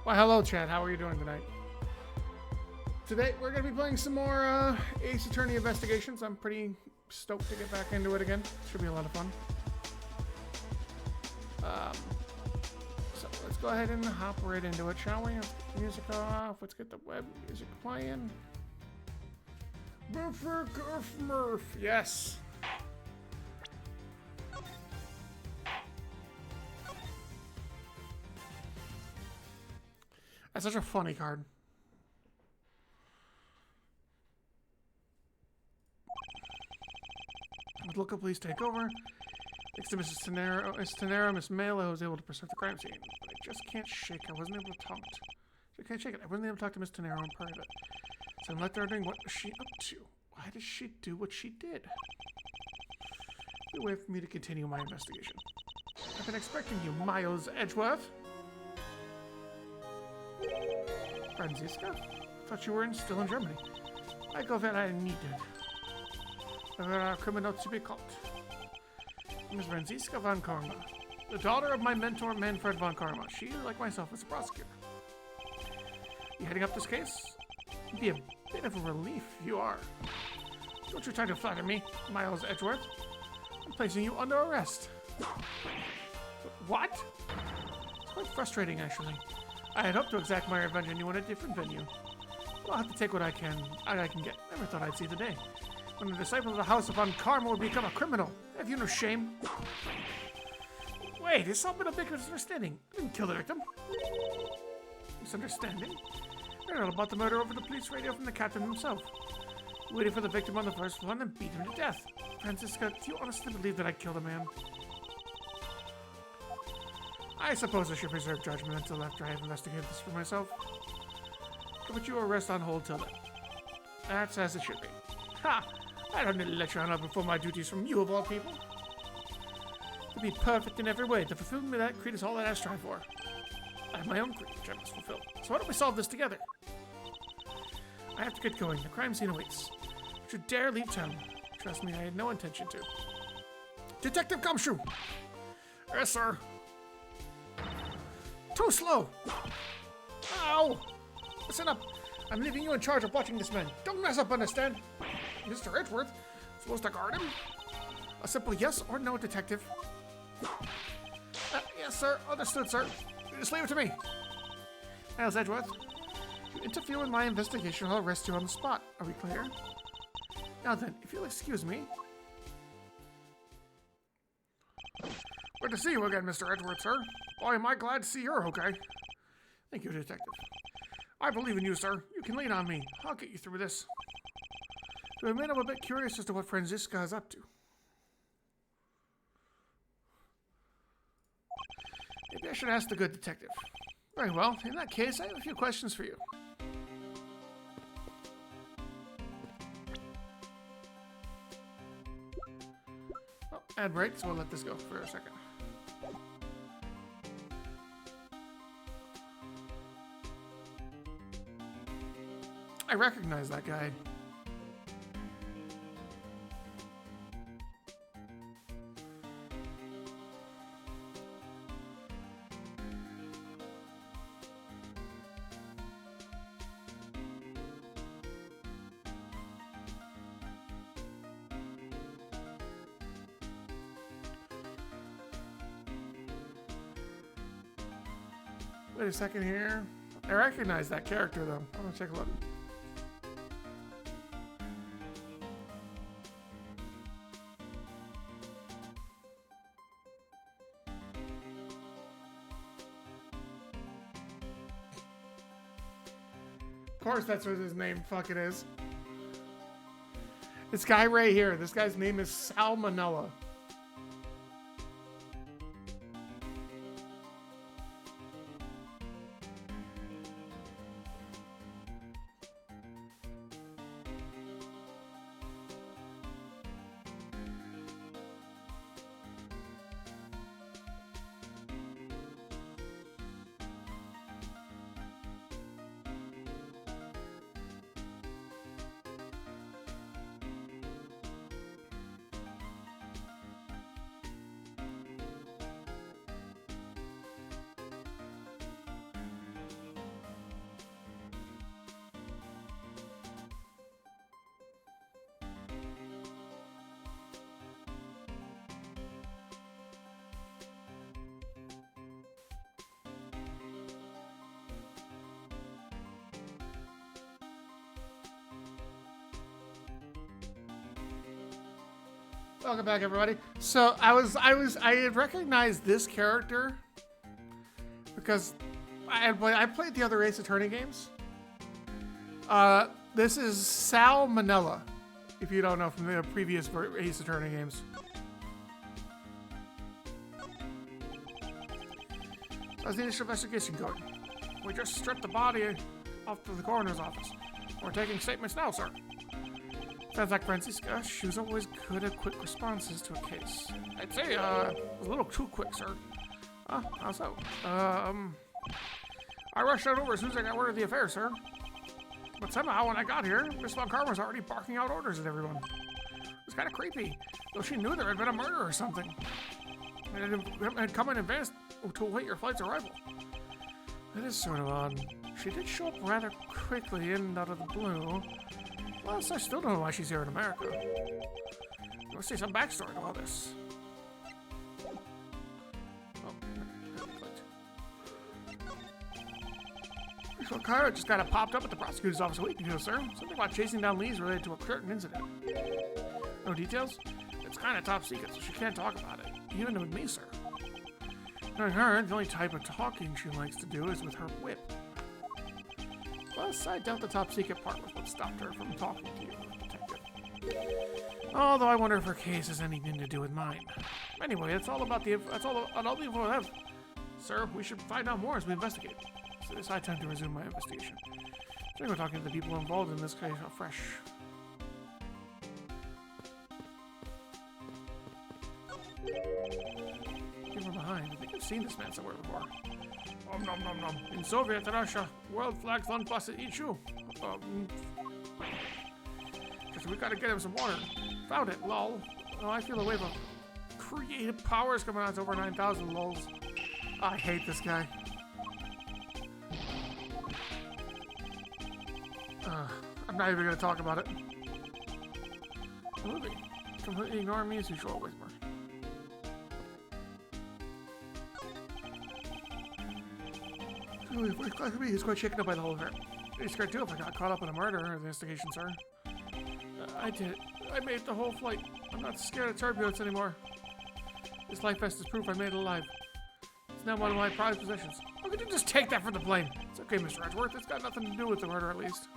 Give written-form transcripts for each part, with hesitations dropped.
Well, hello, Chad. How are you doing tonight? Today, we're going to be playing some more Ace Attorney Investigations. I'm pretty stoked to get back into it again. Should be a lot of fun. Um, so let's go ahead and hop right into it, shall we? Let's get the music off. Let's get the web music playing. Murph. Yes. That's such a funny card. Would local police take over? Thanks to Mrs. Tenero, Miss Mela was able to preserve the crime scene. But I just can't shake. I wasn't able to talk. I can't shake it. I wasn't able to talk to Miss Tenero in private. So I'm left wondering, what was she up to? Why did she do what she did? A way for me to continue my investigation. I've been expecting you, Miles Edgeworth. Franziska? Thought you were still in Germany. I go where I needed. There are criminals to be caught. Miss Franziska von Karma, the daughter of my mentor Manfred von Karma. She, like myself, is a prosecutor. You heading up this case? It'd be a bit of a relief. You are. Don't you try to flatter me, Miles Edgeworth. I'm placing you under arrest. What? It's quite frustrating, actually. I had hoped to exact my revenge on you in a different venue. I'll have to take what I can get. Never thought I'd see the day when a disciple of the House of Von Karma would become a criminal. Have you no shame? Wait, it's all been a big misunderstanding. I didn't kill the victim. Misunderstanding? I heard all about the murder over the police radio from the captain himself. Waited for the victim on the first floor and then beat him to death. Franziska, do you honestly believe that I killed a man? I suppose I should preserve judgment until after I have investigated this for myself. I'll put your arrest on hold till then. That's as it should be. Ha! I don't need to let you on before my duties from you of all people. To be perfect in every way, to fulfill me that creed is all that I strive for. I have my own creed, which I must fulfill. So why don't we solve this together? I have to get going. The crime scene awaits. If you dare leave town, trust me, I had no intention to. Detective Gumshoe! Yes, sir. Too slow! Ow! Listen up. I'm leaving you in charge of watching this man. Don't mess up, understand? Mr. Edgeworth, supposed to guard him? A simple yes or no, detective. Yes, sir. Understood, sir. Just leave it to me. Miles Edgeworth, if you interfere with my investigation, I'll arrest you on the spot. Are we clear? Now then, if you'll excuse me. Good to see you again, Mr. Edgeworth, sir. Boy, am I glad to see you're okay. Thank you, detective. I believe in you, sir. You can lean on me. I'll get you through this. To admit, I'm a bit curious as to what Franziska is up to. Maybe I should ask the good detective. Very well. In that case, I have a few questions for you. Oh, ad break, so we'll let this go for a second. I recognize that guy. Wait a second here. I recognize that character, though. I'm gonna take a look. Of course, that's what his name fucking is. This guy right here. This guy's name is Salmonella. Welcome back, everybody. So I had recognized this character because I played the other Ace Attorney games. This is Sal Manella, if you don't know from the previous Ace Attorney games. How's the initial investigation going? We just stripped the body off to the coroner's office. We're taking statements now, sir. Sounds like Franziska. She was always good at quick responses to a case. I'd say, it was a little too quick, sir. How so? I rushed out over as soon as I got word of the affair, sir. But somehow, when I got here, Miss Von Karma was already barking out orders at everyone. It was kind of creepy, though she knew there had been a murder or something. And it had come in advance to await your flight's arrival. That is sort of odd. She did show up rather quickly and out of the blue. Plus, I still don't know why she's here in America. There must be some backstory to all this. Oh, so Kyra just kind of popped up at the prosecutor's office a week ago, sir. Something about chasing down Lees related to a certain incident. No details? It's kind of top secret, so she can't talk about it. Even with me, sir. Knowing her, the only type of talking she likes to do is with her whip. Plus, I doubt the top secret part was what stopped her from talking to you, detective. Although I wonder if her case has anything to do with mine. Anyway, that's all the info I have. Sir, we should find out more as we investigate. So it's high time to resume my investigation. I think we're talking to the people involved in this case afresh. From behind. I think I've seen this man somewhere before. Nom nom nom. In Soviet Russia, world flags one plus at each shoe. We gotta get him some water. Found it, lol. Oh, I feel a wave of creative powers coming out. It's over 9,000 lols. I hate this guy. I'm not even gonna talk about it. Movie. Completely ignore me as usual, Whitmer. He's quite shaken up by the whole affair. He's scared too if I got caught up in a murder investigation, sir. I did it. I made the whole flight. I'm not scared of turbulence anymore. This life vest is proof I made it alive. It's now one of my prized possessions. How could you just take that for the blame? It's okay, Mr. Edgeworth. It's got nothing to do with the murder, at least.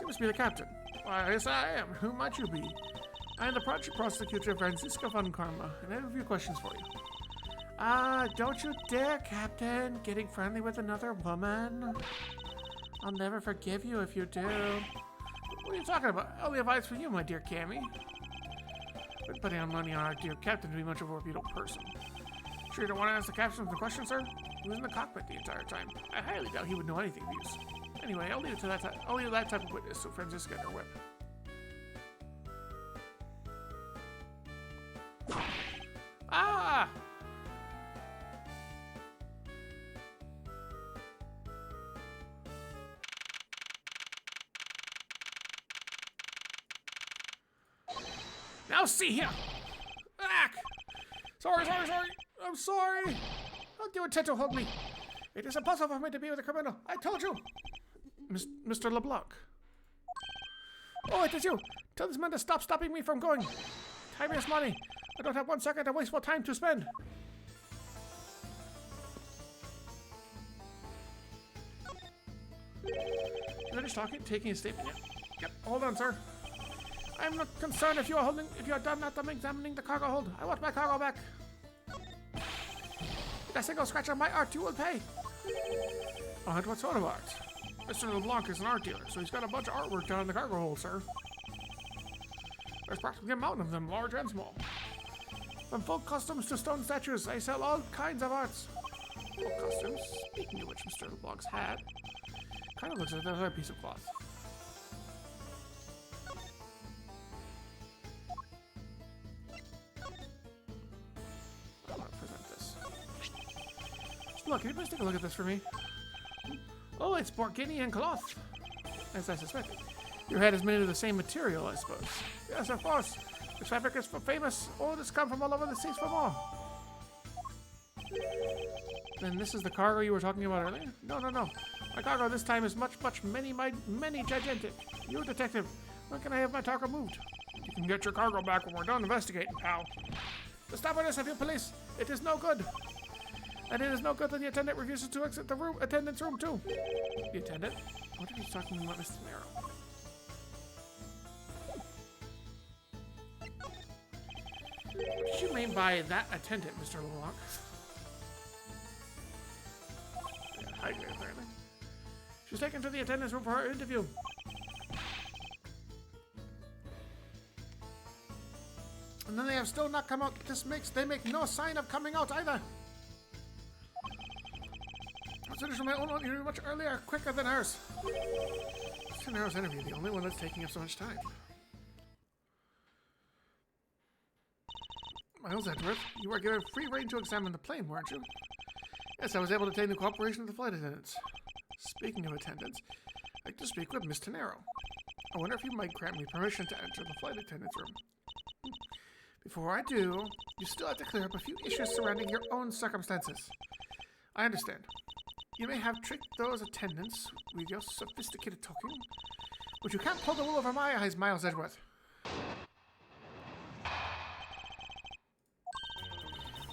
Must be the captain. Why, yes, I am. Who might you be? I am the project prosecutor, Franziska Von Karma, and I have a few questions for you. Don't you dare, Captain, getting friendly with another woman. I'll never forgive you if you do. What are you talking about? Only advice for you, my dear Cammy. But putting on money on our dear captain to be much of a reputable person. Sure you don't want to ask the captain the question, sir? He was in the cockpit the entire time. I highly doubt he would know anything of use. Anyway, I'll leave it to that type. I'll leave that type of witness to Franziska and her whip. Ah! Now see here. Ack! Sorry. I'm sorry. How do you intend to hold me? It is impossible for me to be with a criminal. I told you. Mr. LeBlanc. Oh, it is you. Tell this man to stop stopping me from going. Time is money. I don't have 1 second of wasteful time to spend. You finished taking a statement yet? Yep. Hold on, sir. I'm not concerned if you are done not examining the cargo hold. I want my cargo back. If a single scratch on my art, you will pay. And what sort of art? Mr. LeBlanc is an art dealer, so he's got a bunch of artwork down in the cargo hold, sir. There's practically a mountain of them, large and small. From folk customs to stone statues, I sell all kinds of arts. Folk customs? Speaking of which, Mr. LeBlanc's hat kind of looks like another piece of cloth. I want to present this. Look, can you please take a look at this for me? Oh, it's Borginian cloth, as I suspected. Your head is made of the same material, I suppose. Yes, of course. This fabric is famous. Orders come from all over the seas for more. Then this is the cargo you were talking about earlier? No. My cargo this time is much, many gigantic. You, detective, when can I have my cargo moved? You can get your cargo back when we're done investigating, pal. The stubbornness of your police, it is no good. And it is no good that the attendant refuses to exit the attendant's room too. The attendant? What are you talking about, Mr. Nero? What did you mean by that attendant, Mr. Lulok? High grade, apparently. She's taken to the attendant's room for her interview. And then they have still not come out. They make no sign of coming out either. I was finished with my own interview much earlier, quicker than hers. Mr. Nero's interview, the only one that's taking up so much time. Miles Edgeworth, you were given free rein to examine the plane, weren't you? Yes, I was able to obtain the cooperation of the flight attendants. Speaking of attendants, I'd like to speak with Miss Tenero. I wonder if you might grant me permission to enter the flight attendant's room. Before I do, you still have to clear up a few issues surrounding your own circumstances. I understand. You may have tricked those attendants with your sophisticated talking, but you can't pull the wool over my eyes, Miles Edgeworth.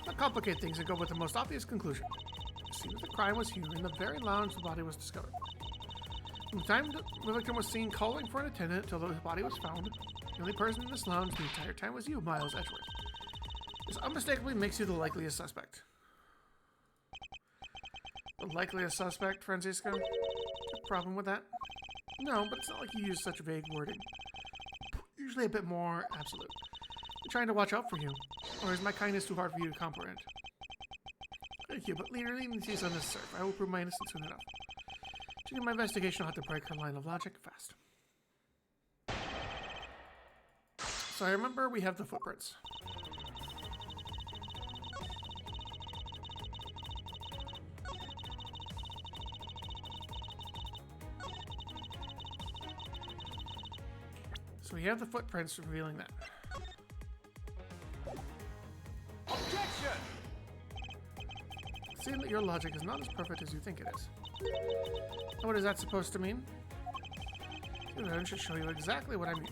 Not complicate things and go with the most obvious conclusion. It seems the crime was here in the very lounge the body was discovered. From the time the victim was seen calling for an attendant until the body was found, the only person in this lounge the entire time was you, Miles Edgeworth. This unmistakably makes you the likeliest suspect. The likeliest suspect, Francisco? A problem with that? No, but it's not like you use such vague wording. Usually a bit more absolute. I'm trying to watch out for you. Or is my kindness too hard for you to comprehend? Thank you, but leniency is unnecessary. I will prove my innocence soon enough. To do my investigation, I'll have to break her line of logic fast. So I remember we have the footprints. So we have the footprints revealing that. Objection! Seeing that your logic is not as perfect as you think it is. What is that supposed to mean? The evidence should show you exactly what I mean.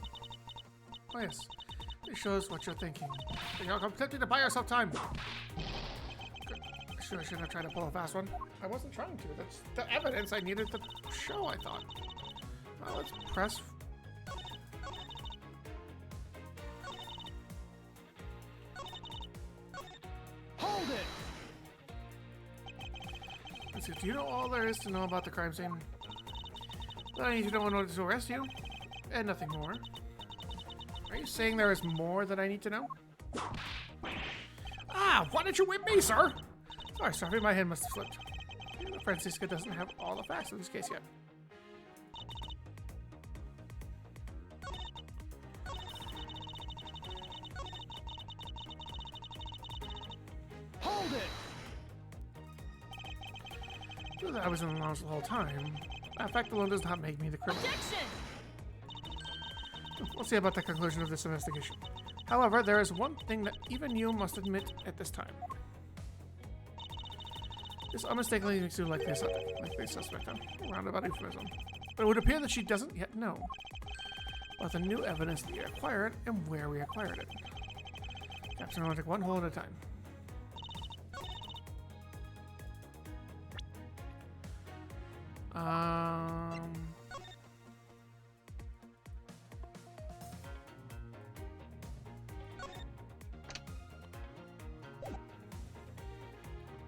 Oh yes, it shows what you're thinking. You're completely to buy yourself time. Sure, I shouldn't have tried to pull a fast one. I wasn't trying to. That's the evidence I needed to show, I thought. Well, let's press. Hold it! Let's see, do you know all there is to know about the crime scene? Well, I need to know in order to arrest you. And nothing more. Are you saying there is more that I need to know? Ah, why didn't you whip me, sir? Sorry, my head must have slipped. Francisca doesn't have all the facts in this case yet. Hold it! Knew that I was in the lounge the whole time. That fact alone does not make me the criminal. Objection! We'll see about the conclusion of this investigation. However, there is one thing that even you must admit at this time. This unmistakably makes you likely a suspect, huh? Roundabout euphemism. But it would appear that she doesn't yet know about the new evidence that you acquired and where we acquired it. Captain, I want to take one hole at a time.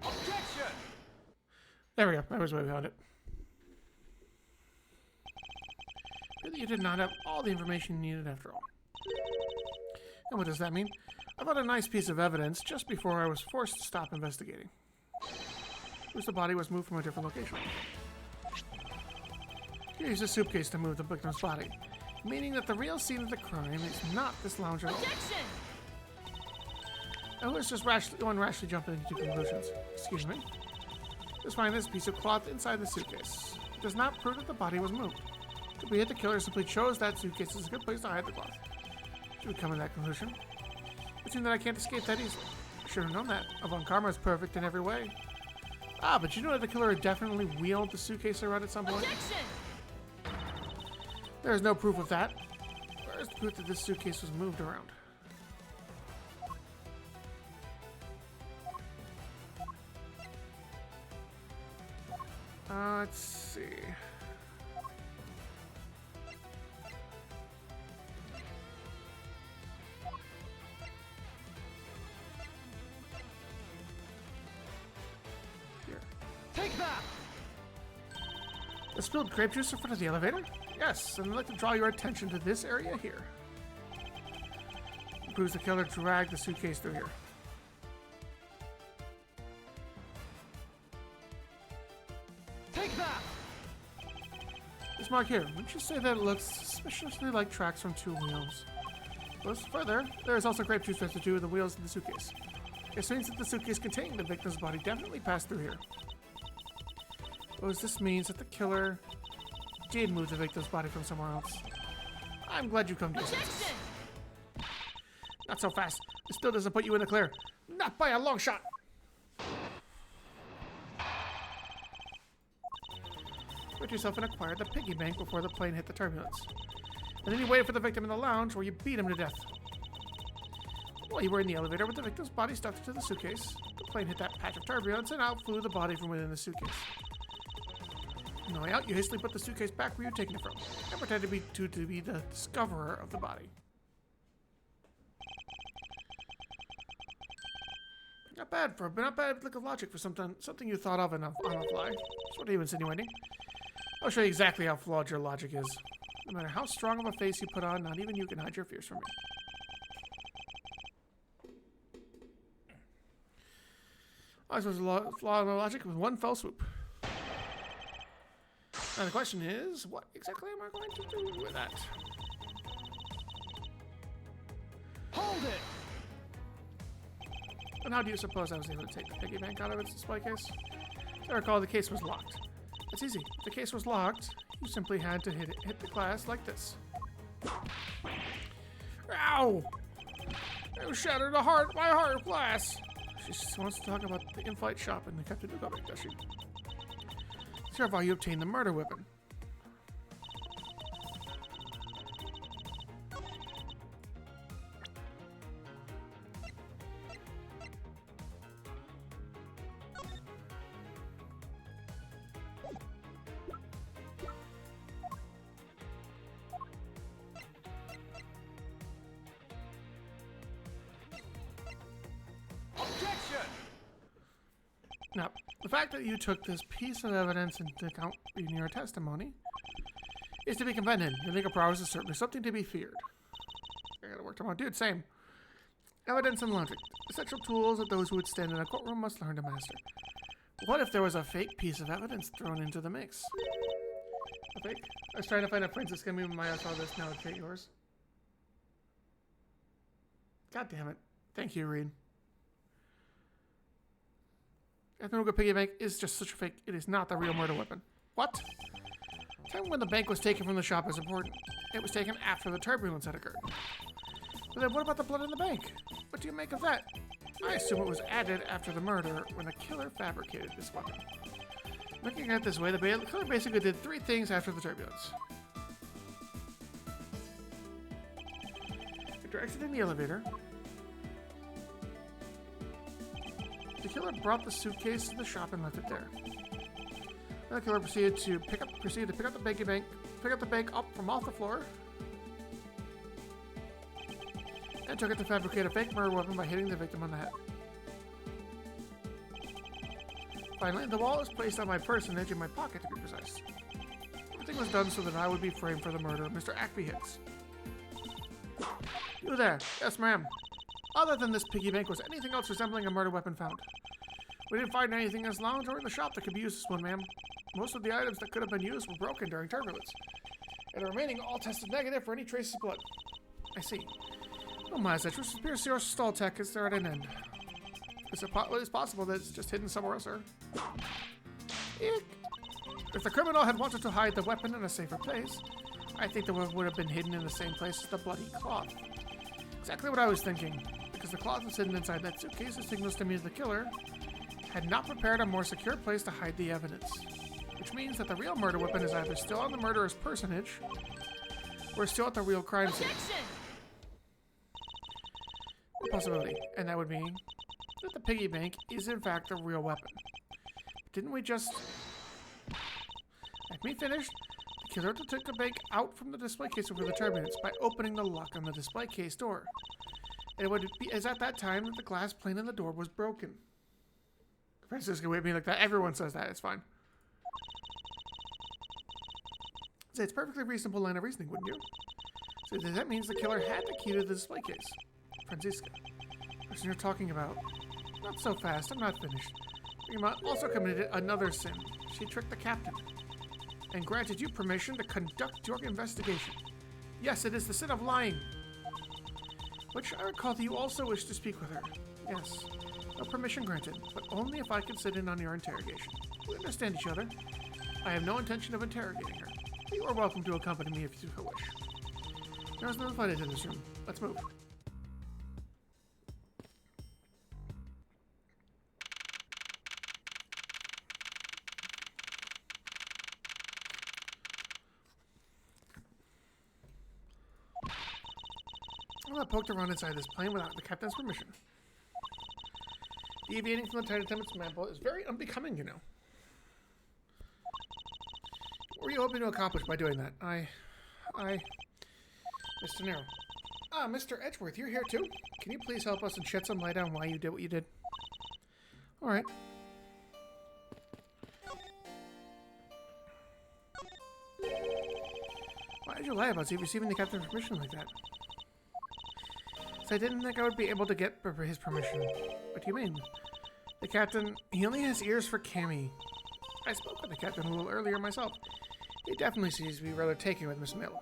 Objection! There we go. That was where we found it. Really, you did not have all the information you needed after all. And what does that mean? I found a nice piece of evidence just before I was forced to stop investigating. Which the body was moved from a different location. You used a suitcase to move the victim's body, meaning that the real scene of the crime is not this lounge at all. Objection! I was just rashly jumping into conclusions. Excuse me. Just find this piece of cloth inside the suitcase. It does not prove that the body was moved. It could be that the killer simply chose that suitcase as a good place to hide the cloth. Should we come to that conclusion? It seems that I can't escape that easily. Should have known that. Von Karma is perfect in every way. Ah, but you know that the killer definitely wheeled the suitcase around at some point? Objection! There is no proof of that. Where is the proof that this suitcase was moved around? Let's see. Here. Take that! The spilled grape juice in front of the elevator? Yes, and I'd like to draw your attention to this area here. It proves the killer dragged the suitcase through here. Take that! This mark here, wouldn't you say that it looks suspiciously like tracks from two wheels? Goes further, there is also grape juice residue in the wheels of the suitcase. It means that the suitcase containing the victim's body definitely passed through here. This means that the killer did move the victim's body from somewhere else. I'm glad you come to your senses. Objection! Not so fast. This still doesn't put you in the clear. Not by a long shot. Put yourself and acquired the piggy bank before the plane hit the turbulence. And then you waited for the victim in the lounge where you beat him to death. While you were in the elevator with the victim's body stuffed into the suitcase, the plane hit that patch of turbulence and out flew the body from within the suitcase. On the way out, you hastily put the suitcase back where you'd taken it from, and pretended to be the discoverer of the body. Not bad look of logic for something you thought of on the fly. That's what he was insinuating. I'll show you exactly how flawed your logic is. No matter how strong of a face you put on, not even you can hide your fears from me. I was supposed to flaw my logic with one fell swoop. Now the question is, what exactly am I going to do with that? Hold it! And how do you suppose I was able to take the piggy bank out of its display case? As I recall, the case was locked. It's easy. If the case was locked, you simply had to hit the glass like this. Ow! You shattered my heart of glass! She wants to talk about the in-flight shop and the Captain Nugovic, does she? Let's hear how you obtained the murder weapon. Objection! Now, the fact that you took this piece of evidence into account in your testimony is to be commended. Your legal prowess is certainly something to be feared. I gotta work tomorrow. Dude, same. Evidence and logic. Essential tools that those who would stand in a courtroom must learn to master. What if there was a fake piece of evidence thrown into the mix? A fake? I was trying to find a Princess Gummy when Maya saw this. Now it's hit yours. God damn it. Thank you, Reed. Ethnoga Piggy Bank is just such a fake. It is not the real murder weapon. What? Tell me when the bank was taken from the shop is important. It was taken after the turbulence had occurred. But then what about the blood in the bank? What do you make of that? I assume it was added after the murder when the killer fabricated this weapon. Looking at it this way, the killer basically did three things after the turbulence. After exiting the elevator, the killer brought the suitcase to the shop and left it there. Then the killer proceeded to pick up the bank up from off the floor, and took it to fabricate a fake murder weapon by hitting the victim on the head. Finally, the wallet was placed on my person, edge in my pocket to be precise. Everything was done so that I would be framed for the murder of Mr. Acme Hicks. You there? Yes, ma'am. Other than this piggy bank, was anything else resembling a murder weapon found? We didn't find anything in this lounge or in the shop that could be used as one, ma'am. Most of the items that could have been used were broken during turbulence, and the remaining all tested negative for any traces of blood. I see. Oh my, that which appears your stall tech is there at an end. Is it possible that it's just hidden somewhere else, sir? Eek. If the criminal had wanted to hide the weapon in a safer place, I think the weapon would have been hidden in the same place as the bloody cloth. Exactly what I was thinking. The because the cloth was hidden inside that suitcase, it signals to me that the killer had not prepared a more secure place to hide the evidence. Which means that the real murder weapon is either still on the murderous personage, or still at the real crime scene. Objection! A possibility, and that would mean that the piggy bank is in fact the real weapon. Didn't we just... Let me finish. The killer took the bank out from the display case over the turbulence by opening the lock on the display case door. And it would be as at that time that the glass pane in the door was broken. Francisco waved me like that. Everyone says that. It's fine. So it's a perfectly reasonable line of reasoning, wouldn't you? So that means the killer had the key to the display case. Francisca, the person you're talking about. Not so fast. I'm not finished. Rima also committed another sin. She tricked the captain and granted you permission to conduct your investigation. Yes, it is the sin of lying. Which I recall that you also wish to speak with her. Yes. No permission granted, but only if I can sit in on your interrogation. We understand each other. I have no intention of interrogating her. You are welcome to accompany me if you so wish. There's no fight into this room. Let's move. I poked around inside this plane without the captain's permission. Deviating from the tight attendant's mantle is very unbecoming, you know. What were you hoping to accomplish by doing that? Mr. Nero. Ah, Mr. Edgeworth, you're here too? Can you please help us and shed some light on why you did what you did? Alright. Why did you lie about receiving the captain's permission like that? I didn't think I would be able to get his permission. What do you mean? The captain, he only has ears for Cammy. I spoke with the captain a little earlier myself. He definitely seems to be rather taken with Miss Mill.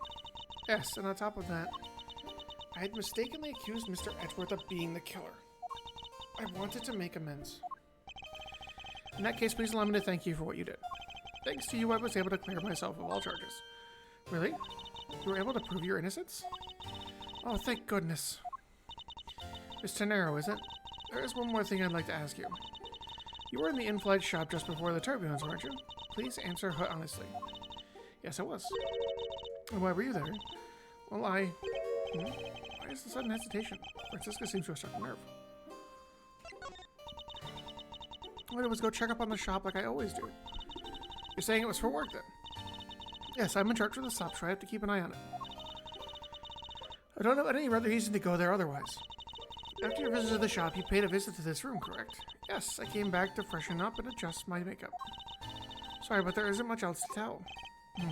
Yes, and on top of that, I had mistakenly accused Mr. Edgeworth of being the killer. I wanted to make amends. In that case, please allow me to thank you for what you did. Thanks to you, I was able to clear myself of all charges. Really? You were able to prove your innocence? Oh, thank goodness. Mr. Nero, is it? There is one more thing I'd like to ask you. You were in the in-flight shop just before the turbulence, weren't you? Please answer honestly. Yes, I was. And why were you there? Well, Why is the sudden hesitation? Francisca seems to have struck a nerve. All I did was go check up on the shop like I always do. You're saying it was for work then? Yes, I'm in charge of the shop, so I have to keep an eye on it. I don't know any other reason to go there otherwise. After your visit to the shop, you paid a visit to this room, correct? Yes, I came back to freshen up and adjust my makeup. Sorry, but there isn't much else to tell. I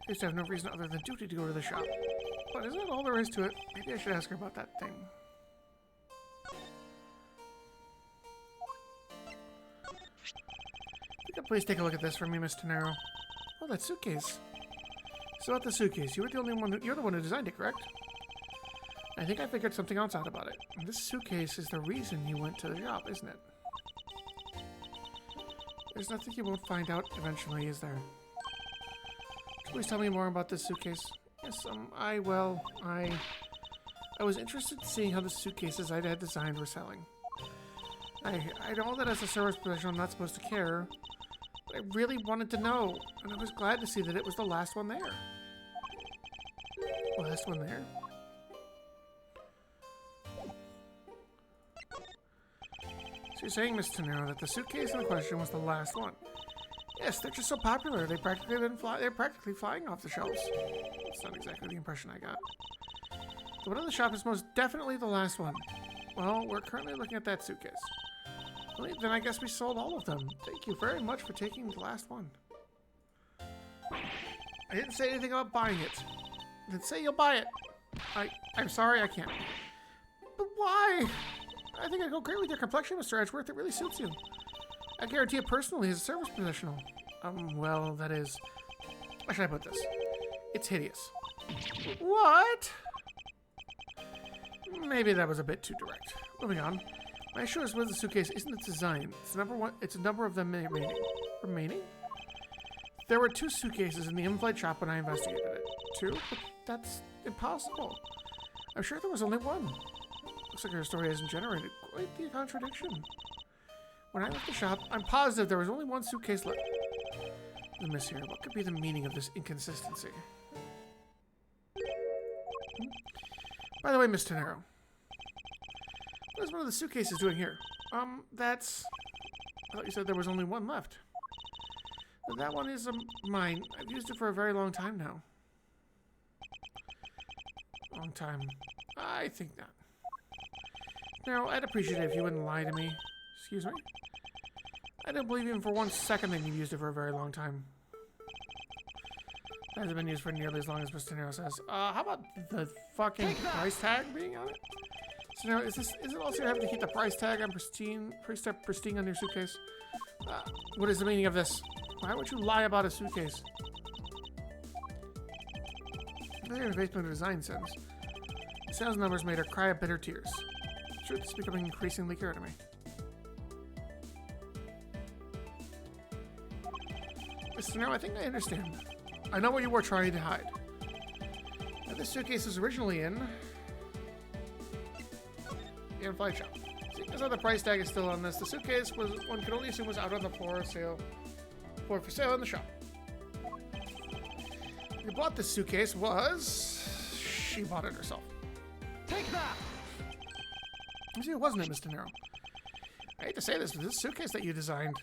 used to have no reason other than duty to go to the shop. But is that all there is to it? Maybe I should ask her about that thing. You could please take a look at this for me, Mr. Nero. Oh, that suitcase. So about the suitcase, you're the one who designed it, correct? I think I figured something else out about it. This suitcase is the reason you went to the shop, isn't it? There's nothing you won't find out eventually, is there? Please tell me more about this suitcase. Yes, I was interested in seeing how the suitcases I had designed were selling. I know that as a service professional I'm not supposed to care, but I really wanted to know, and I was glad to see that it was the last one there. Last one there? So you're saying, Mr. Nero, that the suitcase in question was the last one? Yes, they're just so popular. They're practically flying off the shelves. That's not exactly the impression I got. The one in the shop is most definitely the last one. Well, we're currently looking at that suitcase. Well, then I guess we sold all of them. Thank you very much for taking the last one. I didn't say anything about buying it. I didn't say you'll buy it. I'm sorry, I can't. But why? I think I go great with your complexion, Mr. Edgeworth. It really suits you. I guarantee it personally as a service professional. Well, that is... How should I put this? It's hideous. What? Maybe that was a bit too direct. Moving on. My issue is with the suitcase isn't its design. It's a number of them remaining? There were 2 suitcases in the in-flight shop when I investigated it. 2? But that's impossible. I'm sure there was only 1. Looks like your story hasn't generated quite the contradiction. When I left the shop, I'm positive there was only one suitcase left. The miss here. What could be the meaning of this inconsistency? By the way, Miss Tenero, what is one of the suitcases doing here? That's... I thought you said there was only one left. That one is mine. I've used it for a very long time now. Long time. I think not. Now, I'd appreciate it if you wouldn't lie to me. Excuse me? I don't believe even for 1 second that you've used it for a very long time. It hasn't been used for nearly as long as Mr. Nero says. How about the fucking price tag being on it? So now, is it also having to keep the price tag on pristine on your suitcase? What is the meaning of this? Why would you lie about a suitcase? There in the basement of design sentence. The sales numbers made her cry a bitter tears. The truth is becoming increasingly clear to me. Mr. Nero, I think I understand. I know what you were trying to hide. Now, this suitcase was originally in the in-flight shop. Seeing as how the price tag is still on this, the suitcase was one could only assume was out on the floor for sale in the shop. Who bought this suitcase was... she bought it herself. Take that! You see, it wasn't it, Mr. Nero? I hate to say this, but this suitcase that you designed,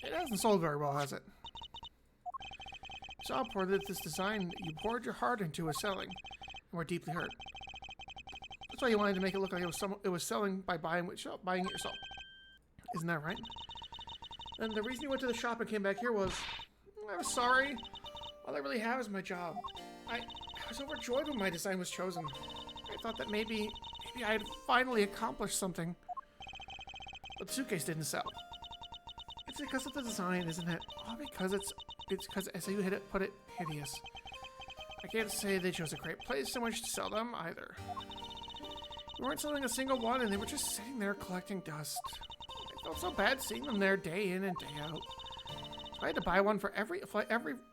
it hasn't sold very well, has it? You saw poor that this design that you poured your heart into was selling, and were deeply hurt. That's why you wanted to make it look like it was selling by buying it yourself. Isn't that right? And the reason you went to the shop and came back here was, I'm sorry. All I really have is my job. I was overjoyed when my design was chosen. I thought that maybe I had finally accomplished something. But the suitcase didn't sell. It's because of the design, isn't it? Oh, because it's because, as you put it, hideous. I can't say they chose a great place in which to sell them, either. We weren't selling a single one, and they were just sitting there collecting dust. I felt so bad seeing them there day in and day out. So I had to buy one for every flight I worked.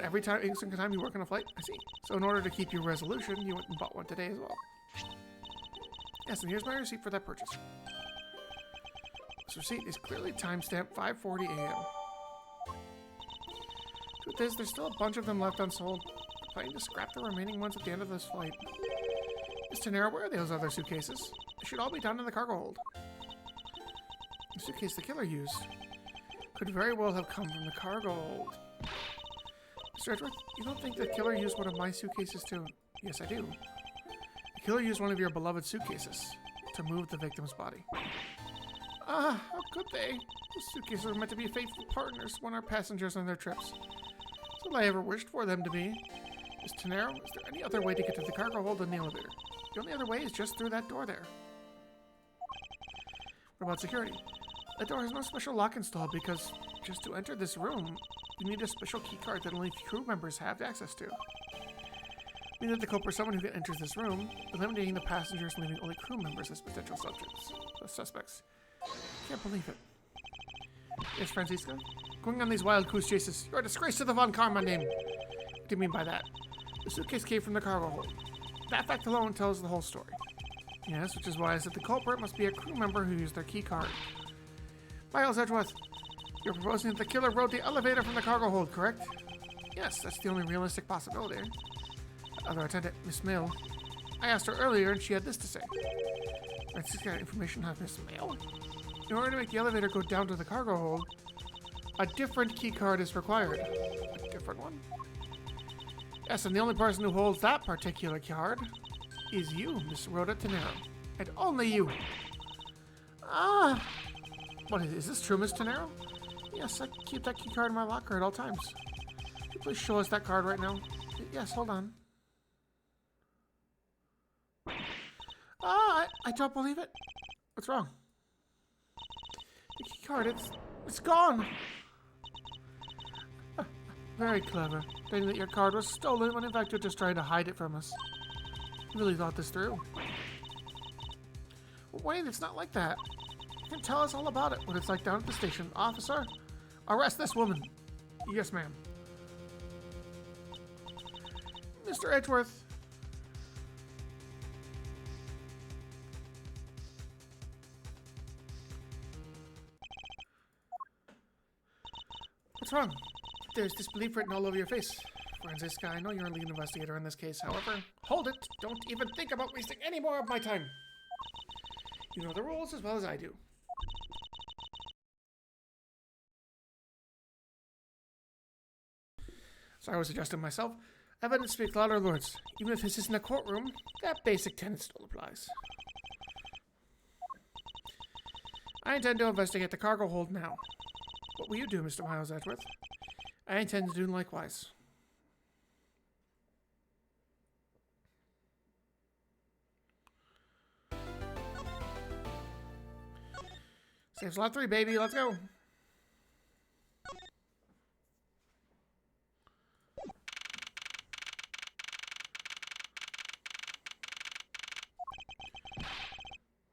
Every single time you work on a flight? I see. So in order to keep your resolution, you went and bought one today as well. Yes, and here's my receipt for that purchase. This receipt is clearly timestamped 5:40 a.m. Truth is, there's still a bunch of them left unsold. I'm planning to scrap the remaining ones at the end of this flight. Miss Tenero, where are those other suitcases? They should all be down in the cargo hold. The suitcase the killer used could very well have come from the cargo hold. Mr. Edgeworth, you don't think the killer used one of my suitcases too? Yes, I do. The killer used one of your beloved suitcases to move the victim's body. How could they? The suitcases were meant to be faithful partners when our passengers on their trips. That's all I ever wished for them to be. Miss Tenero, is there any other way to get to the cargo hold than the elevator? The only other way is just through that door there. What about security? That door has no special lock installed because just to enter this room, you need a special keycard that only crew members have access to. We need the culprit is someone who enters this room, eliminating the passengers, leaving only crew members as potential suspects. Can't believe it. Yes, Franziska? Going on these wild goose chases, you're a disgrace to the Von Karma name. What do you mean by that? The suitcase came from the cargo hold. That fact alone tells the whole story. Yes, which is why I said the culprit must be a crew member who used their key card. Miles Edgeworth, you're proposing that the killer rode the elevator from the cargo hold, correct? Yes, that's the only realistic possibility. Other attendant, Miss Mill. I asked her earlier and she had this to say. Franziska, information on Miss Mill. In order to make the elevator go down to the cargo hold, a different key card is required. A different one? Yes, and the only person who holds that particular card is you, Miss Rhoda Tenero. And only you. What is this true, Miss Tenero? Yes, I keep that key card in my locker at all times. Could you please show us that card right now? Yes, hold on. I don't believe it. What's wrong? The key card, it's gone. Very clever. Thinking that your card was stolen when in fact you're just trying to hide it from us. You really thought this through. Well, wait, it's not like that. You can tell us all about it, what it's like down at the station. Officer, arrest this woman. Yes, ma'am. Mr. Edgeworth. What's wrong? There's disbelief written all over your face. Franziska, I know you're a lead investigator in this case. However, hold it. Don't even think about wasting any more of my time. You know the rules as well as I do. So I was adjusting myself. Evidence speaks louder than words. Even if this isn't a courtroom, that basic tenet still applies. I intend to investigate the cargo hold now. What will you do, Mr. Miles Edgeworth? I intend to do likewise. Save slot 3, baby. Let's go.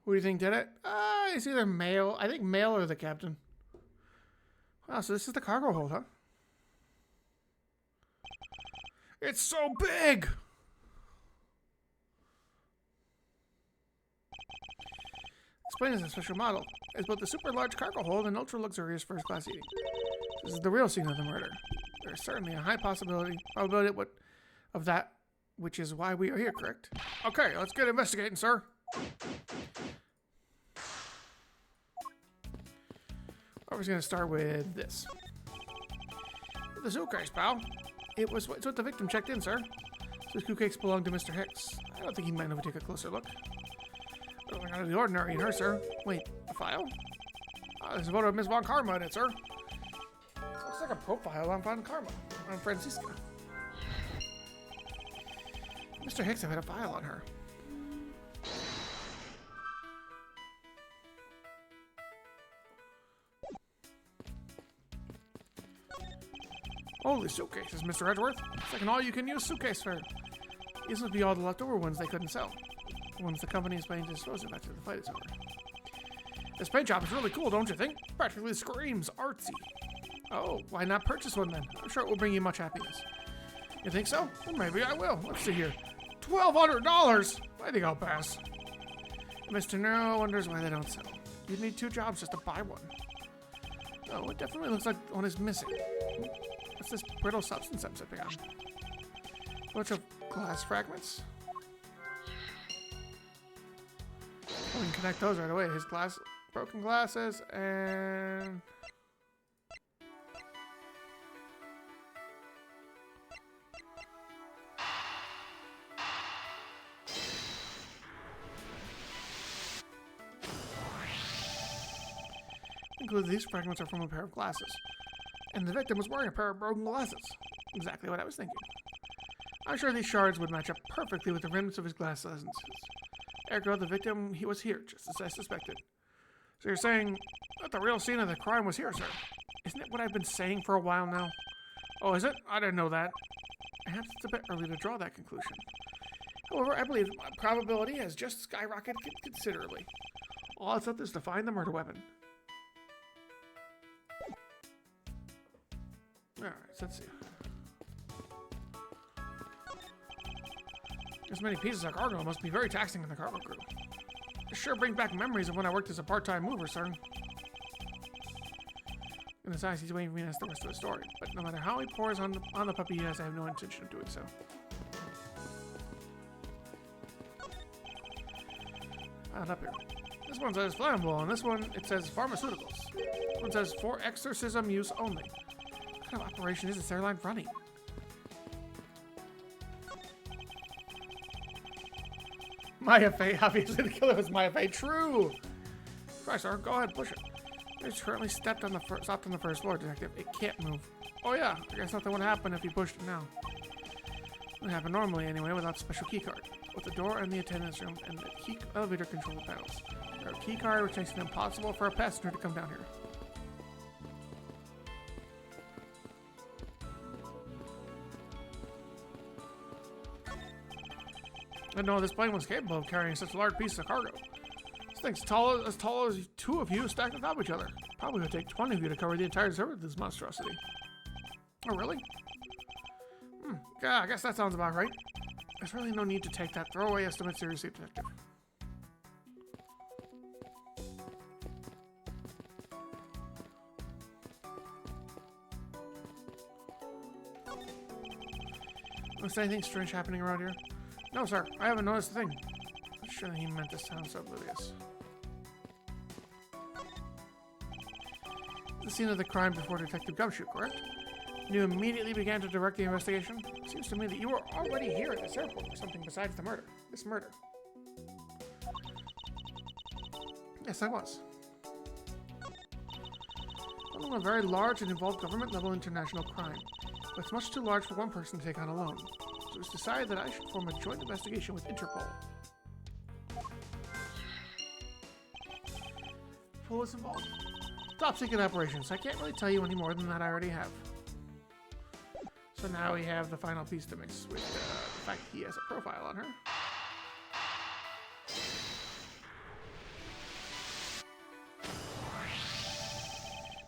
Who do you think did it? It's either Mail. I think Mail or the captain. Wow, so this is the cargo hold, huh? It's so big! This plane is a special model. It's both a super large cargo hold and ultra luxurious first class seating. This is the real scene of the murder. There is certainly a high probability of that, which is why we are here, correct? Okay, let's get investigating, sir. I was going to start with this. The suitcase, pal. It's what the victim checked in, sir. This suitcase belonged to Mr. Hicks. I don't think he might have take a closer look. Nothing out of the ordinary in her, sir. Wait, a file? There's a photo of Miss Von Karma in it, sir. Looks like a profile on Von Karma. On Franziska. Mr. Hicks had a file on her. Holy suitcases, Mr. Edgeworth. It's like an all-you-can-use suitcase fair. These must be all the leftover ones they couldn't sell. The ones the company is planning to dispose of after the fight is over. This paint job is really cool, don't you think? Practically screams artsy. Oh, why not purchase one then? I'm sure it will bring you much happiness. You think so? Well, maybe I will. Let's see here. $1,200! I think I'll pass. Mr. Nero wonders why they don't sell. You'd need 2 jobs just to buy one. Oh, it definitely looks like one is missing. What's this brittle substance I'm sipping on? A bunch of glass fragments? We can connect those right away. His broken glasses, and... include these fragments are from a pair of glasses. And the victim was wearing a pair of broken glasses. Exactly what I was thinking. I'm sure these shards would match up perfectly with the remnants of his glass lenses. Ergo, the victim, he was here, just as I suspected. So you're saying that the real scene of the crime was here, sir? Isn't it what I've been saying for a while now? Oh, is it? I didn't know that. Perhaps it's a bit early to draw that conclusion. However, I believe my probability has just skyrocketed considerably. All that's left is to find the murder weapon. Alright, so let's see. This many pieces of cargo must be very taxing on the cargo crew. It sure brings back memories of when I worked as a part-time mover, sir. And besides, he's waiting for me to ask the rest of the story. But no matter how he pours on the puppy he has, I have no intention of doing so. Add up here. This one says flammable, and this one, it says pharmaceuticals. This one says for exorcism use only. What kind of operation is this airline running? Maya Fey, obviously the killer was Maya Fey. True! Try, sir. Go ahead, push it. It's currently stopped on the first floor, detective. It can't move. Oh yeah, I guess nothing would happen if you pushed it now. It would happen normally anyway without special keycard. With the door and the attendance room and the key elevator control panels. There are a key card which makes it impossible for a passenger to come down here. I didn't know this plane was capable of carrying such a large piece of cargo. This thing's as tall as 2 of you stacked on top of each other. Probably would take 20 of you to cover the entire surface of this monstrosity. Oh, really? Yeah, I guess that sounds about right. There's really no need to take that throwaway estimate seriously, Detective. Was anything strange happening around here? No, sir. I haven't noticed a thing. I'm sure he meant to sound so oblivious. The scene of the crime before Detective Gumshoe, correct? You immediately began to direct the investigation? Seems to me that you were already here at this airport for something besides the murder. This murder. Yes, I was. Following a very large and involved government-level international crime, but it's much too large for one person to take on alone. So it was decided that I should form a joint investigation with Interpol. Interpol was involved. Top secret operations. I can't really tell you any more than that I already have. So now we have the final piece to mix with the fact that he has a profile on her.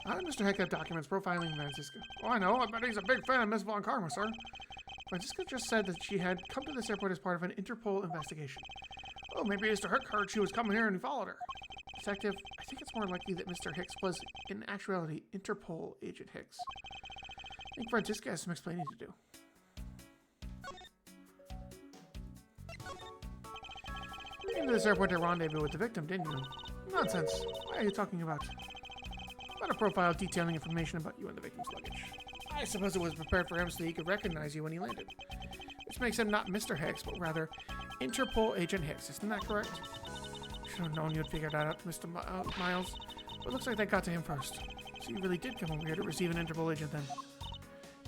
How did Mr. Heck have documents profiling Franziska? Oh, I know. I bet he's a big fan of Miss Von Karma, sir. Franziska just said that she had come to this airport as part of an Interpol investigation. Oh, maybe Mr. Heck heard she was coming here and he followed her. Detective, I think it's more likely that Mr. Hicks was, in actuality, Interpol Agent Hicks. I think Franziska has some explaining to do. You came to this airport to rendezvous with the victim, didn't you? Nonsense. What are you talking about? About a profile detailing information about you and the victim's luggage. I suppose it was prepared for him so that he could recognize you when he landed. Which makes him not Mr. Hicks, but rather Interpol Agent Hicks. Isn't that correct? Should have known you'd figure that out, Mr. Miles. But it looks like that got to him first. So you really did come over here to receive an Interpol agent then?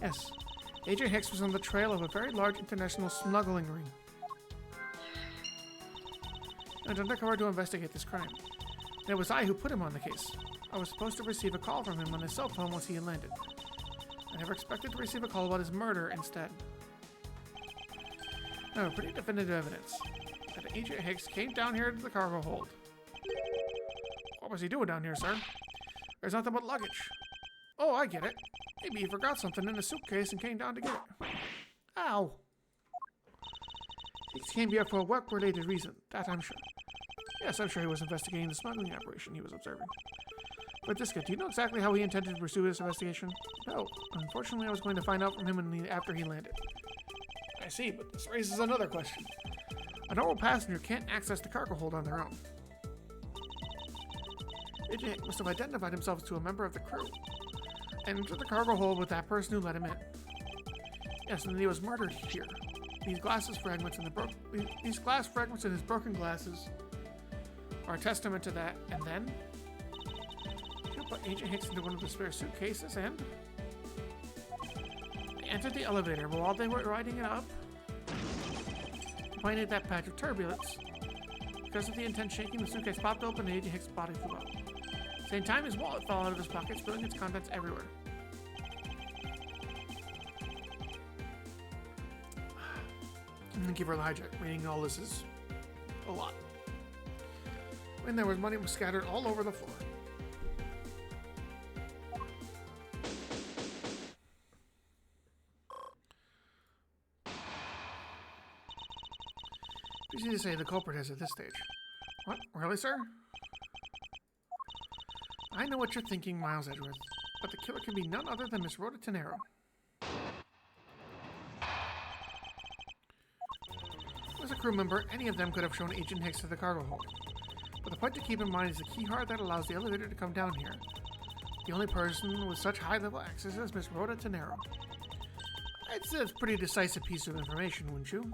Yes. Agent Hicks was on the trail of a very large international smuggling ring. And undercover to investigate this crime. And it was I who put him on the case. I was supposed to receive a call from him on his cell phone once he had landed. I never expected to receive a call about his murder instead. No, pretty definitive evidence. That Agent Hicks came down here to the cargo hold. What was he doing down here, sir? There's nothing but luggage. Oh, I get it. Maybe he forgot something in a suitcase and came down to get it. Ow! Hicks came here for a work-related reason, that I'm sure. Yes, I'm sure he was investigating the smuggling operation he was observing. Franziska, do you know exactly how he intended to pursue this investigation? No. Unfortunately, I was going to find out from him after he landed. I see, but this raises another question. A normal passenger can't access the cargo hold on their own. Agent must have identified himself to a member of the crew and entered the cargo hold with that person who let him in. Yes, and then he was murdered here. These glass fragments in his broken glasses are a testament to that. And then you put Agent Hicks into one of the spare suitcases and they entered the elevator, but while they were riding it up, pointed that patch of turbulence. Because of the intense shaking, the suitcase popped open and Agent Hicks' body flew out. At the same time, his wallet fell out of his pocket, spilling its contents everywhere. Thank you for the hijack. Reading all this is a lot. When there was money was scattered all over the floor. Easy to say the culprit is at this stage. What? Really, sir? I know what you're thinking, Miles Edgeworth, but the killer can be none other than Miss Rhoda Tenero. As a crew member, any of them could have shown Agent Hicks to the cargo hold. But the point to keep in mind is the key card that allows the elevator to come down here. The only person with such high-level access is Miss Rhoda Tenero. I'd say it's a pretty decisive piece of information, wouldn't you?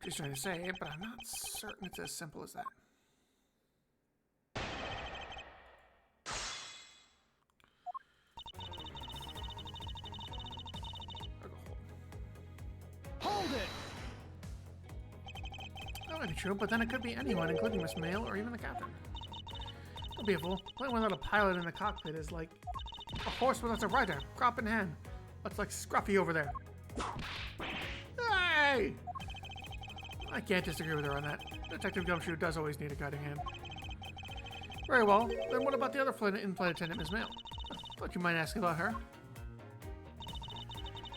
Just trying to say it, but I'm not certain it's as simple as that. Hold it! That might be true, but then it could be anyone, including Miss Mail or even the captain. Don't be a fool. Playing without a pilot in the cockpit is like a horse without a rider, crop in hand. Looks like Scruffy over there. Hey! I can't disagree with her on that. Detective Gumshoe does always need a guiding hand. Very well. Then what about the other in-flight attendant, Ms. Mail? Thought you might ask about her.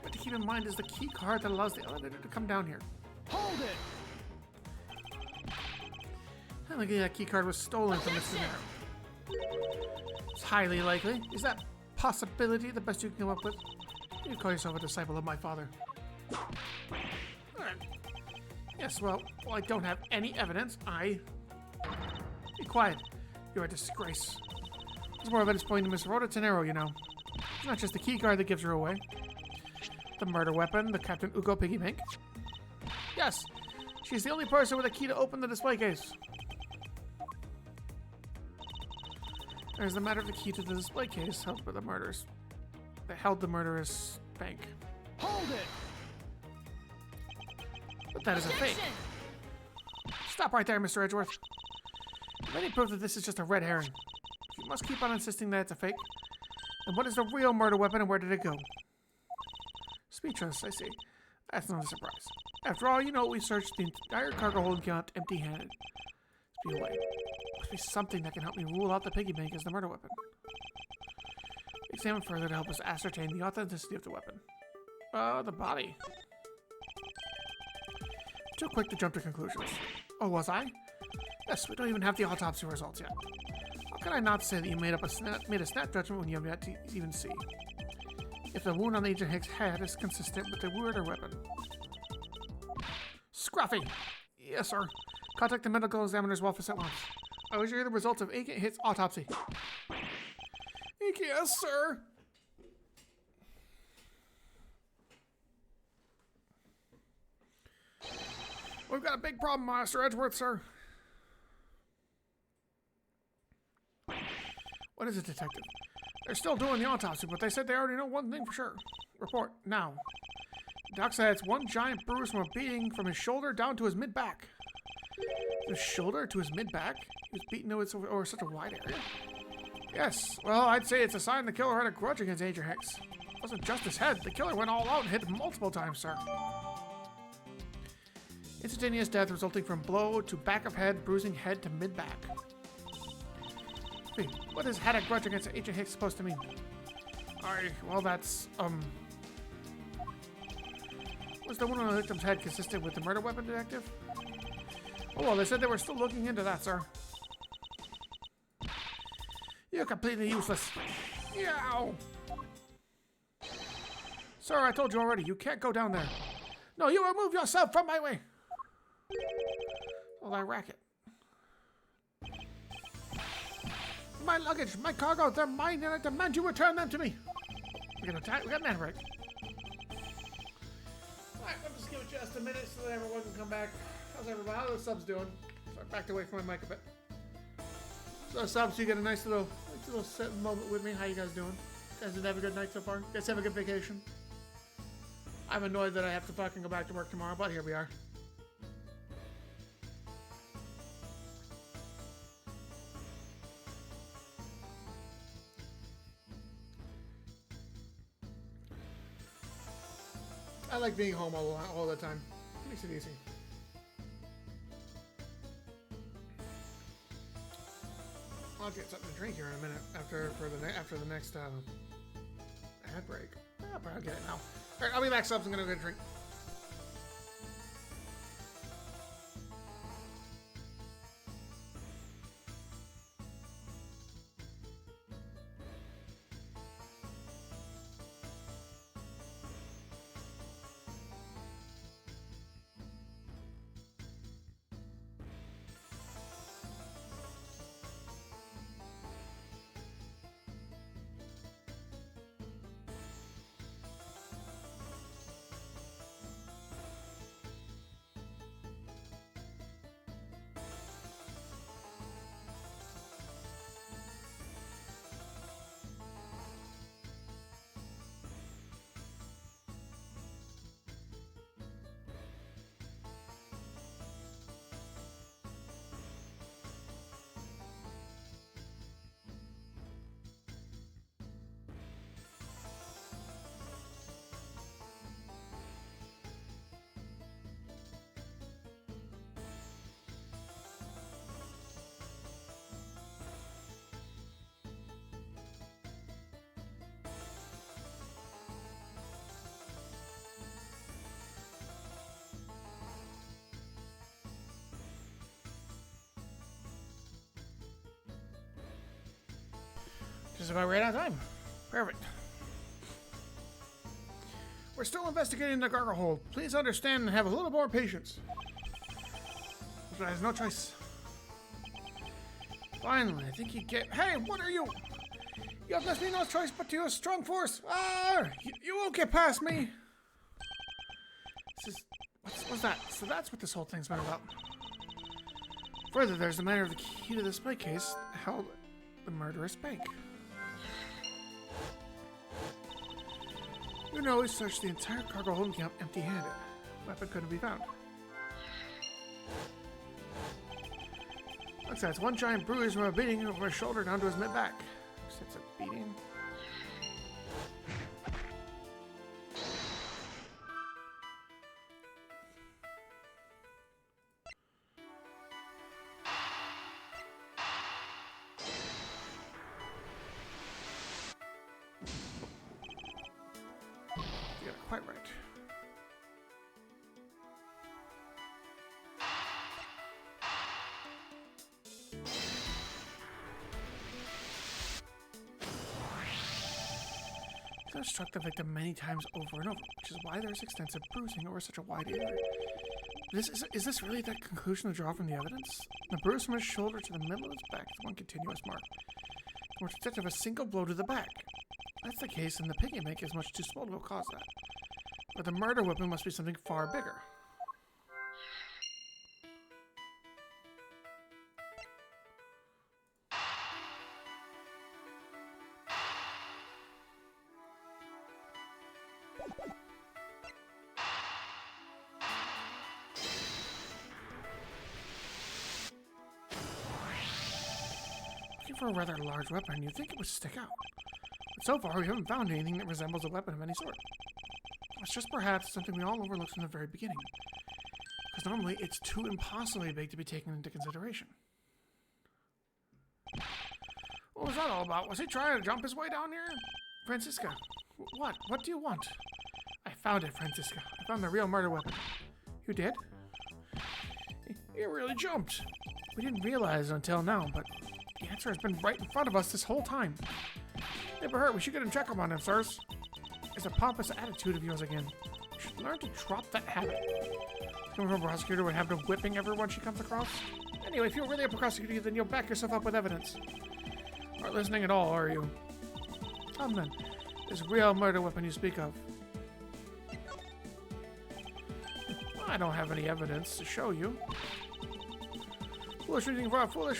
What to keep in mind is the key card that allows the elevator to come down here. Hold it! I think that key card was stolen from Mr. Narrow. It's highly likely. Is that possibility the best you can come up with? You call yourself a disciple of my father. Alright. Yes, well, I don't have any evidence. Be quiet. You're a disgrace. There's more evidence pointing to Miss Rhoda Tenero, you know. It's not just the key card that gives her away. The murder weapon, the Captain Ugo piggy bank. Yes, she's the only person with a key to open the display case. There's the matter of the key to the display case held by the murderers. That held the murderous bank. Hold it! But that is a fake. Stop right there, Mr. Edgeworth. Any proof that this is just a red herring? If you must keep on insisting that it's a fake, then what is the real murder weapon and where did it go? Speechless, I see. That's not a surprise. After all, you know, we searched the entire cargo hold count empty-handed. Let's be away. Must be something that can help me rule out the piggy bank as the murder weapon. Examine further to help us ascertain the authenticity of the weapon. The body. Too quick to jump to conclusions. Oh, was I? Yes, we don't even have the autopsy results yet. How can I not say that you made a snap judgment when you have yet to even see? If the wound on Agent Hicks' head is consistent with the murder weapon. Scruffy! Yes, sir. Contact the medical examiner's office at once. I wish to hear the results of Agent Hicks' autopsy. Yes, sir. We've got a big problem, Master Edgeworth, sir. What is it, Detective? They're still doing the autopsy, but they said they already know one thing for sure. Report, now. Doc said it's one giant bruise from a beating from his shoulder down to his mid-back. His shoulder to his mid-back? He was beaten over such a wide area? Yes, well, I'd say it's a sign the killer had a grudge against Agent Hicks. It wasn't just his head. The killer went all out and hit him multiple times, sir. Instantaneous death resulting from blow to back of head, bruising head to mid-back. Wait, what is had a grudge against Agent Hicks supposed to mean? Well, that's, was the wound on the victim's head consistent with the murder weapon, Detective? Oh, well, they said they were still looking into that, sir. You're completely useless. Yow! Sir, I told you already, you can't go down there. No, you remove yourself from my way! Well, that racket. My luggage, my cargo, they're mine, and I demand you return them to me. We got an ad break. Alright, I'll just give it just a minute so that everyone can come back. How's everybody? How are the subs doing? So I backed away from my mic a bit. So subs, you get a nice little set moment with me. How you guys doing? You guys did have a good night so far? You guys have a good vacation? I'm annoyed that I have to fucking go back to work tomorrow, but here we are. I like being home all the time. Makes it easy. I'll get something to drink here in a minute after the next ad break. I'll probably get it now. All right, I'll be back. Subs. I'm gonna go get a drink. Just about right on time. Perfect. We're still investigating the cargo hold. Please understand and have a little more patience. There's no choice. Finally, I think you get. Hey, what are you? You have left me no choice but to use strong force. Ah! You won't get past me. This is. What's that? So that's what this whole thing's been about. Further, there's the matter of the key to the spy case held the murderous bank. You know, we searched the entire cargo holding camp empty-handed. Weapon couldn't be found. Looks like it's one giant bruise from a beating over his shoulder down to his mid-back. It's a beating. You got it quite right. I've struck the victim many times over and over, which is why there's extensive bruising over such a wide area. Is this really the conclusion to draw from the evidence? The bruise from his shoulder to the middle of his back is one continuous mark, which instead of a single blow to the back. If that's the case, then the piggy bank is much too small to cause that. But the murder weapon must be something far bigger. Looking for a rather large weapon, you'd think it would stick out. But so far, we haven't found anything that resembles a weapon of any sort. It's just perhaps something we all overlooked from the very beginning. Because normally, it's too impossibly big to be taken into consideration. What was that all about? Was he trying to jump his way down here? Franziska, what? What do you want? I found it, Franziska. I found the real murder weapon. You did? You really jumped. We didn't realize it until now, but the answer has been right in front of us this whole time. Never hurt. We should get him check up on him, sirs. It's a pompous attitude of yours again. You should learn to drop that habit. Coming from a prosecutor would have been whipping everyone she comes across. Anyway, if you're really a prosecutor, then you'll back yourself up with evidence. Aren't listening at all, are you? Come then. This real murder weapon you speak of. I don't have any evidence to show you. Foolish reasoning for a foolish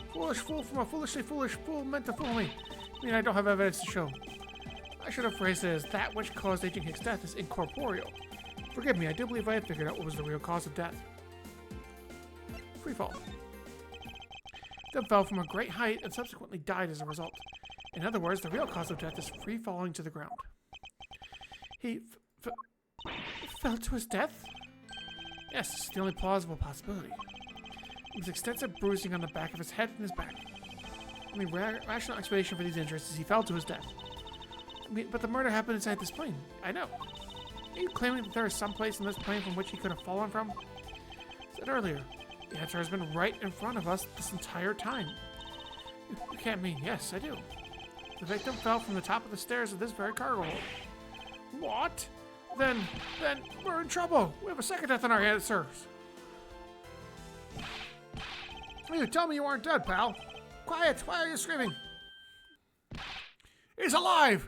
fool from a foolishly foolish fool meant to fool me. I mean, I don't have evidence to show. I should have phrased it as that which caused Agent Hick's death is incorporeal. Forgive me, I do believe I have figured out what was the real cause of death. Freefall. Then fell from a great height and subsequently died as a result. In other words, the real cause of death is free falling to the ground. He fell to his death? Yes, it's the only plausible possibility. There was extensive bruising on the back of his head and his back. The only rational explanation for these injuries is he fell to his death. I mean, but the murder happened inside this plane. I know. Are you claiming that there is some place in this plane from which he could have fallen from? I said earlier, the answer has been right in front of us this entire time. You can't mean yes, I do. The victim fell from the top of the stairs of this very cargo hold. What? Then we're in trouble. We have a second death on our hands, sirs. You tell me you aren't dead, pal. Quiet. Why are you screaming? He's alive!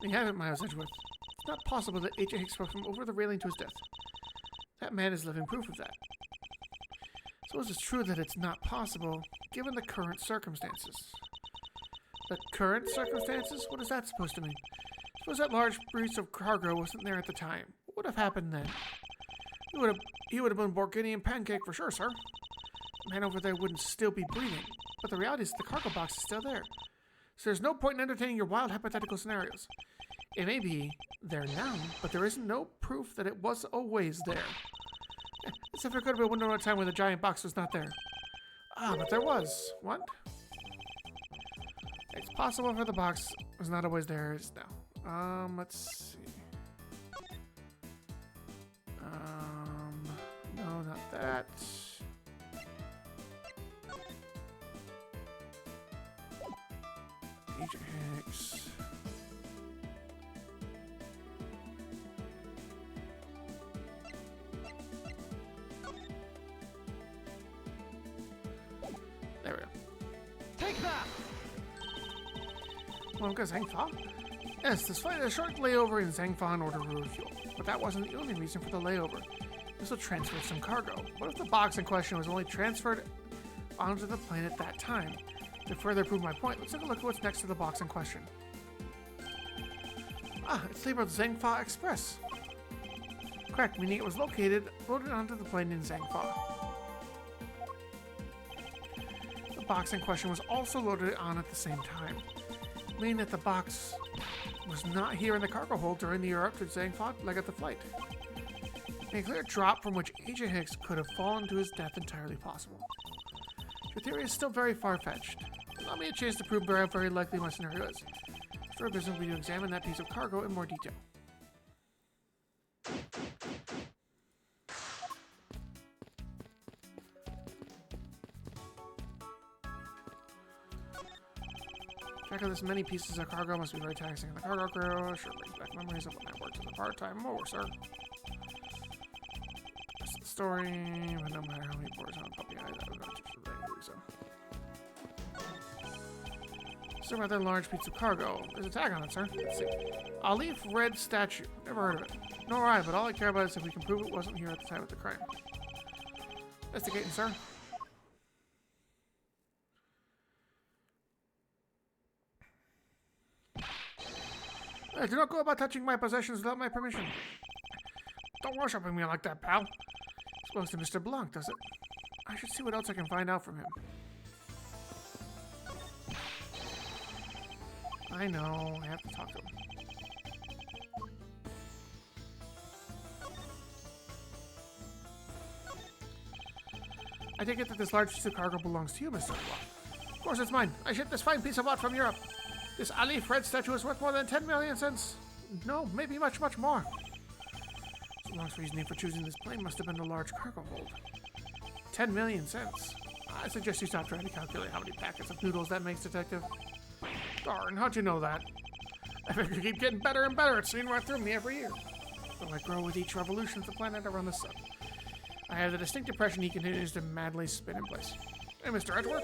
We haven't, Miles Edgeworth. It's not possible that Agent Hicks fell from over the railing to his death. That man is living proof of that. Suppose it's true that it's not possible, given the current circumstances. The current circumstances? What is that supposed to mean? Suppose that large piece of cargo wasn't there at the time. What would have happened then? He would have been Borginian pancake for sure, sir. The man over there wouldn't still be breathing. But the reality is the cargo box is still there. So there's no point in entertaining your wild hypothetical scenarios. It may be there now, but there isn't no proof that it was always there. As if there could have been a window at a time when the giant box was not there. Ah, but there was. What? It's possible for the box was not always there as now. Let's see. No, not that. Agent Hicks. There we go. Take that! Well, because Zangfa? Yes, this flight had a short layover in Zangfa in order to refuel. But that wasn't the only reason for the layover. This will transfer some cargo. What if the box in question was only transferred onto the plane at that time? To further prove my point, let's take a look at what's next to the box in question. Ah, it's labeled Zangfa Express. Correct, meaning it was loaded onto the plane in Zangfa. The box in question was also loaded on at the same time, meaning that the box was not here in the cargo hold during the Europe to Zangfa leg of the flight. A clear drop from which Agent Hicks could have fallen to his death entirely possible. Your theory is still very far-fetched. Allow me a chance to prove how very likely my scenario is. Our business will be to examine that piece of cargo in more detail. Check out this many pieces of cargo must be very taxing. The cargo crew sure brings back memories of when I worked as a part-time mower, sir. That's the story, but no matter how many boards on a puppy eyes, I would not just really so. It's a rather large piece of cargo. There's a tag on it, sir. Let's see. Alif Red Statue. Never heard of it. Nor I, but all I care about is if we can prove it wasn't here at the time of the crime. Investigating, sir. Do not go about touching my possessions without my permission. Don't rush up on me like that, pal. It belongs to Mr. Blanc, does it? I should see what else I can find out from him. I know, I have to talk to him. I take it that this large piece of cargo belongs to you, Mr. Blanc. Of course it's mine. I shipped this fine piece of art from Europe. This Alif Red statue is worth more than 10 million cents. No, maybe much, much more. Blanc's reasoning for choosing this plane must have been the large cargo hold. 10 million cents. I suggest you stop trying to calculate how many packets of noodles that makes, Detective. Darn, how'd you know that? I figure you keep getting better and better at seeing right through me every year. Though I grow with each revolution of the planet around the sun. I have the distinct impression he continues to madly spin in place. Hey, Mr. Edgeworth,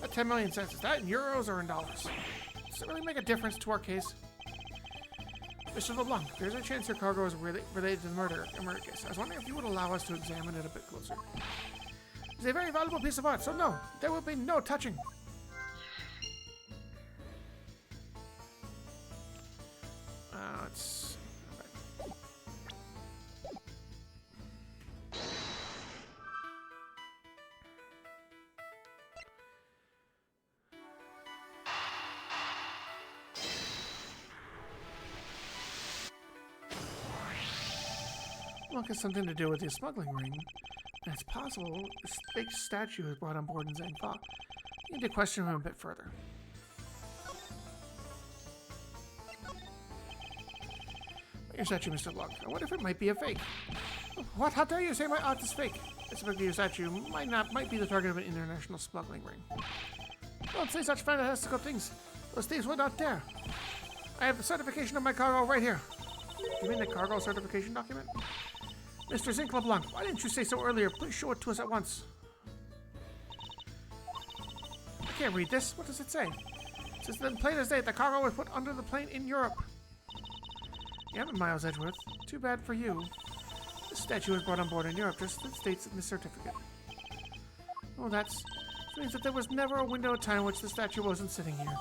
that 10 million cents, is that in euros or in dollars? Does it really make a difference to our case? Mr. LeBlanc, there's a chance your cargo is related to the murder case. I was wondering if you would allow us to examine it a bit closer. It's a very valuable piece of art, so no, there will be no touching. Let's... Okay. Well, it has something to do with the smuggling ring. And it's possible this fake statue was brought on board in Zangfa. You need to question him a bit further. Your statue, Mr. Blanc. I wonder if it might be a fake. What? How dare you say my art is fake? I suspect your statue might be the target of an international smuggling ring. Don't say such fantastical things. Those thieves would not dare. I have the certification of my cargo right here. You mean the cargo certification document? Mr. Zinc LeBlanc, why didn't you say so earlier? Please show it to us at once. I can't read this. What does it say? It says that plain as day, the cargo was put under the plane in Europe. Yeah, Miles Edgeworth. Too bad for you. This statue was brought on board in Europe, just as it states in the certificate. Oh, that means that there was never a window of time in which the statue wasn't sitting here.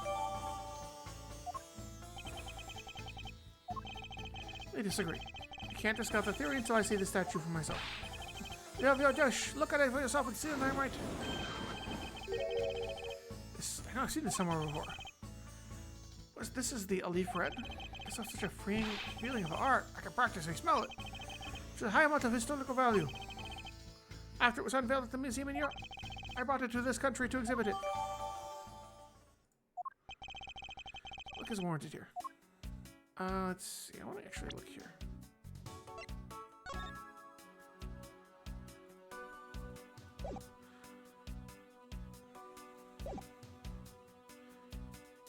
I disagree. I can't discuss the theory until I see the statue for myself. Yeah, Josh, look at it for yourself and see if I'm right. I know I've seen this somewhere before. This is the Alif Red? It's not such a freeing feeling of art. I can practically smell it. It's a high amount of historical value. After it was unveiled at the museum in Europe, I brought it to this country to exhibit it. Look is warranted here. Let's see. I want to actually look here.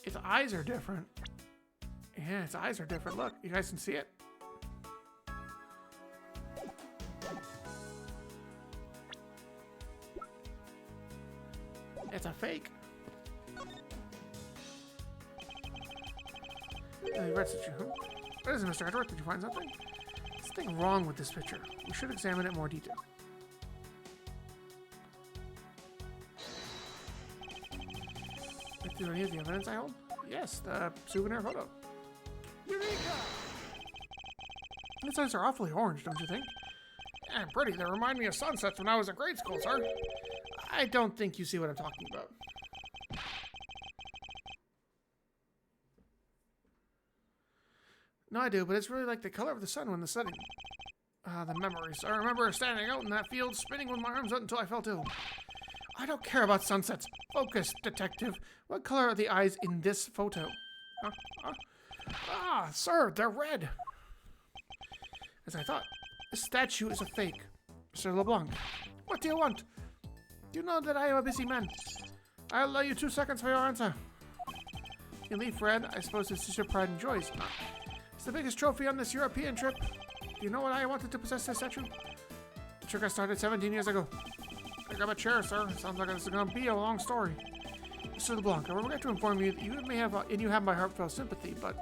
It its eyes are different. Yeah, its eyes are different. Look, you guys can see it. It's a fake. What is it, Mr. Edward? Did you find something? There's something wrong with this picture. We should examine it in more detail. Do any of the evidence I hold? Yes, the souvenir photo. Eureka! Its eyes are awfully orange, don't you think? Yeah, pretty. They remind me of sunsets when I was in grade school, sir. I don't think you see what I'm talking about. No, I do, but it's really like the color of the sun when the setting. The memories. I remember standing out in that field, spinning with my arms out until I felt ill. I don't care about sunsets. Focus, detective. What color are the eyes in this photo? Ah, sir, they're red. As I thought, this statue is a fake. Mr. LeBlanc, what do you want? You know that I am a busy man. I'll allow you 2 seconds for your answer. You leave, Fred. I suppose this is your pride and joys. It's the biggest trophy on this European trip. Do you know what I wanted to possess this statue? The trick I started 17 years ago. Pick up a chair, sir. It sounds like this is going to be a long story. Mr. LeBlanc, I regret to inform you that you have my heartfelt sympathy, but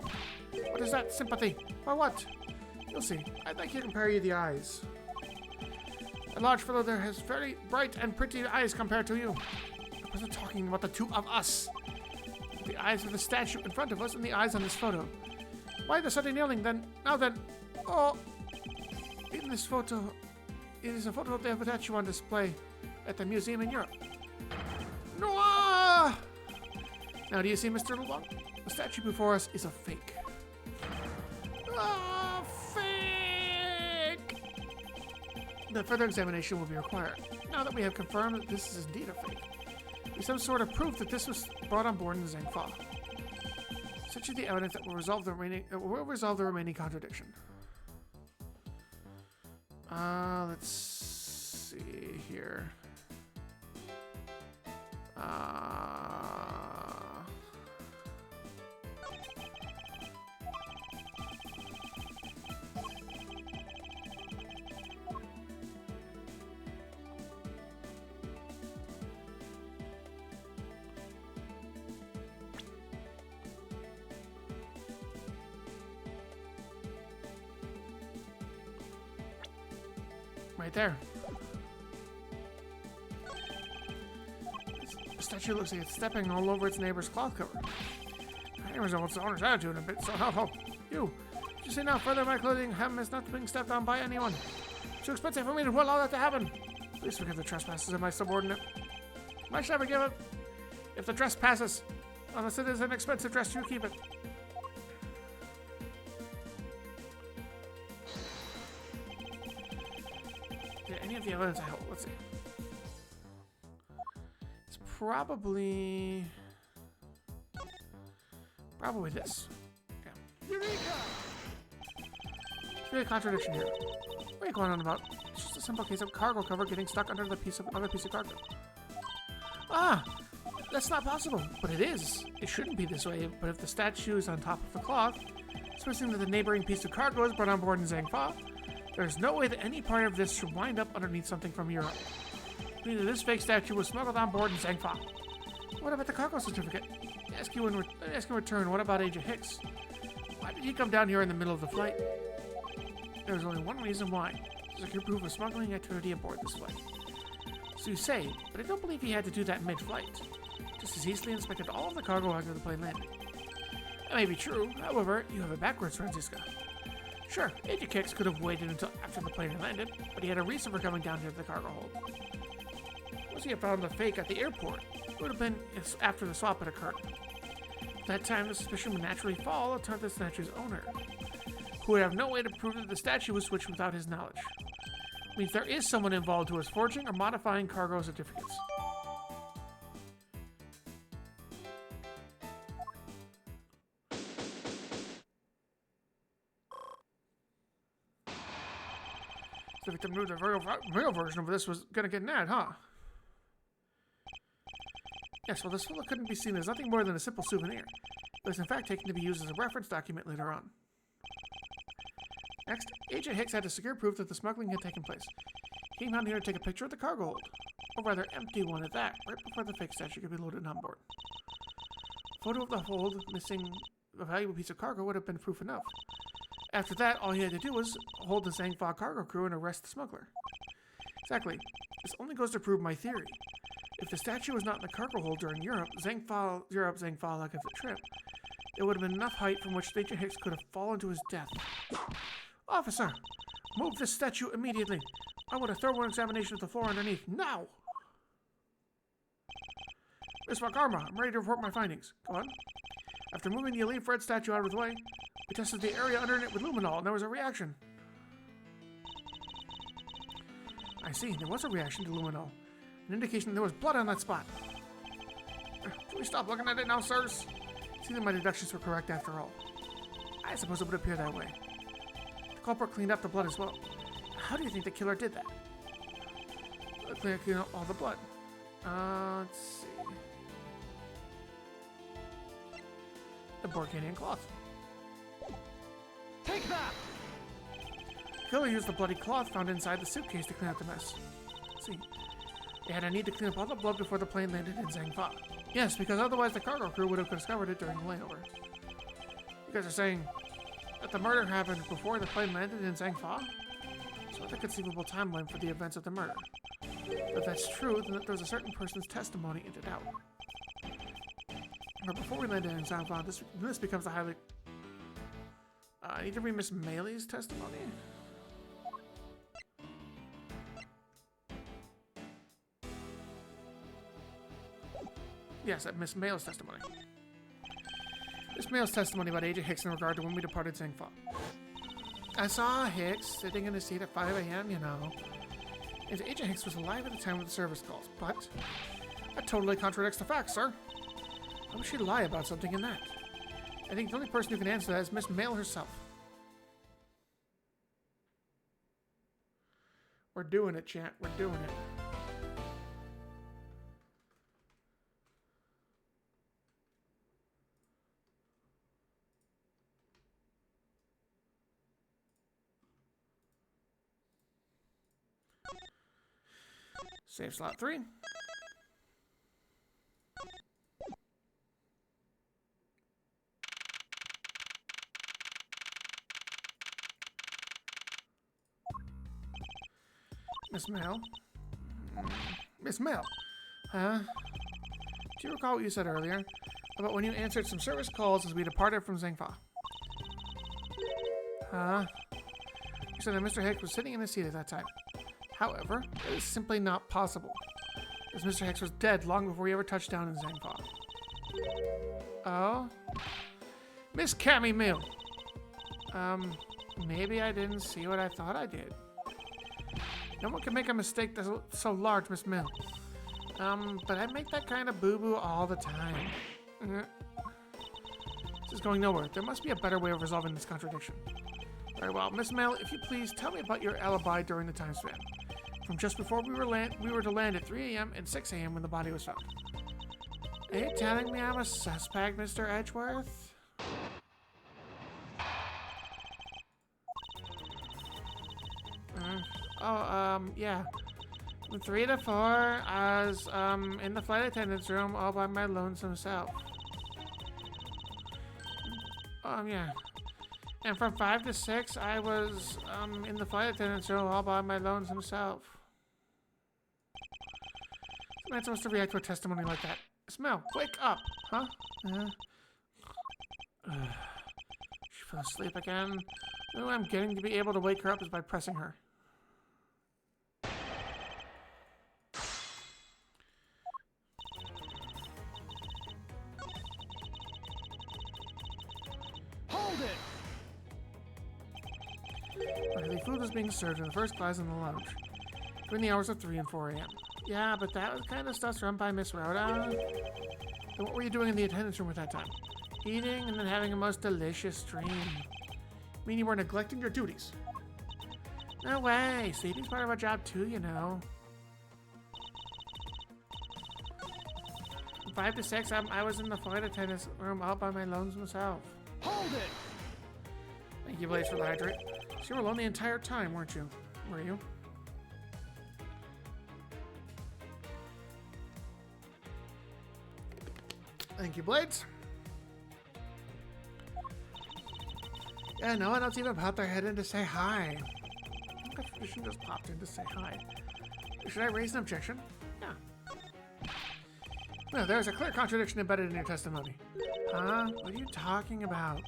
what is that sympathy? For what? You'll see. I'd like to compare you the eyes. A large fellow there has very bright and pretty eyes compared to you. I wasn't talking about the two of us. The eyes of the statue in front of us and the eyes on this photo. Why the sudden kneeling then? Now then. Oh. In this photo, it is a photo of the statue on display at the museum in Europe. No! Now do you see, Mr. LeBlanc? The statue before us is a fake. Ah, fake! The further examination will be required. Now that we have confirmed that this is indeed a fake, be some sort of proof that this was brought on board in Zhengfa. Such is the evidence that will resolve the remaining contradiction. Let's see here. Right there. The statue looks like it's stepping all over its neighbor's cloth cover. I resembles the owner's attitude a bit, so how you? You see now further my clothing hem is not being stepped on by anyone. It's too expensive for me to allow that to happen. Please forgive the trespasses of my subordinate. Why should I forgive it? If the dress passes, unless it is an expensive dress, you keep it. Any of the evidence I hold. Let's see. It's probably this. Yeah. Eureka! There's really a contradiction here. What are you going on about? It's just a simple case of cargo cover getting stuck under the other piece of cargo. Ah! That's not possible. But it is. It shouldn't be this way. But if the statue is on top of the cloth, supposing that the neighboring piece of cargo is brought on board in Zhengfa, there's no way that any part of this should wind up underneath something from Europe. Neither this fake statue was smuggled on board in Zhengfa. What about the cargo certificate? I ask you in return, what about Agent Hicks? Why did he come down here in the middle of the flight? There's only one reason why. To secure proof of smuggling activity aboard this flight. So you say, but I don't believe he had to do that mid-flight. Just as easily inspected all of the cargo after the plane landed. That may be true, however, you have it backwards, Franziska. Sure, Agent Hicks could have waited until after the plane had landed, but he had a reason for coming down here to the cargo hold. Once he had found the fake at the airport, it would have been after the swap had occurred. At that time, the suspicion would naturally fall on the statue's owner, who would have no way to prove that the statue was switched without his knowledge. It means there is someone involved who is forging or modifying cargo certificates. The victim knew the real version of this was gonna get nabbed, huh? Yes, well, this fellow couldn't be seen as nothing more than a simple souvenir. It was in fact taken to be used as a reference document later on. Next, Agent Hicks had to secure proof that the smuggling had taken place. He came out here to take a picture of the cargo hold. A rather empty one at that, right before the fake statue could be loaded on board. A photo of the hold missing a valuable piece of cargo would have been proof enough. After that, all he had to do was hold the Zangfa cargo crew and arrest the smuggler. Exactly. This only goes to prove my theory. If the statue was not in the cargo hold during Zangfa leg of the trip, it would have been enough height from which Agent Hicks could have fallen to his death. Officer, move this statue immediately. I want a thorough examination of the floor underneath, now! Miss Wakarma, I'm ready to report my findings. Go on. After moving the Elite Fred statue out of the way, we tested the area under it with luminol, and there was a reaction. I see, there was a reaction to luminol. An indication that there was blood on that spot. Can we stop looking at it now, sirs? It seems that my deductions were correct after all. I suppose it would appear that way. The culprit cleaned up the blood as well. How do you think the killer did that? Clean up all the blood. Let's see. The Borkanian cloth. Take that! The killer used the bloody cloth found inside the suitcase to clean up the mess. Let's see. They had a need to clean up all the blood before the plane landed in Zangfa. Yes, because otherwise the cargo crew would have discovered it during the layover. You guys are saying that the murder happened before the plane landed in Zangfa? So the conceivable timeline for the events of the murder. If that's true, then there's a certain person's testimony into doubt. But before we landed in Zangfa, this becomes a highly... I need to read Miss Meili's testimony. Yes, Miss Meili's testimony. Miss Meili's testimony about Agent Hicks in regard to when we departed Zangfa. I saw Hicks sitting in his seat at 5 a.m., you know. And Agent Hicks was alive at the time of the service calls, but that totally contradicts the facts, sir. How would she lie about something in that? I think the only person who can answer that is Miss Meili herself. We're doing it, chat. We're doing it. Save slot 3. Miss Meili? Miss Meili? Huh? Do you recall what you said earlier about when you answered some service calls as we departed from Zangfa? Huh? You said that Mr. Hicks was sitting in his seat at that time. However, it is simply not possible, as Mr. Hicks was dead long before he ever touched down in Zangfa. Oh? Miss Cammy Mill! Maybe I didn't see what I thought I did. No one can make a mistake that's so large, Miss Mill. But I make that kind of boo-boo all the time. This is going nowhere. There must be a better way of resolving this contradiction. Very well, Miss Mill, if you please, tell me about your alibi during the time span. From just before we were to land at 3 a.m. and 6 a.m. when the body was found. Are you telling me I'm a suspect, Mr. Edgeworth? Yeah. From 3 to 4, I was, in the flight attendant's room all by my lonesome self. Yeah. And from 5 to 6, I was, in the flight attendant's room all by my lonesome self. I'm not supposed to react to a testimony like that. Smell, wake up, huh? She fell asleep again. The only way I'm getting to be able to wake her up is by pressing her. Hold it! The food was being served in the first class in the lounge between the hours of 3 and 4 a.m. Yeah, but that was kind of stuff's run by Miss Rhoda. Then what were you doing in the attendance room at that time? Eating and then having a most delicious dream. I mean, you were neglecting your duties. No way. Sleeping's part of our job too, you know. From 5 to 6, I was in the flight attendant's room all by my lonesome self. Hold it! Thank you, Blaze, for the hydrate. So you were alone the entire time, weren't you? Were you? Thank you, Blades. Yeah, no one else even popped their head in to say hi. The tradition just popped in to say hi. Should I raise an objection? Yeah. No, there's a clear contradiction embedded in your testimony. Huh? What are you talking about?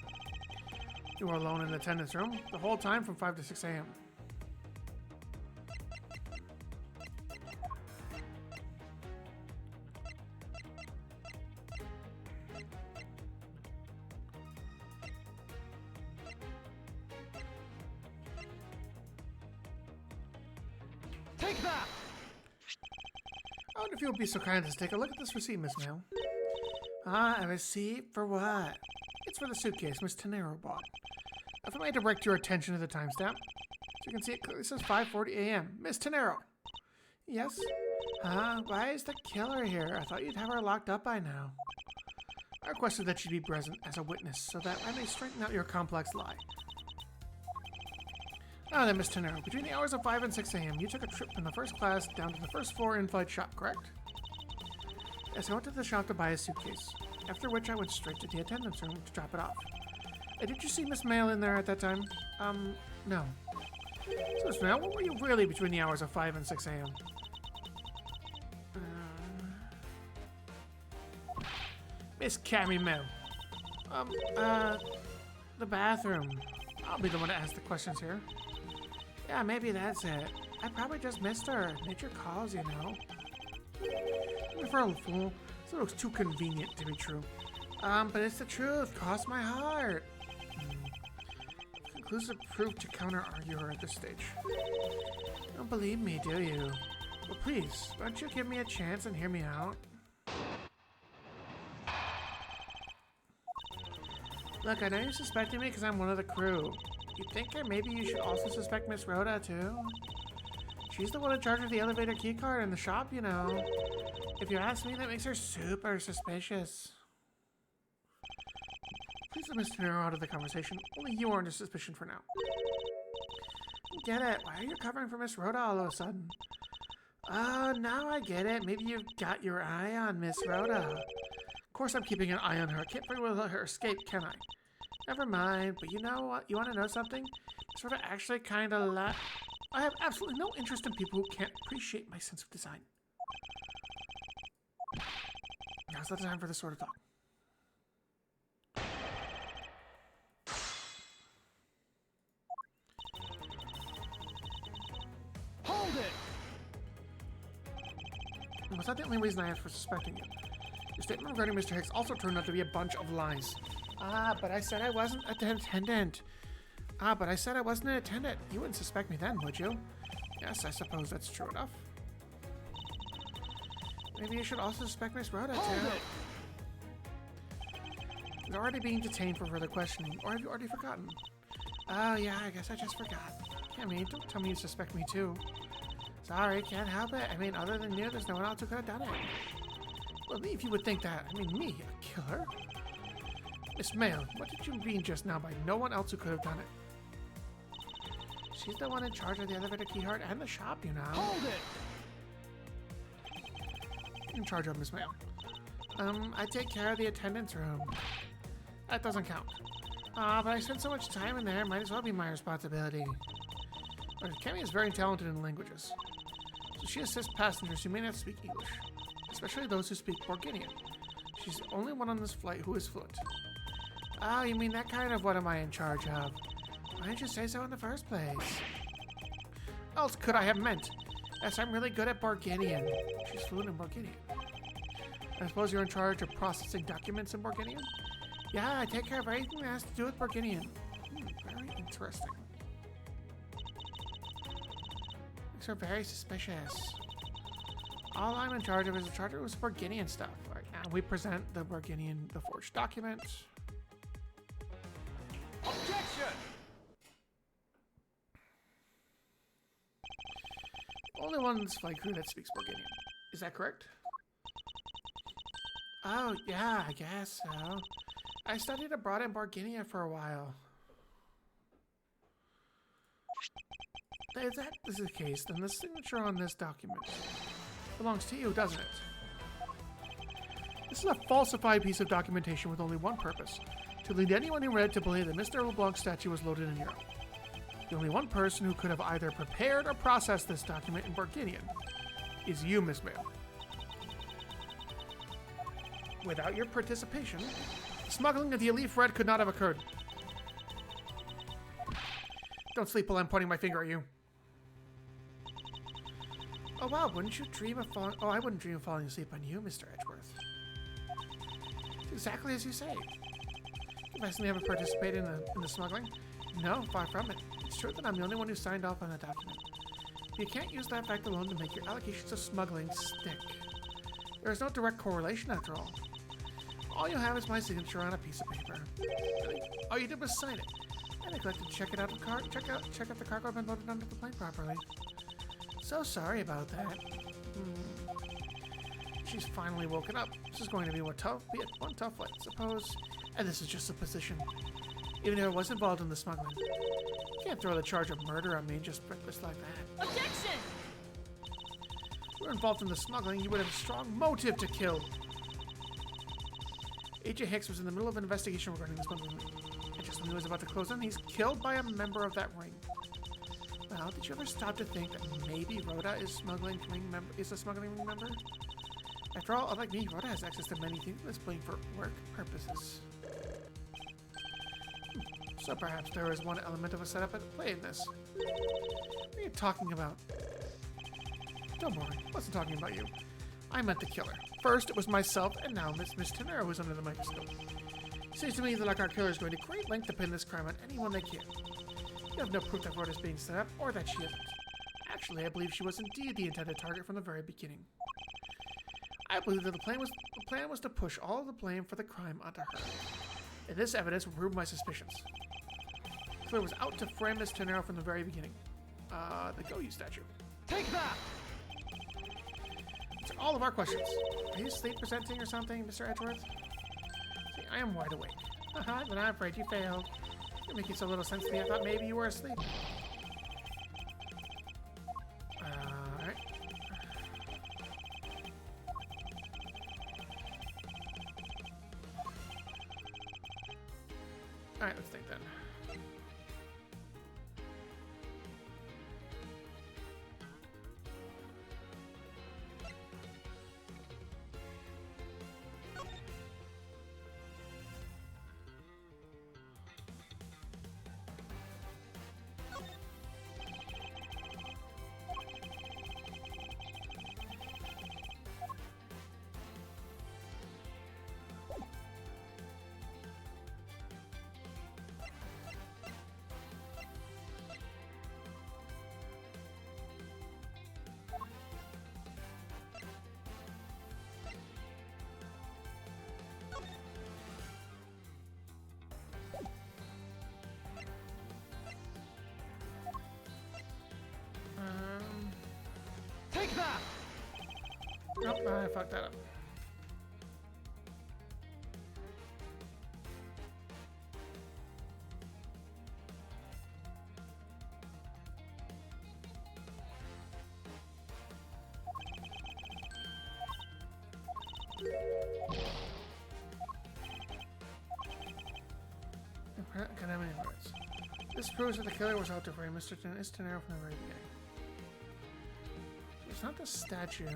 You were alone in the attendance room the whole time from 5 to 6 a.m. Take that! I wonder if you would be so kind as to take a look at this receipt, Miss Mail. A receipt for what? It's for the suitcase Miss Tenero bought. If I may direct your attention to the timestamp, so you can see it clearly says 5:40 a.m. Miss Tenero. Yes? Why is the killer here? I thought you'd have her locked up by now. I requested that she be present as a witness so that I may straighten out your complex lie. Then, Miss Tenero, between the hours of 5 and 6 a.m., you took a trip in the first class down to the first floor in-flight shop, correct? Yes, I went to the shop to buy a suitcase, after which I went straight to the attendance room to drop it off. Did you see Miss Mail in there at that time? No. So, Miss Mail, what were you really between the hours of 5 and 6 a.m.? Miss Cammy Mail. The bathroom. I'll be the one to ask the questions here. Yeah, maybe that's it. I probably just missed her. Nature calls, you know. Referral fool. This looks too convenient to be true. But it's the truth. Cross my heart. Conclusive proof to counter-argue her at this stage. Don't believe me, do you? Well, please, why don't you give me a chance and hear me out? Look, I know you're suspecting me because I'm one of the crew. You think maybe you should also suspect Miss Rhoda, too? She's the one in charge of the elevator keycard in the shop, you know. If you ask me, that makes her super suspicious. Please let Mr. Nero out of the conversation. Only you are under suspicion for now. Get it. Why are you covering for Miss Rhoda all of a sudden? Oh, now I get it. Maybe you've got your eye on Miss Rhoda. Of course I'm keeping an eye on her. I can't very well let her escape, can I? Never mind, but you know what? You want to know something? Sort of actually kind of I have absolutely no interest in people who can't appreciate my sense of design. Now's not the time for this sort of talk. Hold it! Was that the only reason I asked for suspecting you? Your statement regarding Mr. Hicks also turned out to be a bunch of lies. But I said I wasn't an attendant. But I said I wasn't an attendant. You wouldn't suspect me then, would you? Yes, I suppose that's true enough. Maybe you should also suspect Miss Rhoda, too. He's already being detained for further questioning, or have you already forgotten? Oh, yeah, I guess I just forgot. I mean, don't tell me you suspect me, too. Sorry, can't help it. I mean, other than you, there's no one else who could have done it. Well, if you would think that. I mean, me, a killer? Miss Mail, what did you mean just now by no one else who could have done it? She's the one in charge of the elevator keycard and the shop, you know. Hold it! In charge of Miss Mail. I take care of the attendance room. That doesn't count. But I spent so much time in there, might as well be my responsibility. But Cammy is very talented in languages. So she assists passengers who may not speak English, especially those who speak Borginian. She's the only one on this flight who is fluent. Oh, you mean that kind of what am I in charge of? Why didn't you say so in the first place? What else could I have meant? Yes, I'm really good at Borginian. She's fluent in Borginian. I suppose you're in charge of processing documents in Borginian? Yeah, I take care of everything that has to do with Borginian. Very interesting. Makes her very suspicious. All I'm in charge of is Borginian stuff. Right now, we present the Borginian, the forged document. Objection! Only one in this flight crew that speaks Borginian. Is that correct? Oh, yeah, I guess so. I studied abroad in Barginia for a while. If that is the case, then the signature on this document belongs to you, doesn't it? This is a falsified piece of documentation with only one purpose: to lead anyone who read it to believe that Mr. LeBlanc's statue was loaded in Europe. The only one person who could have either prepared or processed this document in Barginian is you, Miss Mail. Without your participation, smuggling of the Elif Red could not have occurred. Don't sleep while I'm pointing my finger at you. Oh wow, wouldn't you dream of falling... Oh, I wouldn't dream of falling asleep on you, Mr. Edgeworth. It's exactly as you say. You personally haven't participated in the smuggling? No, far from it. It's true that I'm the only one who signed off on the document. But you can't use that fact alone to make your allegations of smuggling stick. There is no direct correlation after all. All you have is my signature on a piece of paper. All you did was sign it. I neglected to check it out of the car. Check out the cargo had been loaded onto the plane properly. So sorry about that. She's finally woken up. This is going to be one tough flight, suppose. And this is just a position. Even if I was involved in the smuggling, you can't throw the charge of murder on me just like that. Objection! If you were involved in the smuggling, you would have a strong motive to kill. AJ Hicks was in the middle of an investigation regarding the smuggling. And just when he was about to close in, he's killed by a member of that ring. Well, did you ever stop to think that maybe Rhoda is a smuggling ring member? After all, unlike me, Rhoda has access to many things that's playing for work purposes. So perhaps there is one element of a setup at play in this. What are you talking about? Don't worry, I wasn't talking about you. I meant the killer. First, it was myself, and now Miss Tenero who's under the microscope. It seems to me that our killer is going to great length to pin this crime on anyone they can. You have no proof that Rhoda is being set up, or that she isn't. Actually, I believe she was indeed the intended target from the very beginning. I believe that the plan was to push all of the blame for the crime onto her. And this evidence will prove my suspicions. Claire was out to frame Miss Tenero from the very beginning. The Goyu statue. Take that! Answer all of our questions. Are you sleep presenting or something, Mr. Edgeworth? See, I am wide awake. Haha, then I'm afraid you failed. You're making so little sense to me, I thought maybe you were asleep. Alright. Alright, let's think then. Take that! Nope, I fucked that up. Academy words. This proves that the killer was out to frame Mr. Tenero from the very beginning. It's not the statue.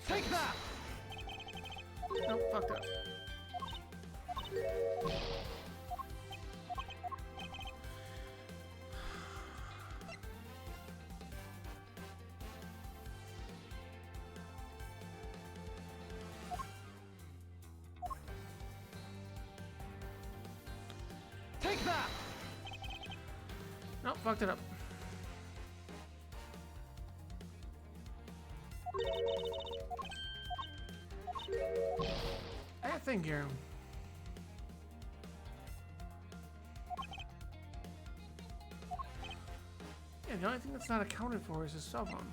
Take that! Nope, fucked up. Take that! Nope, fucked it up. thing here. Yeah, the only thing that's not accounted for is his cell phone.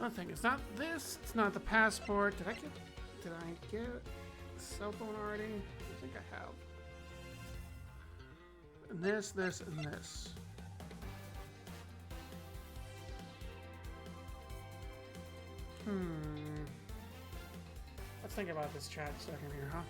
Nothing. It's not this. It's not the passport. Did I get a cell phone already? I think I have. And this, and this. Let's think about this chat a second here, huh?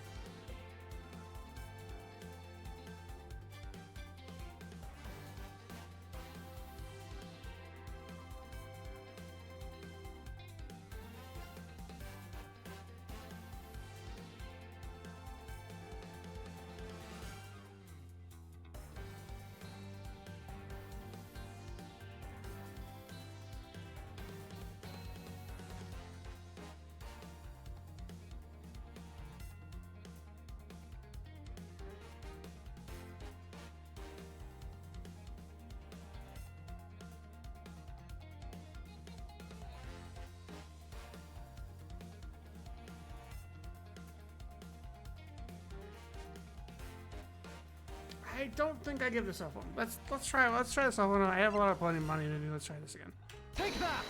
I don't think I give the cell phone. Let's try the cell phone. I have plenty of money to do. Let's try this again. Take that!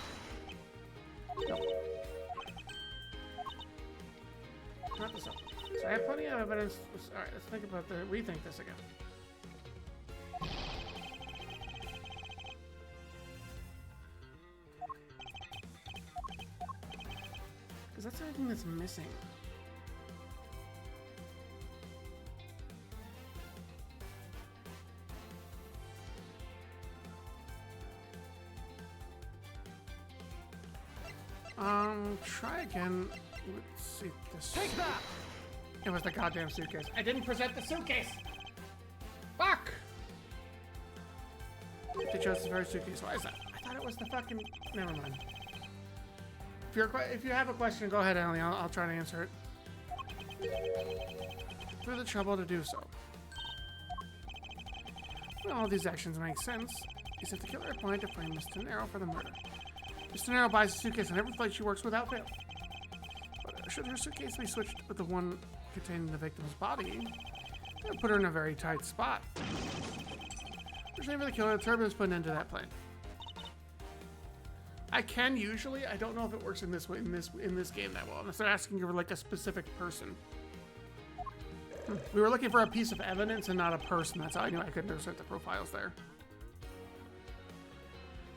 Not the cell phone. So I have plenty of evidence. All right, let's think about rethink this again. Because that's everything that's missing. Try again. Let's see this. Take that! It was the goddamn suitcase. I didn't present the suitcase! Fuck! They chose the very suitcase. Why is that? I thought it was the fucking... Never mind. If you have a question, go ahead, Ellie. I'll try to answer it. Through the trouble to do so. Well, all these actions make sense. Except the killer applied to frame Mr. Nero for the murder. Mr. Nero buys a suitcase on every flight she works without fail. But should her suitcase be switched with the one containing the victim's body, that would put her in a very tight spot. Fortunately for the killer, the turbine is put into that plane. I can usually. I don't know if it works in this way in this game that well. Unless they're asking for like a specific person. We were looking for a piece of evidence and not a person. That's how I knew I couldn't insert the profiles there.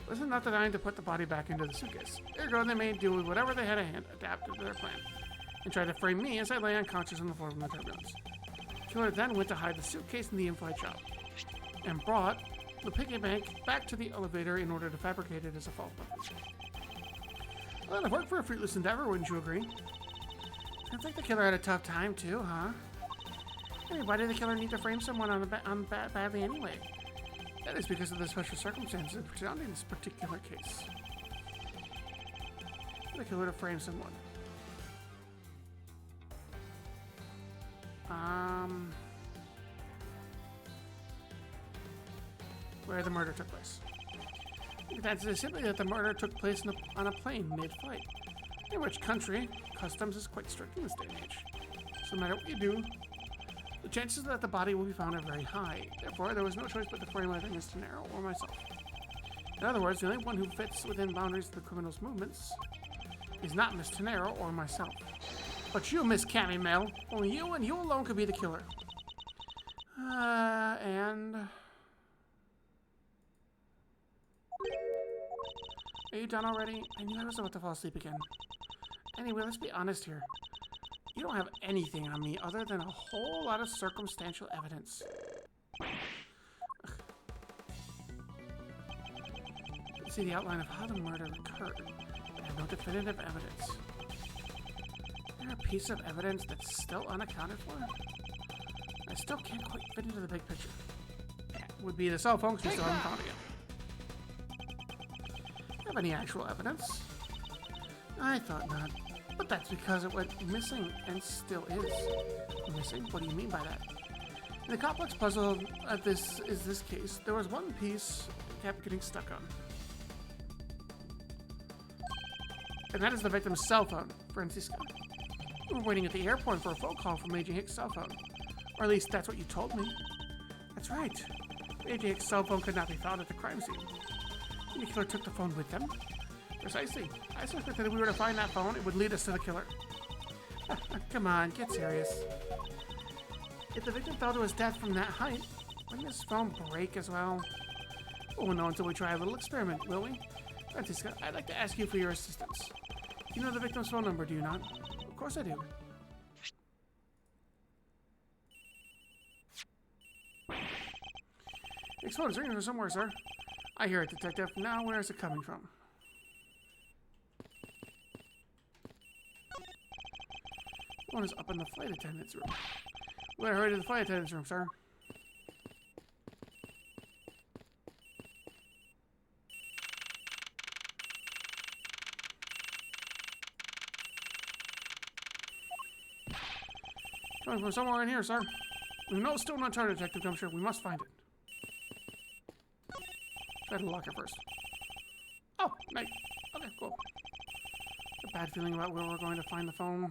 Listen, not denying to put the body back into the suitcase. Ergo, they made do with whatever they had at hand, adapted to their plan, and tried to frame me as I lay unconscious on the floor from the turbulence. Killer then went to hide the suitcase in the in-flight shop, and brought the piggy bank back to the elevator in order to fabricate it as a false weapon. Well, that'd work for a fruitless endeavor, wouldn't you agree? Sounds like the killer had a tough time too, huh? I mean, why did the killer need to frame someone badly anyway? That is because of the special circumstances surrounding this particular case. for the killer to frame someone. Where the murder took place. The answer is simply that the murder took place on a plane mid-flight. In which country, customs is quite strict in this day and age. So no matter what you do, the chances that the body will be found are very high. Therefore, there was no choice but to frame either Mr. Nero or myself. In other words, the only one who fits within boundaries of the criminal's movements is not Mr. Nero or myself, but you, Miss Cammy Mel. Only you and you alone could be the killer. And... Are you done already? I knew I was about to fall asleep again. Anyway, let's be honest here. You don't have anything on me other than a whole lot of circumstantial evidence. You can see the outline of how the murder occurred. I have no definitive evidence. Is there a piece of evidence that's still unaccounted for? I still can't quite fit into the big picture. That would be the cell phone, because we still haven't found it yet. Have any actual evidence? I thought not, but that's because it went missing and still is missing. What do you mean by that? In the complex puzzle of this case, there was one piece I kept getting stuck on, and that is the victim's cell phone, Francisca. We were waiting at the airport for a phone call from Agent Hicks' cell phone, or at least that's what you told me. That's right. Agent Hicks' cell phone could not be found at the crime scene. The killer took the phone with them? Precisely. I suspected that if we were to find that phone, it would lead us to the killer. Come on, get serious. If the victim fell to his death from that height, wouldn't his phone break as well? We won't know until we try a little experiment, will we? Francisca, I'd like to ask you for your assistance. You know the victim's phone number, do you not? Of course I do. His phone is ringing from somewhere, sir. I hear it, Detective. Now, where is it coming from? One is up in the flight attendant's room. We're hurry to the flight attendant's room, sir. Coming from somewhere in here, sir. We know it's still not charged, Detective Gumshoe. We must find it. Try to lock it first. Oh, nice. Okay, cool. A bad feeling about where we're going to find the phone.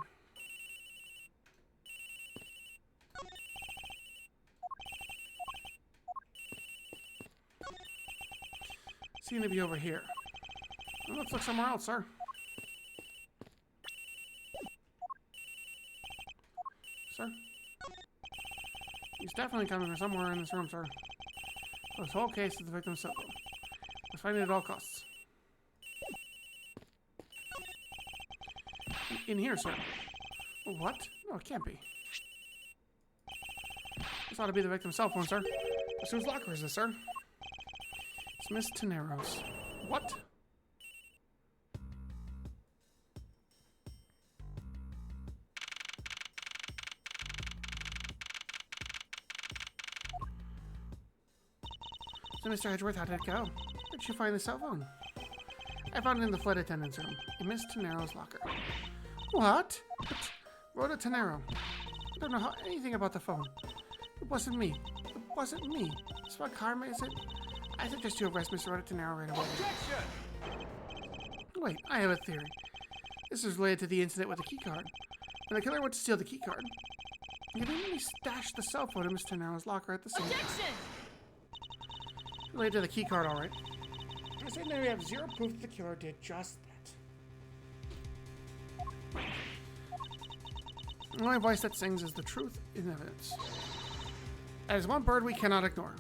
Seem to be over here. Well, let's look somewhere else, sir. Sir? He's definitely coming from somewhere in this room, sir. This whole case is the victim's cell phone. Let's find it at all costs. In here, sir. What? No, it can't be. This ought to be the victim's cell phone, sir. Whose locker is this, sir? It's Miss Tenero's. What? So, Mr. Edgeworth, how did it go? Where did you find the cell phone? I found it in the flight attendant's room, in Miss Tenero's locker. What? It's Rhoda Tenero. I don't know anything about the phone. It wasn't me. It wasn't me. Spot Karma, is it? I suggest you arrest Mr. Rhoda Tenero right away. Objection! Wait, I have a theory. This is related to the incident with the keycard. When the killer went to steal the keycard, he immediately stashed the cell phone in Mr. Tenero's locker at the same time. Related to the keycard, alright. I say now we have zero proof that the killer did just that. My voice that sings is the truth in evidence. That is one bird we cannot ignore.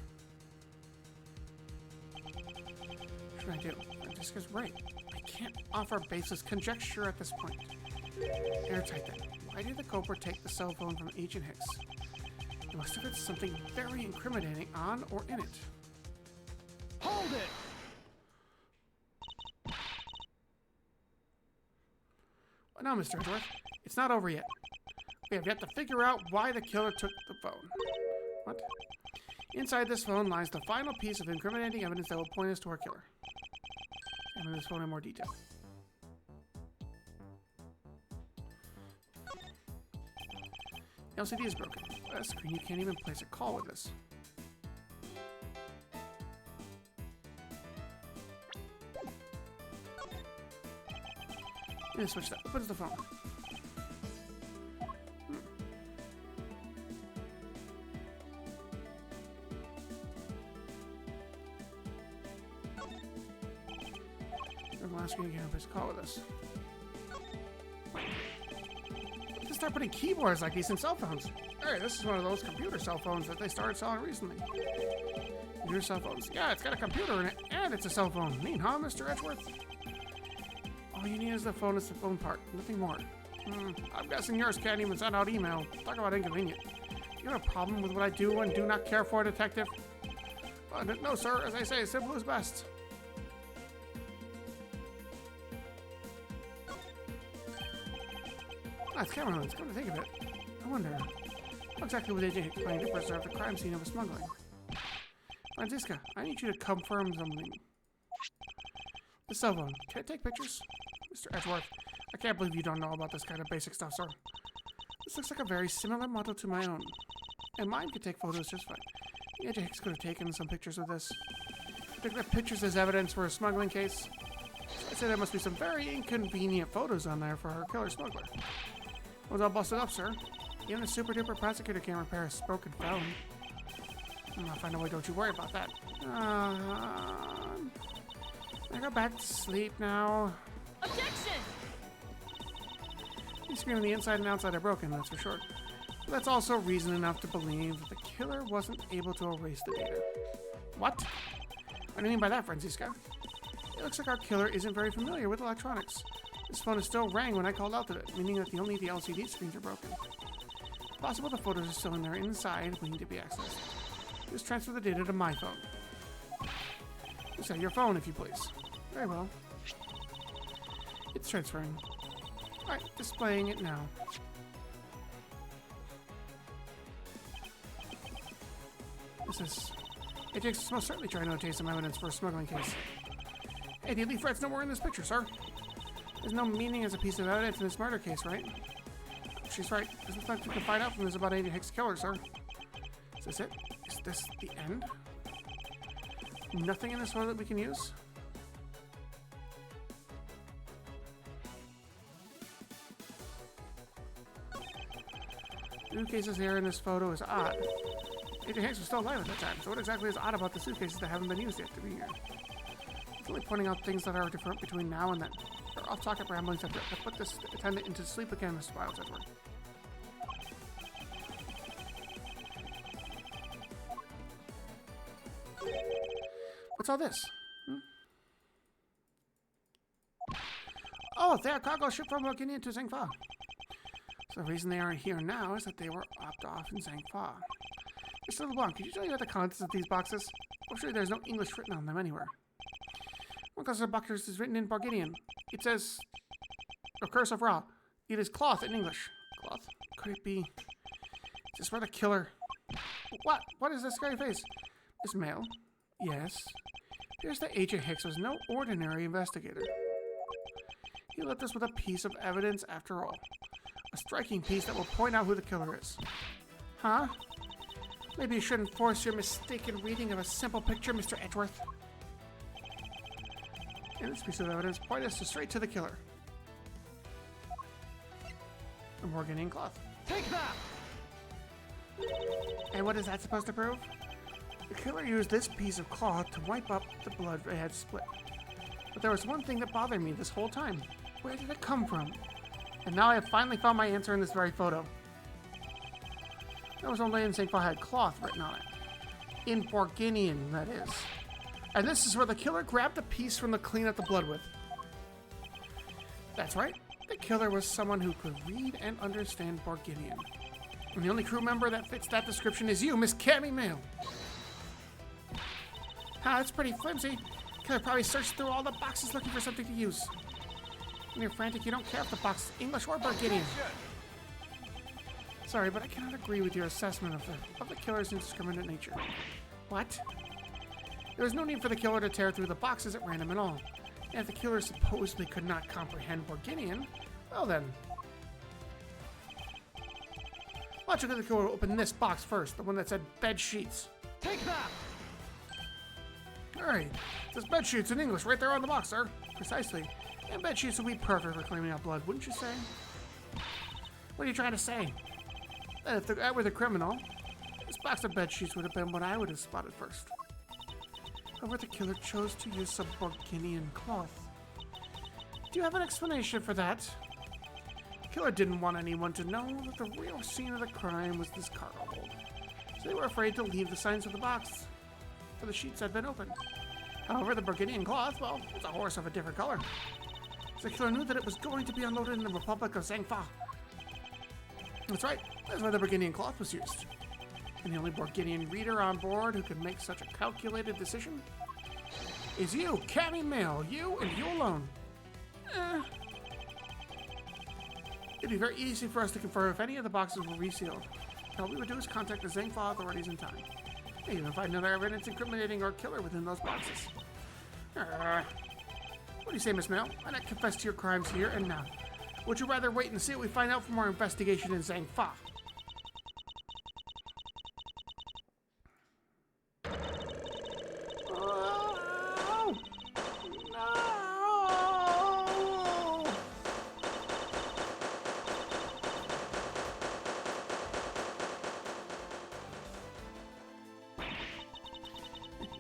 What should I do? Francisca's right. I can't offer baseless conjecture at this point. Airtight then. Why did the Cobra take the cell phone from Agent Hicks? It must have been something very incriminating on or in it. Hold it! Well, now, Mr. Edgeworth, it's not over yet. We have yet to figure out why the killer took the phone. What? Inside this phone lies the final piece of incriminating evidence that will point us to our killer. Examine this phone in more detail. The LCD is broken. A screen, you can't even place a call with this. I'm gonna switch that. Opens the phone. The last screen, you can't place a call with this. Just start putting keyboards like these in cell phones. Hey, this is one of those computer cell phones that they started selling recently. Computer cell phones. Yeah, it's got a computer in it, and it's a cell phone. Neat, huh, Mr. Edgeworth? All you need is the phone part, nothing more. I'm guessing yours can't even send out email. Talk about inconvenient. You have a problem with what I do and do not care for, detective? No, sir. As I say, simple is best. It's Cameron. Come to think of it. I wonder, how exactly was AJ planning to preserve the crime scene of a smuggling? Franziska, I need you to confirm something. The cell phone. Can I take pictures? Mr. Edgeworth, I can't believe you don't know about this kind of basic stuff, sir. This looks like a very similar model to my own. And mine could take photos just fine. AJ Hicks could have taken some pictures of this. Took the pictures as evidence for a smuggling case. I'd say there must be some very inconvenient photos on there for her killer smuggler. It was all busted up, sir. Even a super duper prosecutor can't repair a broken phone. I'll find a way, don't you worry about that. I go back to sleep now. Objection! The screen on the inside and outside are broken, that's for sure. But that's also reason enough to believe that the killer wasn't able to erase the data. What? What do you mean by that, Franziska? It looks like our killer isn't very familiar with electronics. This phone is still rang when I called out to it, meaning that only the LCD screens are broken. It's possible the photos are still in there inside, waiting to be accessed. Just transfer the data to my phone. So your phone, if you please. Very well. It's transferring. Alright, displaying it now. AJ's most certainly trying to obtain some evidence for a smuggling case. Hey, the elite threat's nowhere in this picture, sir. There's no meaning as a piece of evidence in this murder case, right? She's right. There's nothing we can find out from this about AJ Hicks' killer, sir. Is this it? Is this the end? Nothing in this photo that we can use? The suitcases here in this photo is odd. AJ Hicks was still alive at that time, so what exactly is odd about the suitcases that haven't been used yet to be here? It's only pointing out things that are different between now and then. They're off-topic ramblings that put this attendant into sleep again, Mr. Biles Edward. What's all this? Oh, they're a cargo ship from Guinea to Zangfa. So the reason they aren't here now is that they were dropped off in Zangfa. Mr. LeBlanc, could you tell me about the contents of these boxes? I'm sure there's no English written on them anywhere. One class of boxes is written in Barginian. It says, "A curse of Ra." It is cloth in English. Cloth? Could it be? Is this where the killer? What? What is this scary face? This mail? Yes. Appears that Agent Hicks was no ordinary investigator. He left us with a piece of evidence after all. A striking piece that will point out who the killer is. Huh? Maybe you shouldn't force your mistaken reading of a simple picture, Mr. Edgeworth. And this piece of evidence points us straight to the killer. A Morganian cloth. Take that! And what is that supposed to prove? The killer used this piece of cloth to wipe up the blood it had split. But there was one thing that bothered me this whole time. Where did it come from? And now I have finally found my answer in this very photo. There was only in St. Paul had cloth written on it. In Borginian, that is. And this is where the killer grabbed a piece from the clean up the blood with. That's right. The killer was someone who could read and understand Borginian. And the only crew member that fits that description is you, Miss Cammy Mail. That's pretty flimsy. Killer probably searched through all the boxes looking for something to use. When you're frantic, you don't care if the box is English or Borginian. Sorry, but I cannot agree with your assessment of the killer's indiscriminate nature. What? There was no need for the killer to tear through the boxes at random at all. And if the killer supposedly could not comprehend Borginian, well then. Logically, the killer will open this box first, the one that said bed sheets. Take that! Alright, it says bed sheets in English right there on the box, sir. Precisely. And bed sheets would be perfect for cleaning out blood, wouldn't you say? What are you trying to say? That if I were the criminal, this box of bed sheets would have been what I would have spotted first. However, the killer chose to use some Borginian cloth. Do you have an explanation for that? The killer didn't want anyone to know that the real scene of the crime was this cargo hold, so they were afraid to leave the signs of the box, for the sheets had been opened. However, the Borginian cloth, well, it's a horse of a different color. So the killer knew that it was going to be unloaded in the Republic of Zangfa. That's right, that's why the Borginian cloth was used. And the only Borginian reader on board who could make such a calculated decision is you, Cammy Mail, you and you alone. It'd be very easy for us to confirm if any of the boxes were resealed. All we would do is contact the Zangfa authorities in time. Maybe even find another evidence incriminating our killer within those boxes. What do you say, Miss Mail? Why not confess to your crimes here and now? Would you rather wait and see what we find out from our investigation in Zangfa? Oh, no!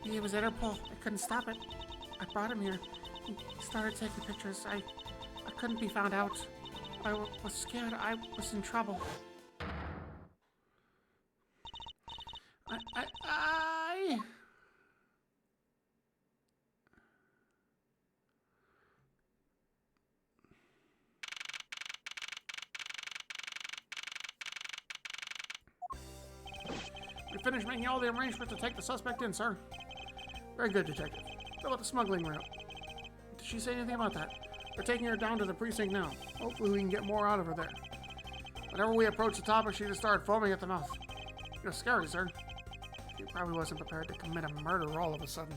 He was Interpol. I couldn't stop it. I brought him here. He started taking pictures. I couldn't be found out. I was scared. I was in trouble. I... We finished making all the arrangements to take the suspect in, sir. Very good, Detective. What about the smuggling route? Did she say anything about that? We're taking her down to the precinct now. Hopefully we can get more out of her there. Whenever we approached the topic, she just started foaming at the mouth. You're scary, sir. She probably wasn't prepared to commit a murder all of a sudden.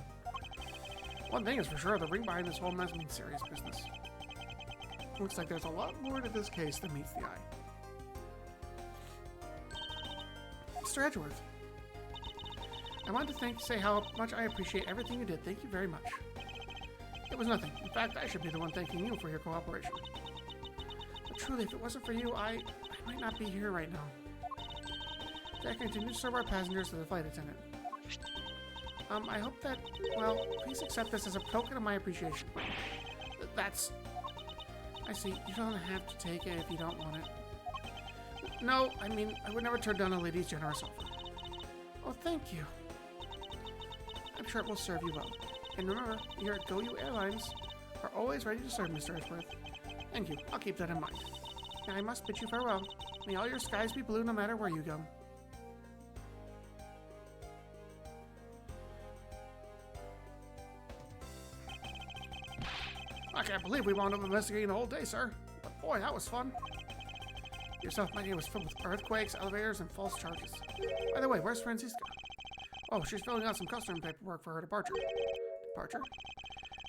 One thing is for sure, the ring behind this whole mess means serious business. Looks like there's a lot more to this case than meets the eye. Mr. Edgeworth, I wanted to say how much I appreciate everything you did. Thank you very much. It was nothing. In fact, I should be the one thanking you for your cooperation. But truly, if it wasn't for you, I might not be here right now. Jack, continue to serve our passengers as a flight attendant. I hope that, well, please accept this as a token of my appreciation. That's... I see. You don't have to take it if you don't want it. No, I mean, I would never turn down a lady's generous offer. Oh, thank you. I'm sure it will serve you well. And remember, here at GoU Airlines are always ready to serve, Mr. Edgeworth. Thank you. I'll keep that in mind. Now I must bid you farewell. May all your skies be blue no matter where you go. I can't believe we wound up investigating the whole day, sir. But boy, that was fun. Your self-mania was filled with earthquakes, elevators, and false charges. By the way, where's Franziska? Oh, she's filling out some custom paperwork for her departure. Departure?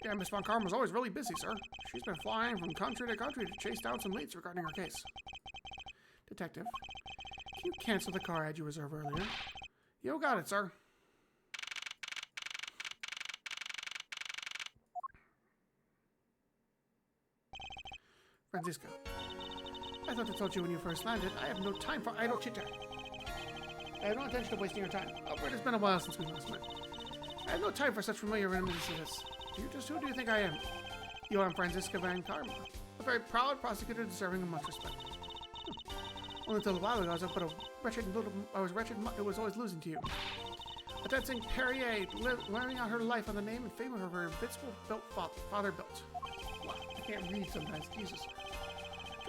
Yeah, Miss Von Karma was always really busy, sir. She's been flying from country to country to chase down some leads regarding her case. Detective, can you cancel the car ad you reserved earlier? You got it, sir. Franziska, I thought I told you when you first landed, I have no time for idle chit-chat. I have no intention of wasting your time. Albert, it's been a while since we last met. I have no time for such familiar enemies as this. Who do you think I am? You are Franziska Van Karma, a very proud prosecutor deserving of much respect. Only until a while ago, I was wretched. It was always losing to you. A dancing Perrier, learning out her life on the name and fame of her invincible father built. Wow, I can't read sometimes. Jesus.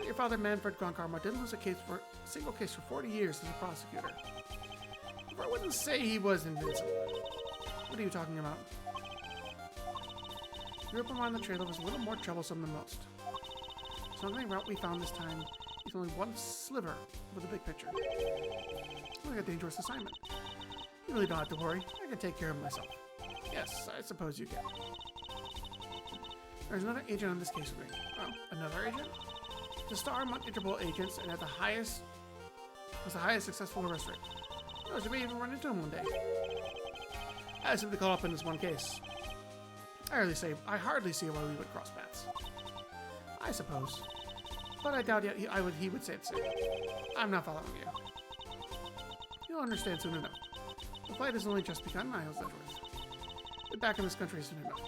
Your father, Manfred Von Karma, didn't lose a single case for 40 years as a prosecutor. But I wouldn't say he was invincible. What are you talking about? The group around the trailer was a little more troublesome than most. Something route we found this time is only one sliver of the big picture. It's like a dangerous assignment. You really don't have to worry. I can take care of myself. Yes, I suppose you can. There's another agent on this case with me. Oh, another agent? To star among Interpol agents and at the highest was the highest successful arrest rate. Oh, should we even run into him one day? I simply caught up in this one case. I hardly see why we would cross paths. I suppose. But I doubt he would say the same. I'm not following you. You'll understand soon enough. The fight has only just begun, Miles Edgeworth. Get back in this country soon enough.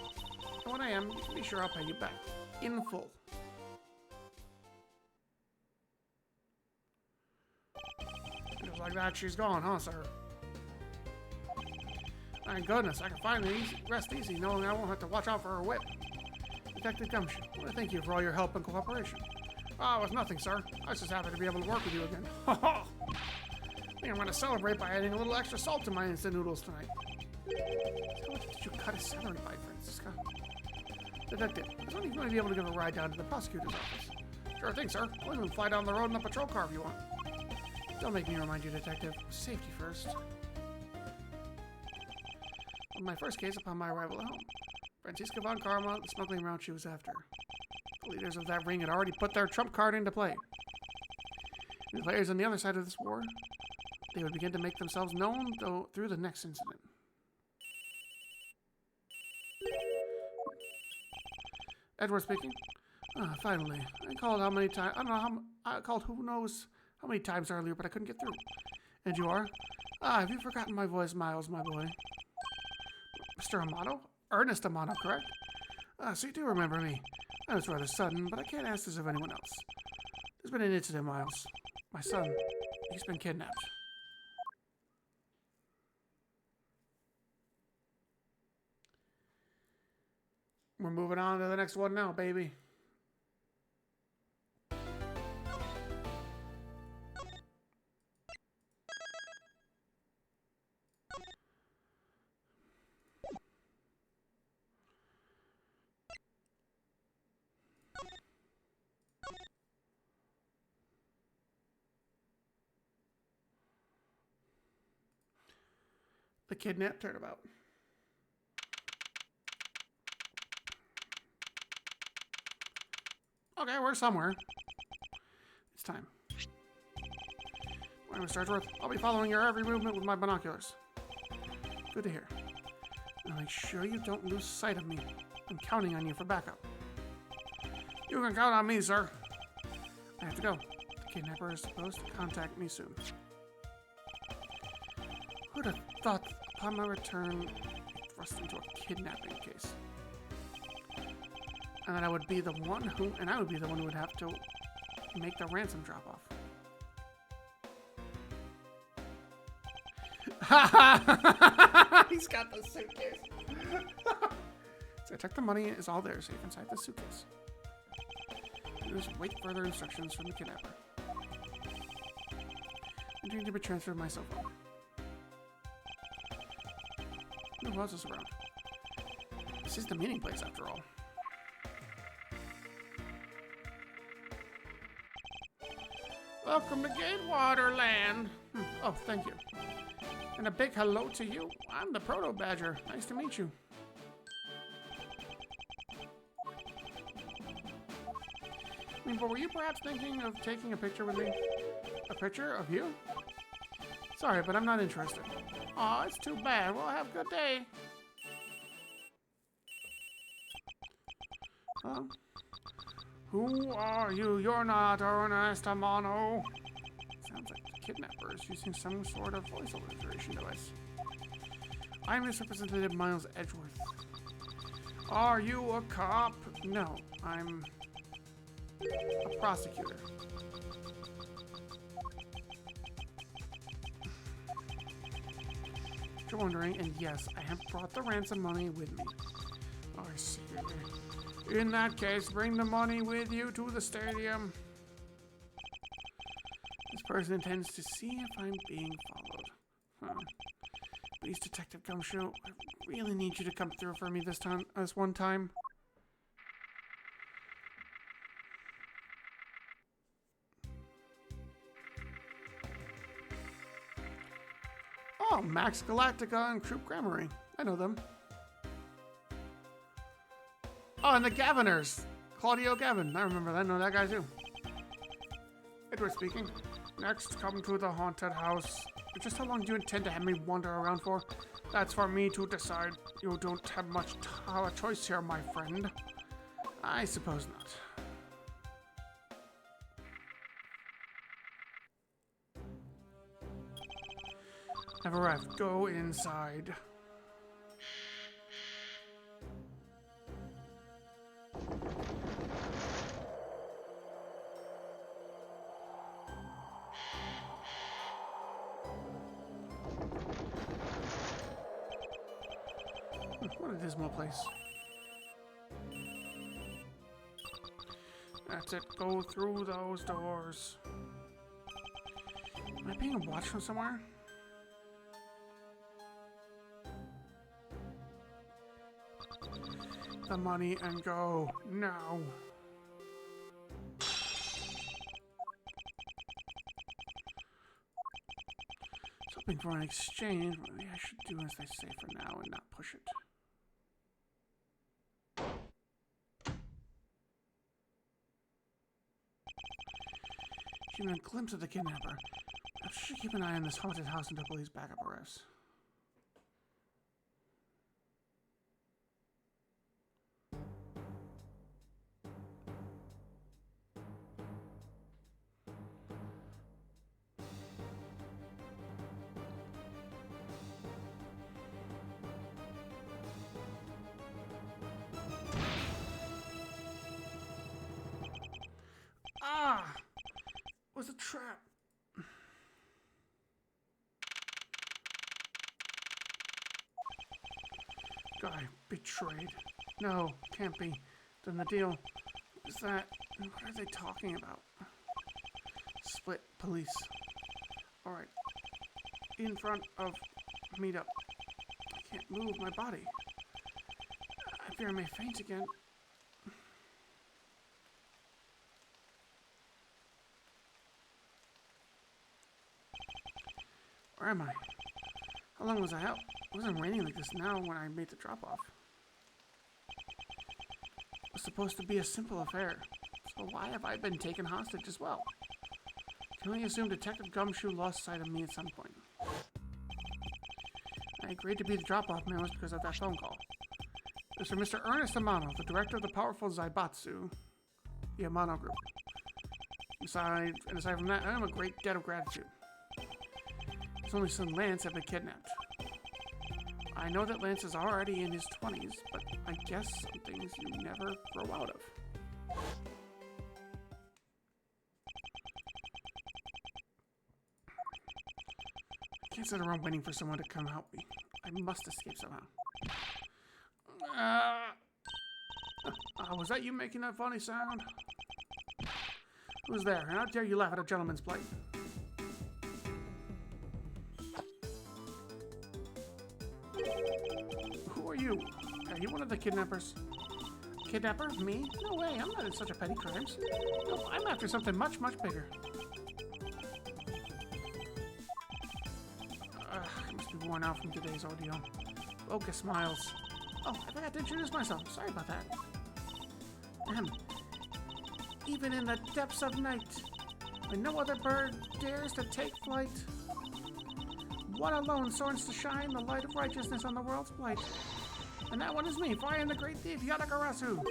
And when I am, you can be sure I'll pay you back. In full. Just like that, she's gone, huh, sir? Thank goodness, I can finally rest easy knowing I won't have to watch out for her whip. Detective Gumshoe, I want to thank you for all your help and cooperation. Oh, it was nothing, sir. I was just happy to be able to work with you again. Ha ha! I think I'm going to celebrate by adding a little extra salt to my instant noodles tonight. How much did you cut his salary by, Franziska? Detective, I was only going to be able to give a ride down to the prosecutor's office. Sure thing, sir. We'll even fly down the road in a patrol car if you want. Don't make me remind you, Detective. Safety first. On my first case upon my arrival at home, Franziska von Karma, the smuggling route she was after. The leaders of that ring had already put their trump card into play. The players on the other side of this war, they would begin to make themselves known through the next incident. Edward speaking. Finally, I called how many times? I don't know how. I called who knows how many times earlier, but I couldn't get through. And you are? Have you forgotten my voice, Miles, my boy? Mr. Amato? Ernest Amato, correct? So you do remember me. That was rather sudden, but I can't ask this of anyone else. There's been an incident, Miles. My son, he's been kidnapped. We're moving on to the next one now, baby. The kidnapped turnabout. Okay, we're somewhere. It's time. Well, Mr. Edgeworth, I'll be following your every movement with my binoculars. Good to hear. Now make sure you don't lose sight of me. I'm counting on you for backup. You can count on me, sir. I have to go. The kidnapper is supposed to contact me soon. Who'd have thought upon my return, thrust into a kidnapping case? And that I would be the one who would have to make the ransom drop off. He's got the suitcase. So I check the money is all there, safe inside the suitcase. Just wait further instructions from the kidnapper. I'm going to be transferred my cell phone. Who else is around? This is the meeting place, after all. Welcome to Gatewater Land. Oh, thank you. And a big hello to you. I'm the Proto Badger. Nice to meet you. But were you perhaps thinking of taking a picture with me? A picture of you? Sorry, but I'm not interested. Aw, it's too bad. Well, have a good day. Who are you? You're not Ernest Amano. Sounds like the kidnapper is using some sort of voice alteration device. I'm Representative Miles Edgeworth. Are you a cop? No, I'm a prosecutor. If you're wondering, and yes, I have brought the ransom money with me. Oh, I see. In that case, bring the money with you to the stadium. This person intends to see if I'm being followed. Please, Detective Gumshoe, I really need you to come through for me this one time. Oh, Max Galactica and Croup Grammary. I know them. Oh, and the Gaviners. Claudio Gavin. I remember that. I know that guy too. Edward speaking. Next, come to the haunted house. Just how long do you intend to have me wander around for? That's for me to decide. You don't have much choice here, my friend. I suppose not. Have arrived. Go inside. What a dismal place. That's it. Go through those doors. Am I being watched from somewhere? The money and go now. Hoping for an exchange. Maybe I should do as they say for now and not push it. Even a glimpse of the kidnapper. I should keep an eye on this haunted house until police backup arrives. Ah! It was a trap. Guy betrayed. No, can't be. Then the deal is that. What are they talking about? Split police. Alright. In front of meetup. I can't move my body. I fear I may faint again. Where am I? How long was I out? It wasn't raining like this now when I made the drop-off. It was supposed to be a simple affair. So why have I been taken hostage as well? Can we assume Detective Gumshoe lost sight of me at some point? I agreed to be the drop-off man was because of that phone call. It was for Mr. Ernest Amano, the director of the powerful Zaibatsu, the Amano Group. Aside from that, I am a great debt of gratitude. His only son Lance had been kidnapped. I know that Lance is already in his 20s, but I guess some things you never grow out of. I can't sit around waiting for someone to come help me. I must escape somehow. Was that you making that funny sound? Who's there? And how dare you laugh at a gentleman's plight? Who are you? Are you one of the kidnappers? Kidnapper? Me? No way, I'm not in such a petty crimes. No, I'm after something much, much bigger. I must be worn out from today's ordeal. Focus smiles. Oh, I forgot to introduce myself. Sorry about that. Even in the depths of night, when no other bird dares to take flight, one alone soars to shine the light of righteousness on the world's plight. And that one is me, for I am the great thief, Yatagarasu.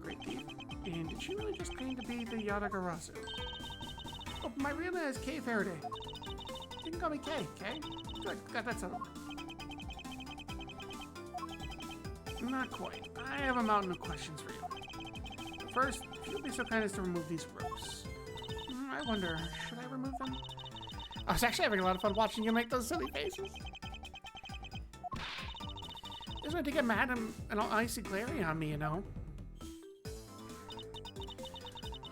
Great thief? And did she really just claim to be the Yatagarasu? Oh, my real name is Kay Faraday. You can call me Kay, Kay? Good, got that settled. Not quite. I have a mountain of questions for you. First, if you'll be so kind as to remove these ropes. I wonder, should I remove them? I was actually having a lot of fun watching you make those silly faces. There's no need to get mad and all icy glary on me, you know.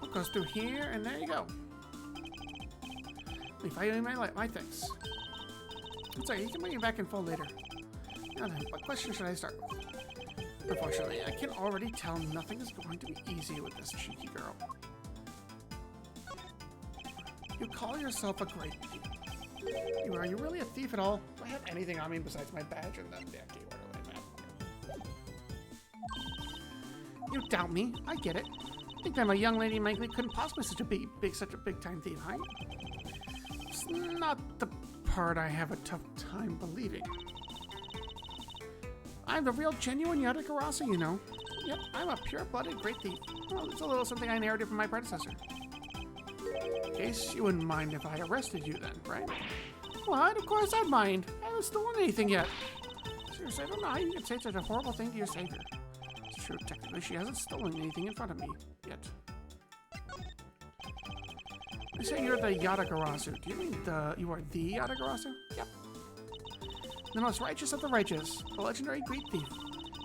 It goes through here, and there you go. If I my things. It's okay, you can bring it back in full later. Now then, what question should I start with? Unfortunately, I can already tell nothing is going to be easy with this cheeky girl. You call yourself a great thief. Are you really a thief at all? Do I have anything on me besides my badge and the Becky Wonderland map? You doubt me. I get it. think I'm a young lady, Michael couldn't possibly such a big time thief, right? It's not the part I have a tough time believing. I'm the real genuine Yata-Garasu, you know. Yep, I'm a pure-blooded great thief. Well, it's a little something I inherited from my predecessor. In case you wouldn't mind if I arrested you then, right? What? Of course I'd mind. I haven't stolen anything yet. Seriously, I don't know how you can say such a horrible thing to your savior. It's true, technically she hasn't stolen anything in front of me yet. You say you're the Yata-Garasu. Do you mean you are the Yata-Garasu? Yep. The most righteous of the righteous, the legendary great thief.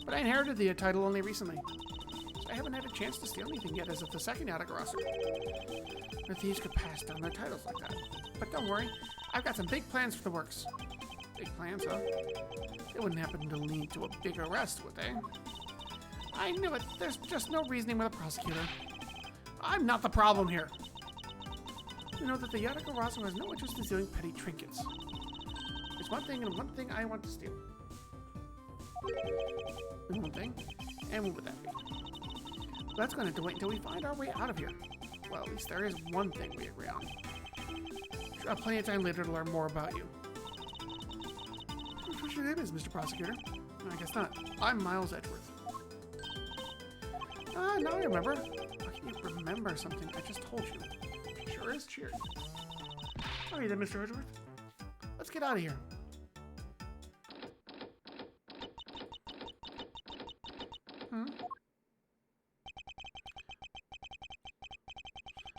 But I inherited the title only recently. So I haven't had a chance to steal anything yet as of the second Yata-Garasu. The thieves could pass down their titles like that. But don't worry, I've got some big plans for the works. Big plans, huh? They wouldn't happen to lead to a big arrest, would they? I knew it. There's just no reasoning with a prosecutor. I'm not the problem here. You know that the Yata-Garasu has no interest in stealing petty trinkets. There's one thing and one thing I want to steal. There's one thing, and what would that be? Well, that's going to have to wait until we find our way out of here. Well, at least there is one thing we agree on. I'll have plenty of time later to learn more about you. What's your name is, Mr. Prosecutor? I guess not. I'm Miles Edgeworth. Ah, now I remember. How can you remember something I just told you? Sure is cheery. All right then, Mr. Edgeworth. Let's get out of here.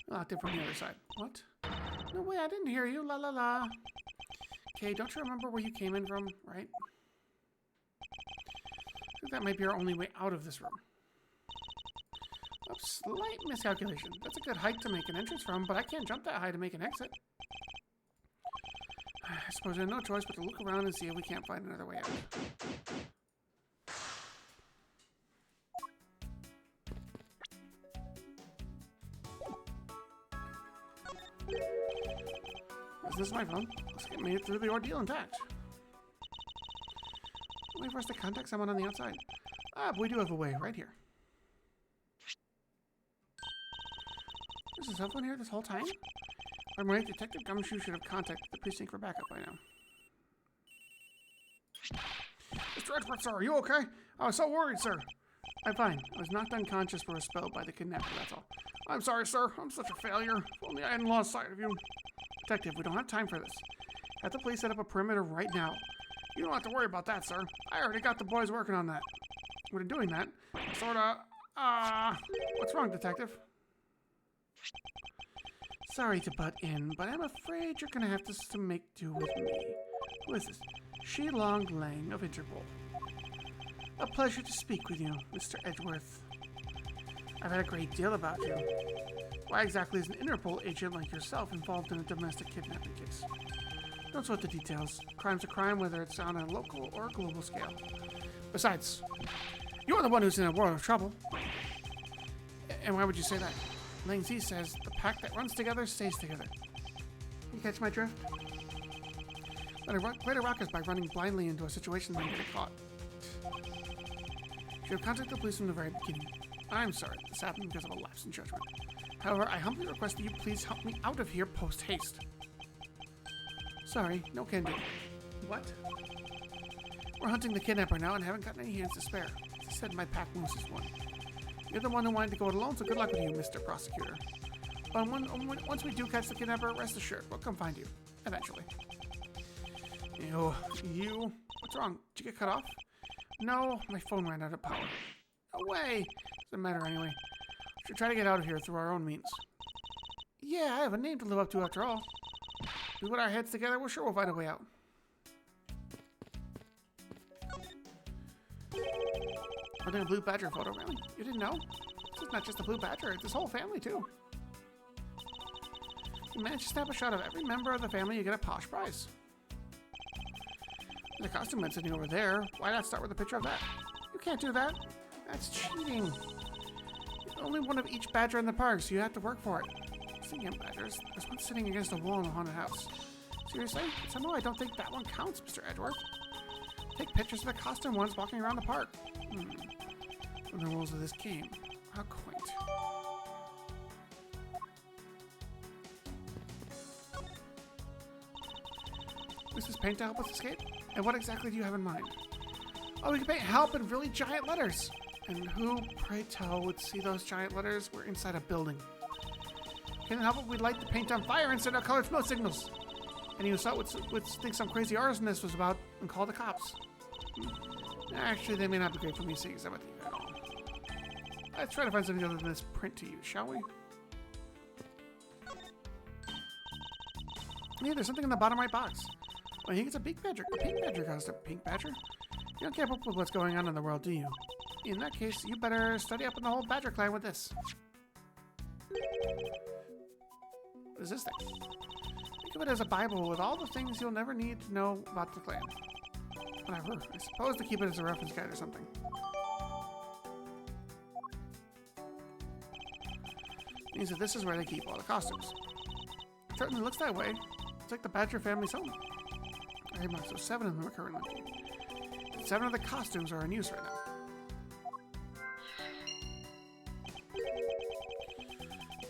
Locked in from the other side. What? No way, I didn't hear you. La la la. Okay, don't you remember where you came in from, right? I think that might be our only way out of this room. Oops, slight miscalculation. That's a good height to make an entrance from, but I can't jump that high to make an exit. I suppose I have no choice but to look around and see if we can't find another way out. This is my phone. Let's get made it through the ordeal intact. Wait for us to contact someone on the outside. Ah, but we do have a way right here. There's a cell phone here this whole time? I'm right, Detective Gumshoe should have contacted the precinct for backup by now. Mr. Edgeworth, sir, are you okay? I was so worried, sir. I'm fine. I was knocked unconscious for a spell by the kidnapper, that's all. I'm sorry, sir. I'm such a failure. If only I hadn't lost sight of you. Detective, we don't have time for this. Have the police set up a perimeter right now. You don't have to worry about that, sir. I already got the boys working on that. We're doing that. Sorta, what's wrong, Detective? Sorry to butt in, but I'm afraid you're gonna have to make do with me. Who is this? Shilong Lang of Interpol. A pleasure to speak with you, Mr. Edgeworth. I've had a great deal about you. Why exactly is an Interpol agent like yourself involved in a domestic kidnapping case? Don't sweat the details. Crime's a crime, whether it's on a local or a global scale. Besides, you're the one who's in a world of trouble. And why would you say that? Lang Z says, the pack that runs together stays together. You catch my drift? Way to rock us by running blindly into a situation and getting caught. You have contacted the police from the very beginning. I'm sorry, this happened because of a lapse in judgment. However, I humbly request that you please help me out of here post-haste. Sorry, no can do. What? We're hunting the kidnapper now and haven't got any hands to spare. As I said, my pack moose is one. You're the one who wanted to go it alone, so good luck with you, Mr. Prosecutor. But once we do catch the kidnapper, rest assured, we'll come find you. Eventually. You? What's wrong? Did you get cut off? No, my phone ran out of power. No way! Doesn't matter anyway. Should try to get out of here through our own means. Yeah, I have a name to live up to after all. We put our heads together, we're sure we'll find a way out. Holding a blue badger photo, really? You didn't know? This is not just a blue badger, it's his whole family too. If you manage to snap a shot of every member of the family, you get a posh prize. There's a costume man sitting over there. Why not start with a picture of that? You can't do that. That's cheating. There's only one of each badger in the park, so you have to work for it. Speaking of badgers, there's one sitting against a wall in the haunted house. Seriously? Somehow I don't think that one counts, Mr. Edgeworth. Take pictures of the costume ones walking around the park. The rules of this game. How quaint. Use this paint to help us escape? And what exactly do you have in mind? Oh, we can paint help in really giant letters. And who, pray tell, would see those giant letters? We're inside a building. Can't help it, we'd light the paint on fire and send out colored smoke signals. And who saw it would think some crazy arsonist was about and call the cops. Actually, they may not be great for me seeing everything at all. Let's try to find something other than this print to use, shall we? Yeah, there's something in the bottom right box. Well, I think it's a pink badger. A pink badger costume. Pink badger? You don't keep up with what's going on in the world, do you? In that case, you better study up on the whole Badger clan with this. What is this thing? Think of it as a Bible with all the things you'll never need to know about the clan. Whatever. I suppose to keep it as a reference guide or something. Means that this is where they keep all the costumes. It certainly looks that way. It's like the Badger family's home. Very much so. 7 of them are currently. 7 of the costumes are in use right now.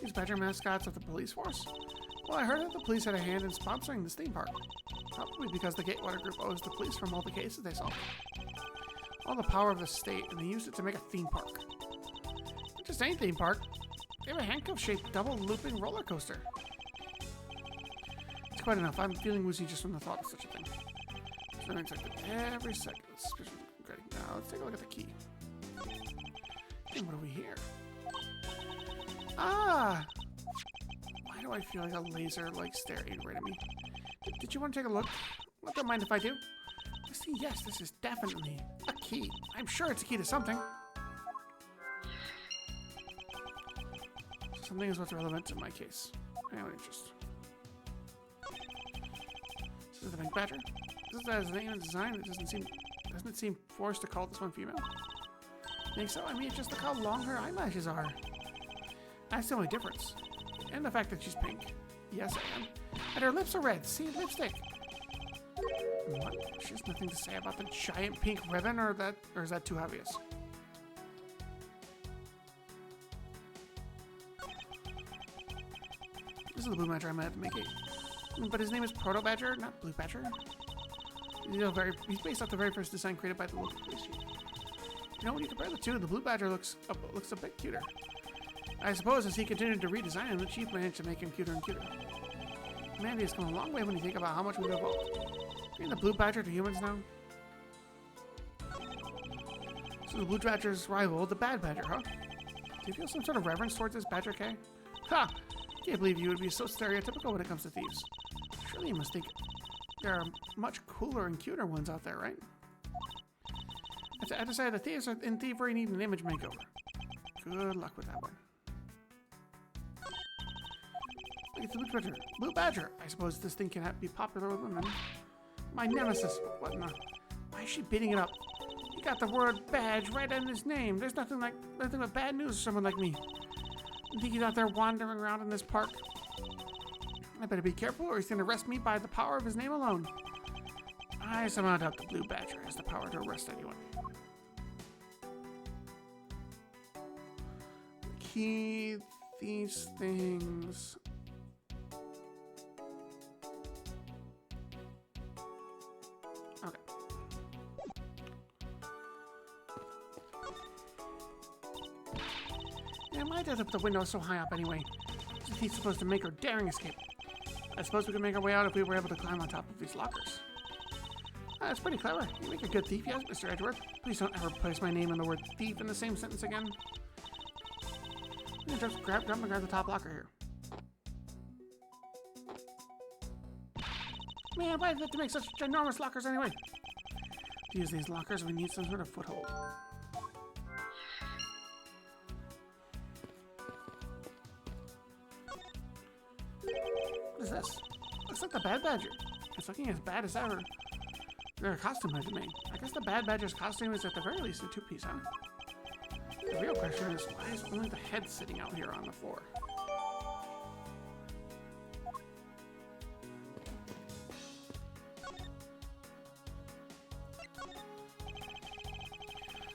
These Badger mascots of the police force? Well, I heard that the police had a hand in sponsoring this theme park. Probably because the Gatewater Group owes the police from all the cases they solved. All the power of the state, and they used it to make a theme park. Not just any theme park. They have a handcuff-shaped double-looping roller coaster. It's quite enough. I'm feeling woozy just from the thought of such a thing. So I'm expecting every second. Great. Now let's take a look at the key. And what do we hear? Ah! Why do I feel like a laser staring right at me? Did you want to take a look? Well, don't mind if I do. I see, yes, this is definitely a key. I'm sure it's a key to something. Something is what's relevant in my case. I have an interest. This is the Pink Badger. This is his name and design. Doesn't it seem forced to call this one female? Think so? I mean, it's just look how long her eyelashes are. That's the only difference. And the fact that she's pink. Yes, I am. And her lips are red. See, lipstick. What? She has nothing to say about the giant pink ribbon, or is that too obvious? This is the Blue Badger I might have to make it. But his name is Proto Badger, not Blue Badger. He's based off the very first design created by the local police chief. You know, when you compare the two, the Blue Badger looks a bit cuter. I suppose as he continued to redesign him, the chief managed to make him cuter and cuter. Humanity has come a long way when you think about how much we've evolved. Being the Blue Badger to humans now? So the Blue Badger's rival, the Bad Badger, huh? Do you feel some sort of reverence towards this Badger, Kay? Ha! Can't believe you would be so stereotypical when it comes to thieves. Surely you must think there are much cooler and cuter ones out there, right? I decided the thieves in thievery need an image makeover. Good luck with that one. It's the Blue Badger. Blue Badger! I suppose this thing can be popular with women. My nemesis. What in the... Why is she beating it up? He got the word badge right in his name. There's nothing but bad news for someone like me. I think he's out there wandering around in this park. I better be careful or he's going to arrest me by the power of his name alone. I somehow doubt the Blue Badger has the power to arrest anyone. Key these things. Okay. Yeah, why does the window so high up anyway? Is he supposed to make her daring escape? I suppose we could make our way out if we were able to climb on top of these lockers. That's pretty clever. You make a good thief, yes, Mr. Edgeworth. Please don't ever place my name and the word thief in the same sentence again. Just jump and grab the top locker here. Man, why did they have to make such ginormous lockers anyway? To use these lockers, we need some sort of foothold. What is this? Looks like the Bad Badger. It's looking as bad as ever. Their costume had to make. I guess the Bad Badger's costume is at the very least a two-piece, huh? The real question is, why is only the head sitting out here on the floor?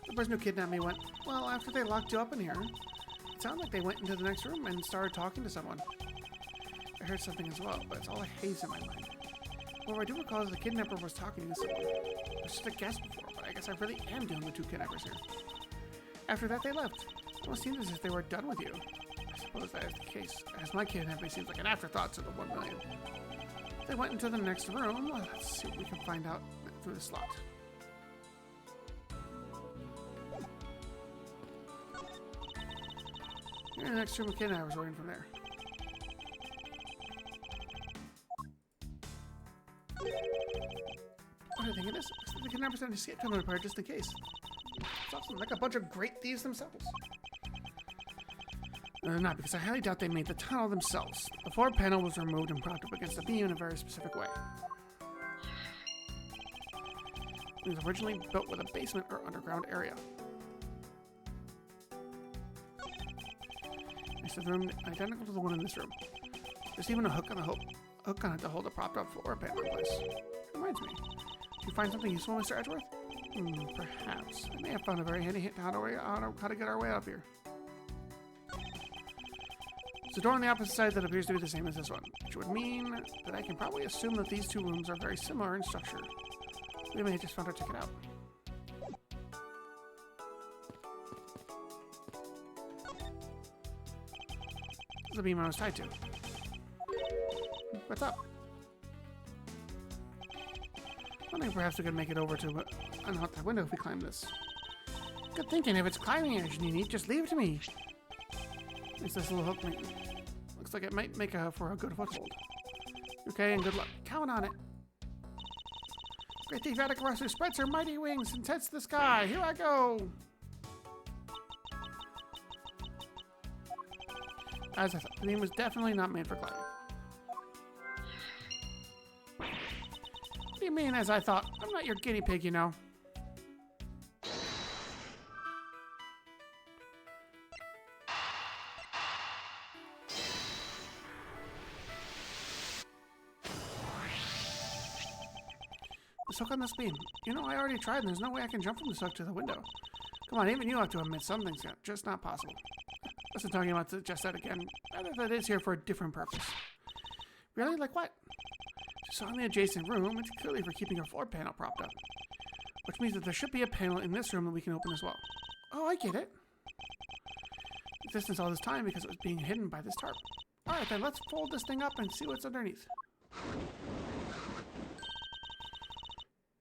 The person who kidnapped me went, well, after they locked you up in here, it sounded like they went into the next room and started talking to someone. I heard something as well, but it's all a haze in my mind. Well, I do recall that the kidnapper was talking to someone. It was just a guess before, but I guess I really am dealing with two kidnappers here. After that, they left. It almost seems as if they were done with you. I suppose that is the case, as my kidnapping seems like an afterthought to the 1 million. They went into the next room. Well, let's see what we can find out through the slot. You're in the next room of kidnappers, we're in from there. What do you think it is? Looks like the kidnappers had an escape tunnel repair just in case. It's awesome, like a bunch of great thieves themselves. Not, because I highly doubt they made the tunnel themselves. The floor panel was removed and propped up against a beam in a very specific way. It was originally built with a basement or underground area. Next to the room identical to the one in this room. There's even a hook on it to hold a propped up floor panel in place. Reminds me. Did you find something useful, Mr. Edgeworth? Perhaps. I may have found a very handy hint how to get our way up here. There's a door on the opposite side that appears to be the same as this one, which would mean that I can probably assume that these two rooms are very similar in structure. We may have just found our ticket out. This is the beam I was tied to. What's up? I think perhaps we could make it over to unlock that window if we climb this. Good thinking. If it's climbing energy you need, just leave it to me. It's this little hook. Looks like it might make for a good foothold. Okay, and good luck. Count on it. Great thief Atticus who spreads her mighty wings and sets the sky. Here I go. As I thought, the beam was definitely not made for climbing. What do you mean, as I thought? I'm not your guinea pig, you know. Let's hook on this beam. You know, I already tried and there's no way I can jump from this hook to the window. Come on, even you have to admit something's just not possible. Wasn't talking about just that again. Rather, that is here for a different purpose. Really? Like what? Just on the adjacent room, it's clearly for keeping our floor panel propped up. Which means that there should be a panel in this room that we can open as well. Oh, I get it. Existence all this time because it was being hidden by this tarp. Alright then, let's fold this thing up and see what's underneath.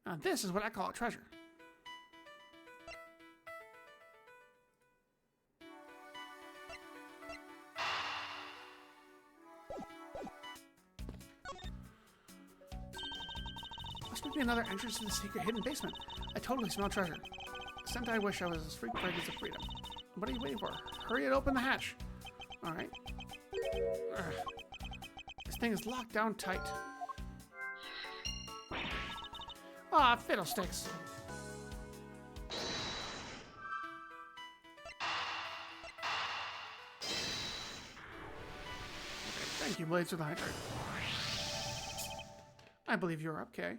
Now this is what I call a treasure. Must be another entrance to the secret hidden basement. I totally smell treasure. A scent I wish I was as fragrant of freedom. What are you waiting for? Hurry and open the hatch. Alright. This thing is locked down tight. Ah, fiddlesticks. Okay, thank you, Blades, for the hydrate. I believe you're okay.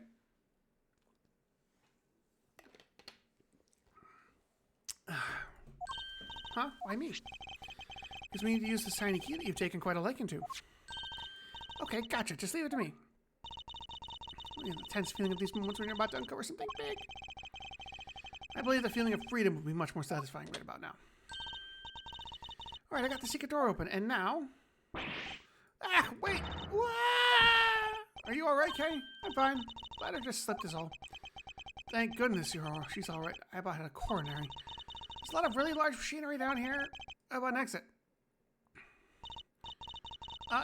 Huh? Why me? Because we need to use this tiny key that you've taken quite a liking to. Okay, gotcha. Just leave it to me. The tense feeling of these moments when you're about to uncover something big. I believe the feeling of freedom will be much more satisfying right about now. Alright, I got the secret door open, and now... Ah, wait! Wah! Are you alright, Kay? I'm fine. Ladder just slipped is all. Thank goodness she's alright. I about had a coronary. There's a lot of really large machinery down here. How about an exit?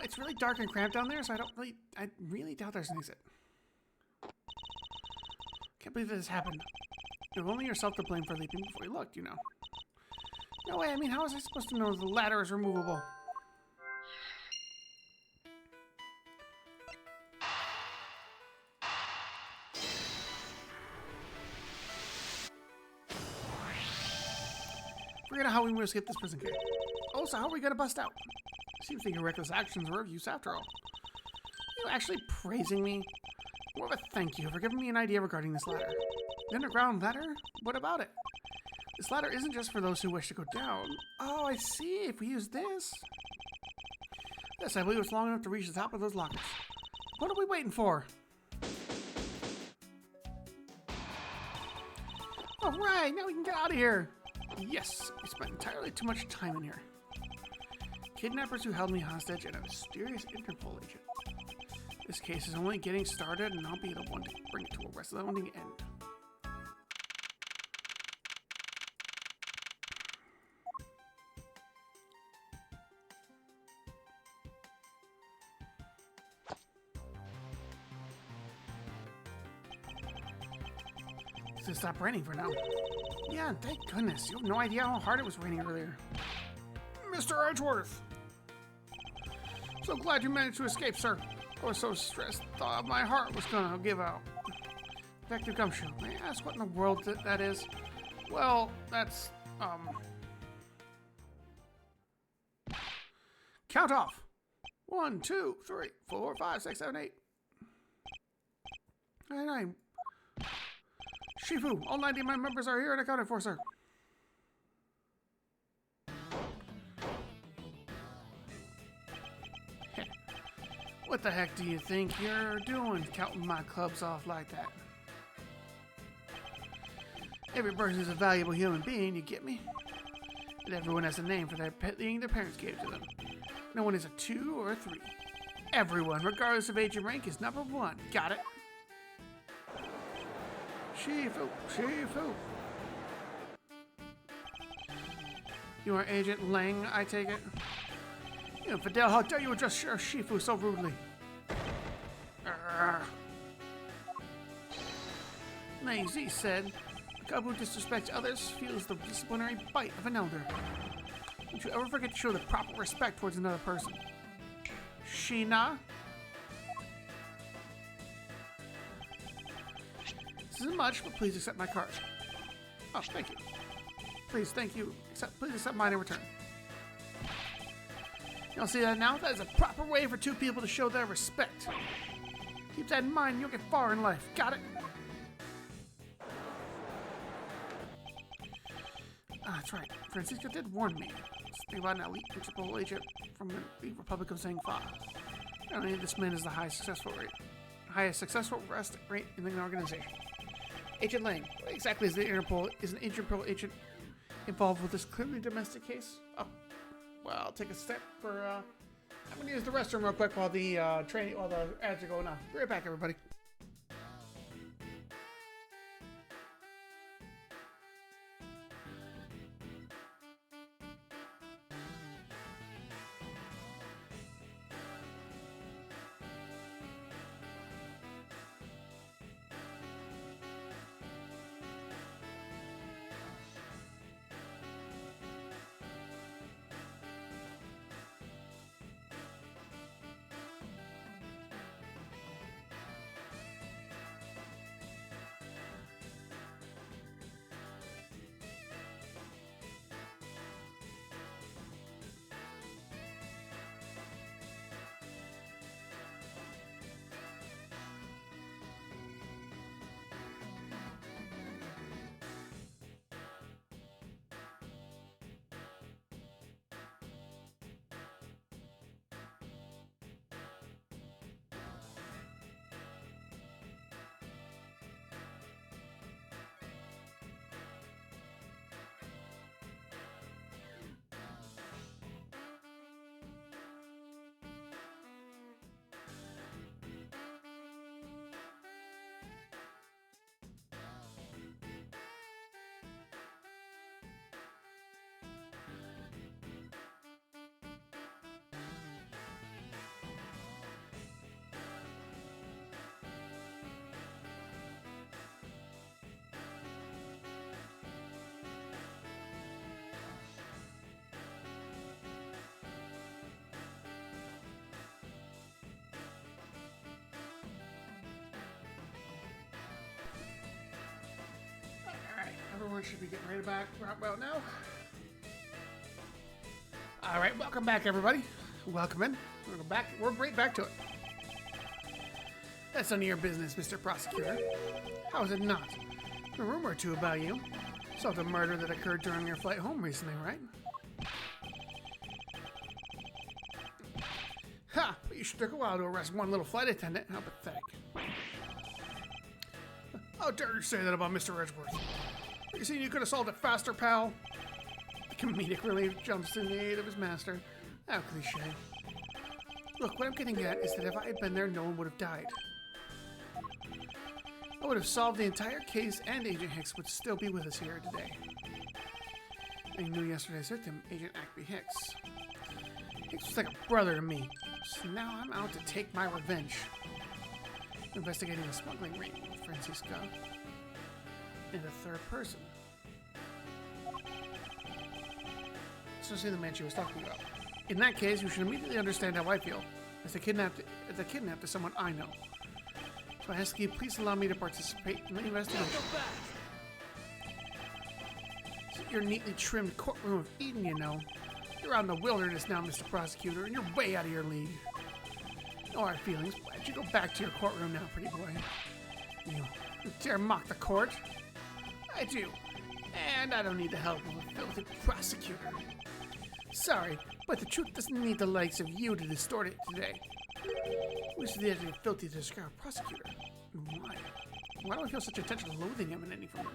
It's really dark and cramped down there, so I really doubt there's an exit. Can't believe this happened. You have only yourself to blame for leaping before you looked, you know. No way, I mean, how was I supposed to know the ladder is removable? Forget how we will escape this prison cave. Oh, so how are we gonna bust out? Seems like your reckless actions were of use after all. Are you actually praising me? More of a thank you for giving me an idea regarding this ladder. The underground ladder? What about it? This ladder isn't just for those who wish to go down. Oh, I see. If we use this... Yes, I believe it's long enough to reach the top of those lockers. What are we waiting for? All right, now we can get out of here. Yes, we spent entirely too much time in here. Kidnappers who held me hostage and a mysterious Interpol agent. This case is only getting started, and I'll be the one to bring it to a resounding end. It's gonna stop raining for now. Yeah, thank goodness. You have no idea how hard it was raining earlier. Mr. Edgeworth! So glad you managed to escape, sir. I was so stressed, thought my heart was gonna give out. Detective Gumshoe, may I ask what in the world that is? Well, that's, Count off! 1, 2, 3, 4, 5, 6, 7, 8. 9. Shifu, all 90 of my members are here and accounted for, sir. What the heck do you think you're doing, counting my clubs off like that? Every person is a valuable human being, you get me? But everyone has a name for their pet being their parents gave to them. No one is a 2 or a 3. Everyone, regardless of age and rank, is number 1. Got it? Shifu, Shifu. You are Agent Lang, I take it? You know, Fidel, how dare you address Sheriff Shifu so rudely? Mei Z said, a cub who disrespects others feels the disciplinary bite of an elder. Don't you ever forget to show the proper respect towards another person. Sheena? This isn't much, but please accept my card. Oh, thank you. Please, thank you. Please accept mine in return. Y'all see that now? That is a proper way for 2 people to show their respect. Keep that in mind, you'll get far in life. Got it? Ah, that's right. Francisco did warn me. Something about an elite Interpol agent from the Republic of Zangfa. Apparently, this man is the highest successful arrest rate in the organization. Agent Lang, what exactly is an Interpol agent involved with this clearly domestic case? Oh. Well, I'll take a step for, I'm gonna use the restroom real quick while the ads are going on. Be right back, everybody. Everyone should be getting ready to back right about now. All right, welcome back, everybody. Welcome in. We're right back to it. That's none of your business, Mr. Prosecutor. How is it not? A rumor or two about you. Saw the murder that occurred during your flight home recently, right? Ha! But you took a while to arrest one little flight attendant. How pathetic. How dare you say that about Mr. Edgeworth? You see, you could have solved it faster, pal. The comedic relief jumps to the aid of his master. How cliche. Look, what I'm getting at is that if I had been there, no one would have died. I would have solved the entire case, and Agent Hicks would still be with us here today. I knew yesterday's victim, Agent Acme Hicks. Hicks was like a brother to me, so now I'm out to take my revenge. Investigating a smuggling ring with Francisco and a third person. So see the man she was talking about. In that case, you should immediately understand how I feel. As the kidnapped is someone I know. So I ask you, please allow me to participate in the investigation. So your neatly trimmed courtroom of Eden, you know. You're out in the wilderness now, Mr. Prosecutor, and you're way out of your league. No hard feelings. Why don't you go back to your courtroom now, pretty boy? You dare mock the court? I do. And I don't need the help of a filthy prosecutor. Sorry, but the truth doesn't need the likes of you to distort it today. Who's the filthy to describe a prosecutor? And why? Why do I feel such a touch of loathing emanating from him?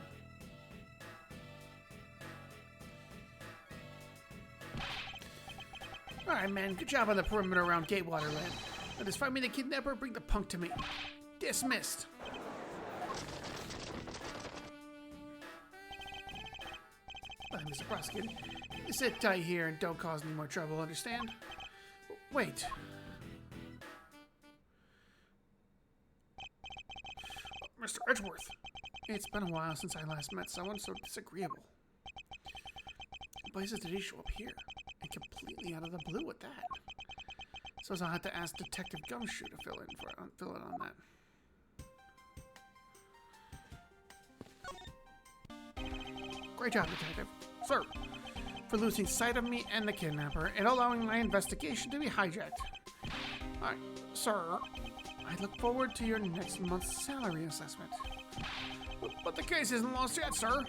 Alright, man. Good job on the perimeter around Gatewater Land. Now just find me the kidnapper, bring the punk to me. Dismissed. Bye, Mr. Prosecutor. You sit tight here and don't cause any more trouble, understand? Wait. Mr. Edgeworth. It's been a while since I last met someone so disagreeable. But he says, did he show up here? And completely out of the blue with that. So I'll have to ask Detective Gumshoe to fill in on that. Great job, Detective. Sir, for losing sight of me and the kidnapper and allowing my investigation to be hijacked. Sir, I look forward to your next month's salary assessment. But the case isn't lost yet, sir.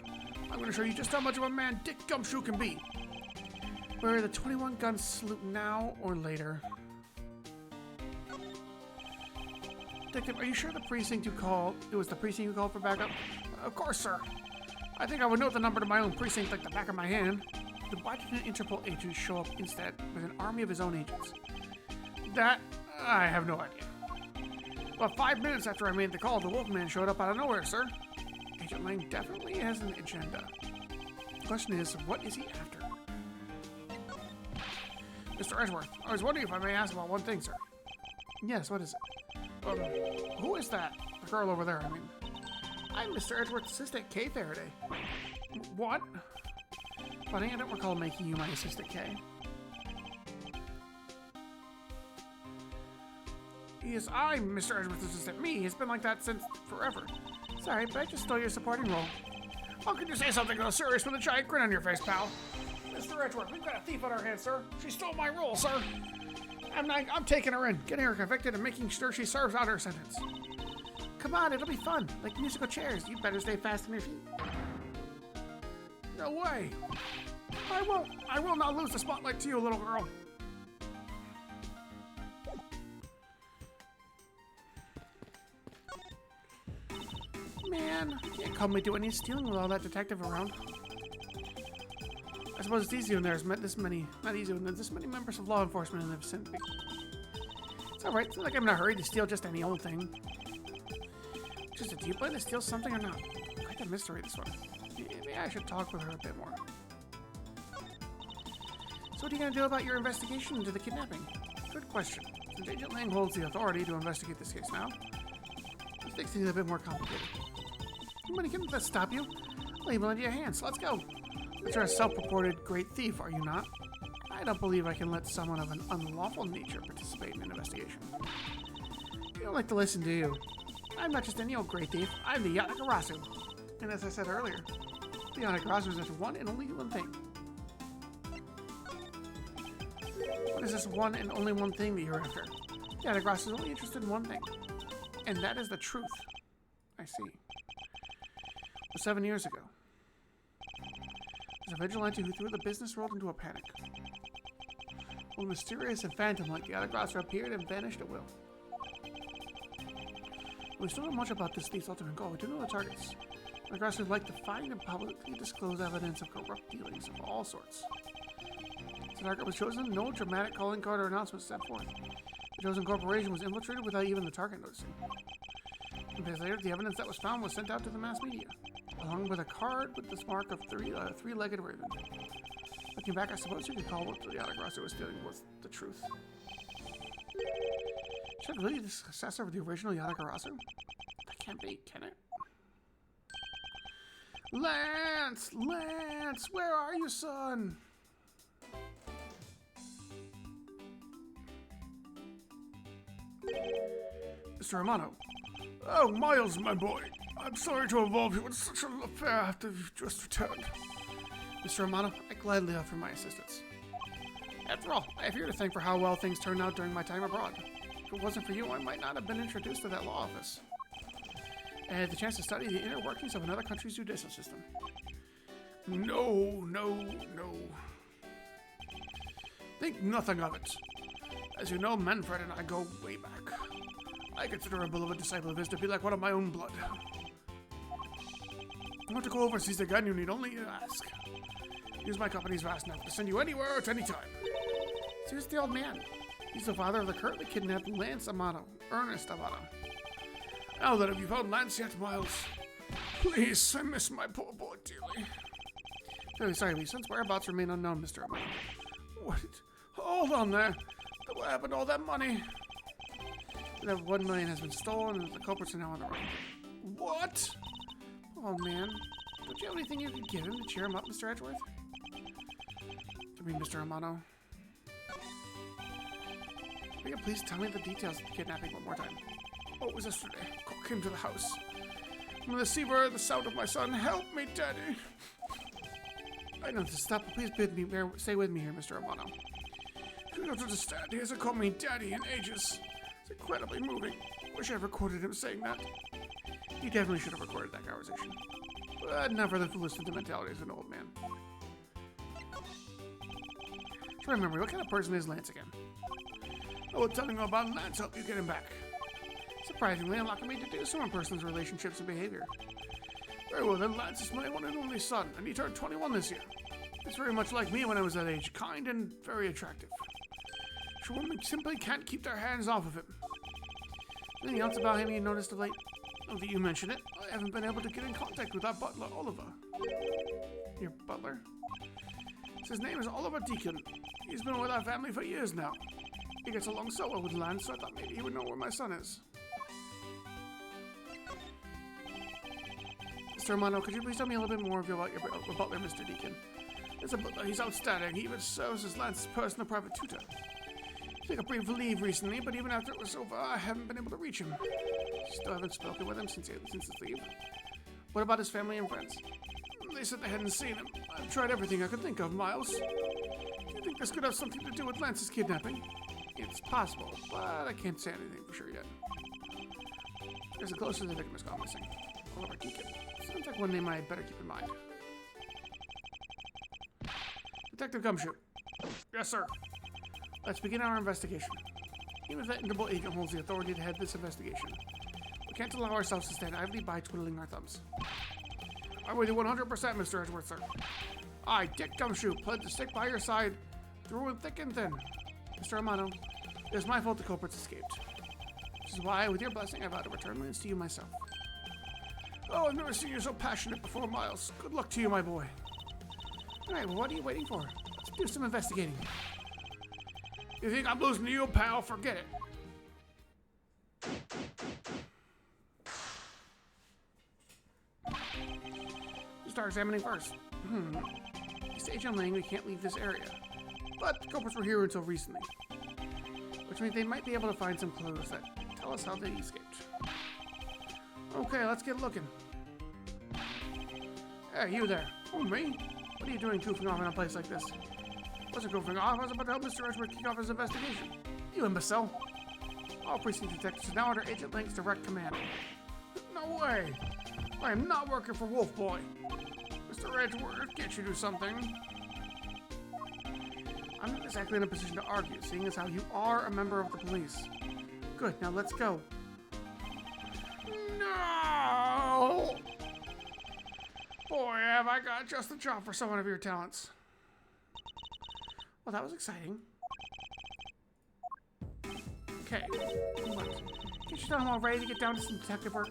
I'm going to show you just how much of a man Dick Gumshoe can be. We're the 21-gun salute now or later. Detective, are you sure the precinct you called, it was the precinct you called for backup? Of course, sir. I think I would know the number to my own precinct like the back of my hand. Then why did an Interpol agent show up instead with an army of his own agents? That, I have no idea. About 5 minutes after I made the call, the Wolfman showed up out of nowhere, sir. Agent Lang definitely has an agenda. The question is, what is he after? Mr. Edgeworth, I was wondering if I may ask about one thing, sir. Yes, what is it? Who is that? The girl over there, I mean. I'm Mr. Edgeworth's assistant, Kay Faraday. What? Funny, I don't recall making you my assistant, Kay. Yes, I'm Mr. Edgeworth's assistant. Me, it's been like that since forever. Sorry, but I just stole your supporting role. How could you say something so serious with a giant grin on your face, pal? Mr. Edgeworth, we've got a thief on our hands, sir. She stole my role, sir. I'm taking her in, getting her convicted, and making sure she serves out her sentence. Come on, it'll be fun. Like musical chairs. You better stay fast on your feet. No way. I will not lose the spotlight to you, little girl. Man, you can't call me doing any stealing with all that detective around. I suppose it's easy when there's this many members of law enforcement in the vicinity. It's alright, it's not like I'm in a hurry to steal just any old thing. Just, do you plan to steal something or not? Quite a mystery, this one. Maybe I should talk with her a bit more. So what are you going to do about your investigation into the kidnapping? Good question. Since Agent Lang holds the authority to investigate this case now, this makes things a bit more complicated. Money, can't let that stop you. I'll leave it into your hands. Let's go. But you're a self-purported great thief, are you not? I don't believe I can let someone of an unlawful nature participate in an investigation. You don't like to listen, do you? I'm not just any old great thief. I'm the Yatagarasu. And as I said earlier, the Yatagarasu is just one and only one thing. What is this one and only one thing that you're after? The Yatagarasu is only interested in one thing. And that is the truth. I see. Well, 7 years ago, there's a vigilante who threw the business world into a panic. When mysterious and phantom-like the Yatagarasu appeared and vanished at will. We still don't know much about this thief's ultimate goal. We do know the targets. Aggressors like to find and publicly disclose evidence of corrupt dealings of all sorts. Since the target was chosen, no dramatic calling card or announcement set forth. The chosen corporation was infiltrated without even the target noticing. 2 days later, the evidence that was found was sent out to the mass media, along with a card with this mark of three-legged raven. Looking back, I suppose you could call what the aggressor was stealing was the truth. Should I really be the successor of the original Yatagarasu? That can't be, can it? Lance! Lance! Where are you, son? Mr. Amano. Oh, Miles, my boy. I'm sorry to involve you in such an affair after you've just returned. Mr. Amano, I gladly offer my assistance. After all, I have you to thank for how well things turned out during my time abroad. If it wasn't for you, I might not have been introduced to that law office. I had the chance to study the inner workings of another country's judicial system. No. Think nothing of it. As you know, Manfred and I go way back. I consider a beloved disciple of his to be like one of my own blood. You want to go overseas again, you need only ask. Use my company's vast enough to send you anywhere at any time. So who's the old man? He's the father of the currently kidnapped Lance Amano, Ernest Amano. Now then, have you found Lance yet, Miles? Please, I miss my poor boy dearly. Very sorry, Lee. Since whereabouts remain unknown, Mr. Amano. What? Hold on there. What happened to all that money? That 1 million has been stolen and the culprits are now on the run. What? Oh man. Don't you have anything you could give him to cheer him up, Mr. Edgeworth? I mean, Mr. Amano. Will you please tell me the details of the kidnapping one more time? Oh, it was yesterday. Call came to the house. I'm the receiver, the sound of my son. Help me, Daddy. I know this is stop, but please stay with me here, Mr. Amano. You don't understand. He hasn't called me Daddy in ages. It's incredibly moving. Wish I recorded him saying that. He definitely should have recorded that conversation. But not for the foolish sentimentality of an old man. Try to remember, what kind of person is Lance again? I will tell him about Lance, help you get him back. Surprisingly, unlocking me to do so in person's relationships and behavior. Very well then, Lance is my one and only son, and he turned 21 this year. He's very much like me when I was that age, kind and very attractive. Women simply can't keep their hands off of him. Anything else about him you noticed of late? Now that you mention it, I haven't been able to get in contact with our butler, Oliver. Your butler? His name is Oliver Deacon. He's been with our family for years now. He gets along so well with Lance, so I thought maybe he would know where my son is. Mr. Amano, could you please tell me a little bit more about your butler, Mr. Deacon? As a butler, he's outstanding. He even serves as Lance's personal private tutor. Took a brief leave recently, but even after it was over, I haven't been able to reach him. Still haven't spoken with him since his leave. What about his family and friends? They said they hadn't seen him. I've tried everything I could think of, Miles. Do you think this could have something to do with Lance's kidnapping? It's possible, but I can't say anything for sure yet. There's a closer the victim has gone missing. Oliver Deacon. Sounds like one name I better keep in mind. Detective Gumshoe. Yes, sir. Let's begin our investigation. Even if that indubitable agent holds the authority to head this investigation, we can't allow ourselves to stand idly by twiddling our thumbs. I'm with you 100%, Mr. Edgeworth, sir. I, Dick Gumshoe, pledge to stick by your side through and thick and thin. Mr. Amano, it is my fault the culprits escaped. Which is why, with your blessing, I vow to return Lance to you myself. Oh, I've never seen you so passionate before, Miles. Good luck to you, my boy. Alright, well, what are you waiting for? Let's do some investigating. You think I'm losing to you, pal? Forget it. We'll start examining first. Stage on Lang, we can't leave this area. But the culprits were here until recently. Which means they might be able to find some clues that tell us how they escaped. Okay, let's get looking. Hey, you there. Oh, me? What are you doing goofing off in a place like this? Wasn't goofing off, I was about to help Mr. Edgeworth kick off his investigation. You imbecile. All precinct detectives are now under Agent Lank's direct command. No way! I am not working for Wolf Boy. Mr. Edgeworth, can't you do something? I'm not exactly in a position to argue, seeing as how you are a member of the police. Good, now let's go. No! have I got just the job for someone of your talents. Well, that was exciting. Okay. What? Get you home all ready to get down to some detective work?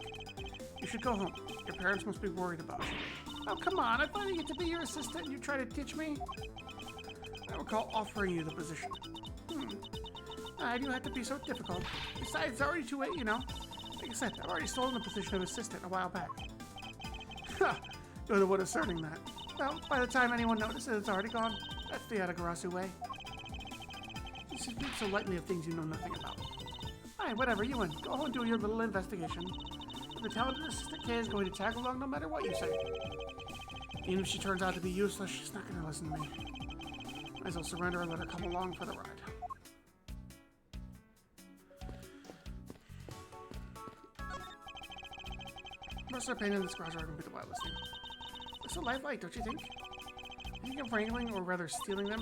You should go home. Your parents must be worried about you. Oh, come on. I finally get to be your assistant and you try to ditch me? I recall offering you the position. I do have to be so difficult. Besides, it's already too late, you know. Like I said, I've already stolen the position of assistant a while back. Ha! You're the one asserting that. Well, by the time anyone notices, it's already gone. That's the Atagarasu way. You should speak so lightly of things you know nothing about. Fine, whatever, you win. Go home and do your little investigation. But the talented assistant K is going to tag along no matter what you say. Even if she turns out to be useless, she's not going to listen to me. Might as well surrender and let her come along for the ride. Most of the pain in this garage are going to be the wildest thing. It's so lifelike, don't you think? You think of wrangling, or rather stealing them?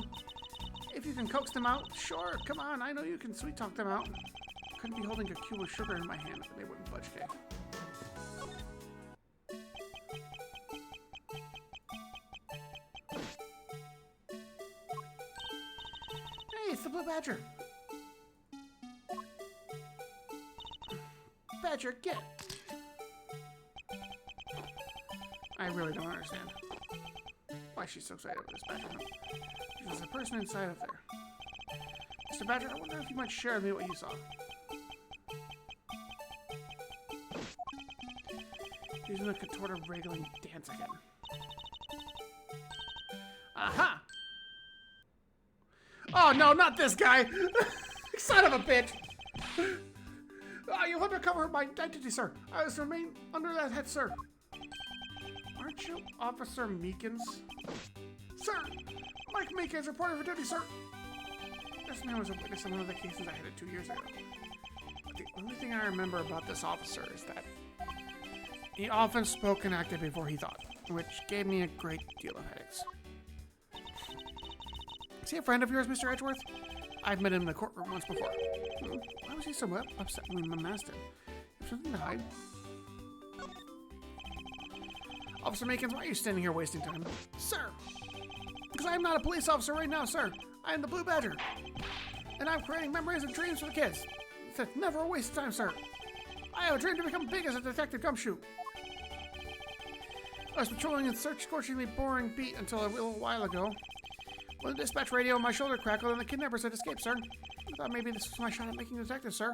If you can coax them out, sure, come on, I know you can sweet talk them out. Couldn't be holding a cube of sugar in my hand if they wouldn't budge, Kay. Hey, it's the Blue Badger. Badger, get! I really don't understand why she's so excited about this Badger hunt. There's a person inside of there. Mr. Badger, I wonder if you might share with me what you saw. Using the contorted wriggling dance again. Aha! Oh no, not this guy! Son of a bitch! You'll undercover my identity, sir. I was remain under that head, sir. Aren't you Officer Meekins? Sir! Mike Meekins reporting for duty, sir! This man was a witness in one of the cases I had 2 years ago. But the only thing I remember about this officer is that he often spoke and acted before he thought, which gave me a great deal of headaches. Is he a friend of yours, Mr. Edgeworth? I've met him in the courtroom once before. Why was he so upset when we unmasked him? There's something to hide. Officer Meekins, why are you standing here wasting time? Sir! Because I am not a police officer right now, sir. I am the Blue Badger. And I'm creating memories and dreams for the kids. It's never a waste of time, sir. I have a dream to become big as a Detective Gumshoe. I was patrolling a scorchingly boring beat until a little while ago. When the dispatch radio on my shoulder crackled and the kidnappers had escaped, sir. I thought maybe this was my shot at making a detective, sir.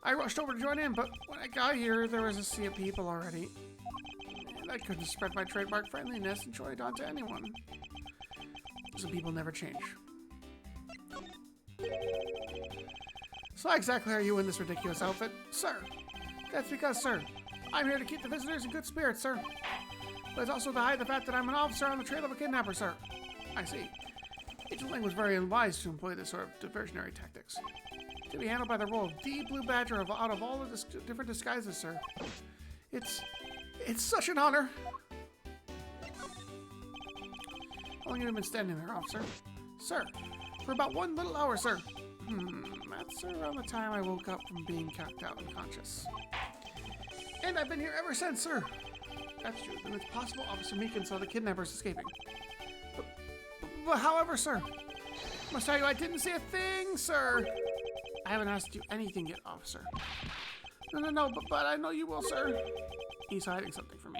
I rushed over to join in, but when I got here, there was a sea of people already. And I couldn't spread my trademark friendliness and join on to anyone. Some people never change. So why exactly are you in this ridiculous outfit? Sir, that's because, sir, I'm here to keep the visitors in good spirits, sir. But it's also to hide the fact that I'm an officer on the trail of a kidnapper, sir. I see. Agent Lang was very unwise to employ this sort of diversionary tactics. To be handled by the role of the Blue Badger out of all the different disguises, sir. It's such an honor. How long have you been standing there, officer? Sir, for about 1 little hour, sir. That's around the time I woke up from being knocked out unconscious. And I've been here ever since, sir. That's true, and it's possible Officer Meekins saw the kidnappers escaping. But however, sir, must tell you I didn't see a thing, sir. I haven't asked you anything yet, officer. No, but I know you will, sir. He's hiding something from me.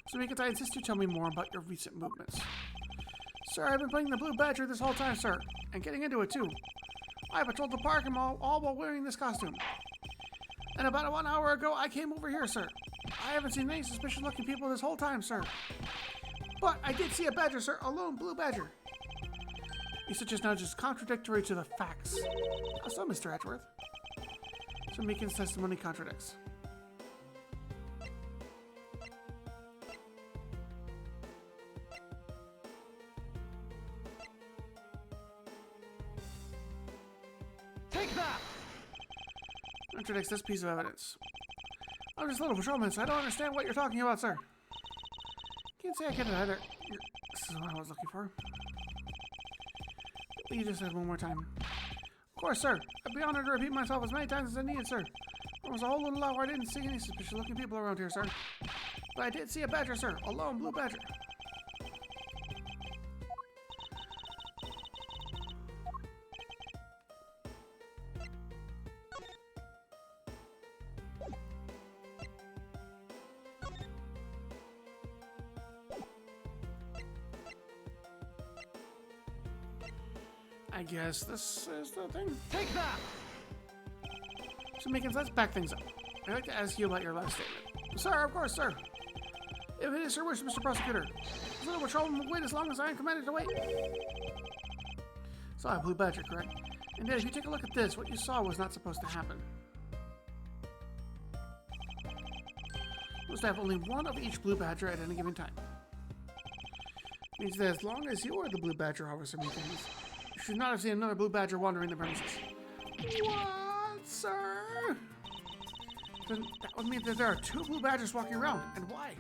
So Meekins, I insist you tell me more about your recent movements. Sir, I've been playing the Blue Badger this whole time, sir, and getting into it, too. I patrolled the park and all while wearing this costume. And about 1 hour ago, I came over here, sir. I haven't seen any suspicious-looking people this whole time, sir. But I did see a badger, sir, a lone Blue Badger. You said just now just contradictory to the facts. How so, Mr. Edgeworth? So Meekins' testimony contradicts. Take that! Contradicts this piece of evidence. I'm just a little patrolman, so I don't understand what you're talking about, sir. Can't say I get it either. This is what I was looking for. You just said one more time. Of course, sir. I'd be honored to repeat myself as many times as I needed, sir. There was a whole little hour I didn't see any suspicious looking people around here, sir. But I did see a badger, sir. A lone blue badger. I guess this is the thing. Take that! So, Meekins, let's back things up. I'd like to ask you about your last statement. Sir, of course, sir. If it is your wish, Mr. Prosecutor, this little patrol will wait as long as I am commanded to wait. Saw a blue badger, correct? And if you take a look at this, what you saw was not supposed to happen. You must have only one of each blue badger at any given time. Means that as long as you are the blue badger, Officer Meekins, you should not have seen another blue badger wandering the premises. What, sir? Then that would mean that there are two blue badgers walking around, and why?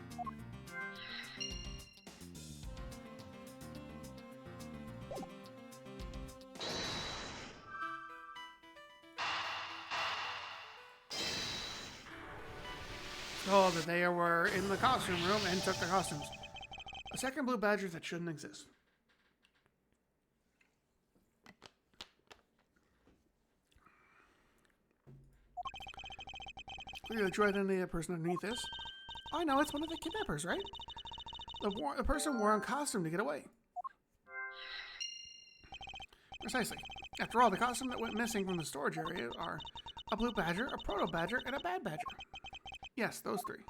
Oh, that they were in the costume room and took the costumes. A second blue badger that shouldn't exist. Clearly, the identity of the person underneath this. Oh, I know, it's one of the kidnappers, right? The person wore a costume to get away. Precisely. After all, the costume that went missing from the storage area are a blue badger, a proto badger, and a bad badger. Yes, those three.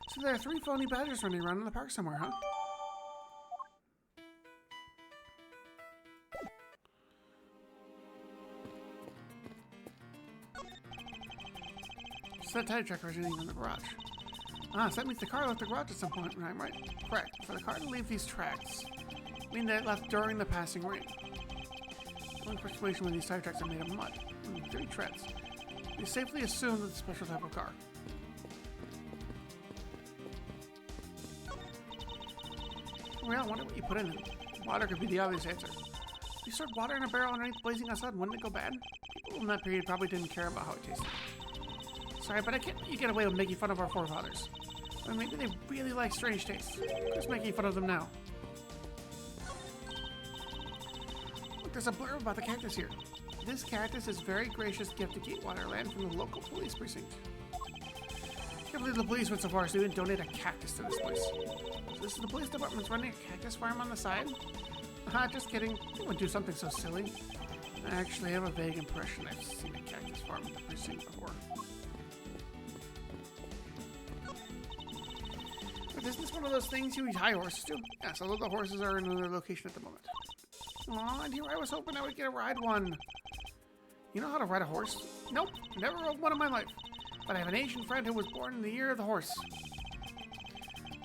So there are three phony badgers running around in the park somewhere, huh? Set tire track originating in the garage. Ah, so that means the car left the garage at some point, right? Correct. For the car to leave these tracks, mean that it left during the passing rain. One situation when these tire tracks are made of mud. 3 treads. We safely assume that it's a special type of car. Well, I wonder what you put in it. Water could be the obvious answer. If you stored water in a barrel underneath blazing outside, wouldn't it go bad? People in that period probably didn't care about how it tasted. Sorry, but I can't let you get away with making fun of our forefathers. Or maybe they really like strange tastes. Just making fun of them now. Look, there's a blurb about the cactus here. This cactus is a very gracious gift to Gatewater Land from the local police precinct. I can't believe the police went so far as to even donate a cactus to this place. So this is the police department's running a cactus farm on the side? Just kidding. They wouldn't do something so silly. I actually have a vague impression I've seen a cactus farm in the precinct before. But isn't this one of those things you eat high horses to? Yes, although the horses are in another location at the moment. Aw, and here I was hoping I would get to ride one. You know how to ride a horse? Nope, never rode one in my life. But I have an Asian friend who was born in the year of the horse.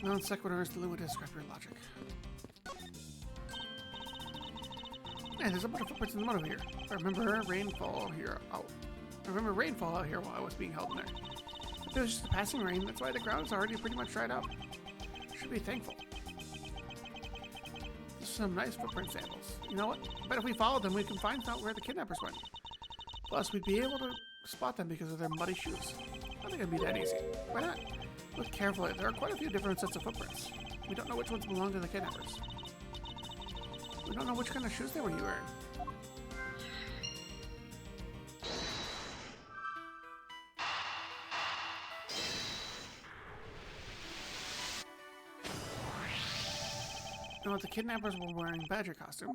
Non sequitur is delivered to describe your logic. Yeah, there's a bunch of footprints in the mud over here. I remember rainfall here. Oh, I remember rainfall out here while I was being held in there. If it was just a passing rain, that's why the ground is already pretty much dried up. Should be thankful. There's some nice footprint samples. You know what? I bet if we followed them, we can find out where the kidnappers went. Plus, we'd be able to spot them because of their muddy shoes. I think it'd be that easy. Why not? Look carefully. There are quite a few different sets of footprints. We don't know which ones belong to the kidnappers. We don't know which kind of shoes they were wearing. You know what? The kidnappers were wearing badger costumes.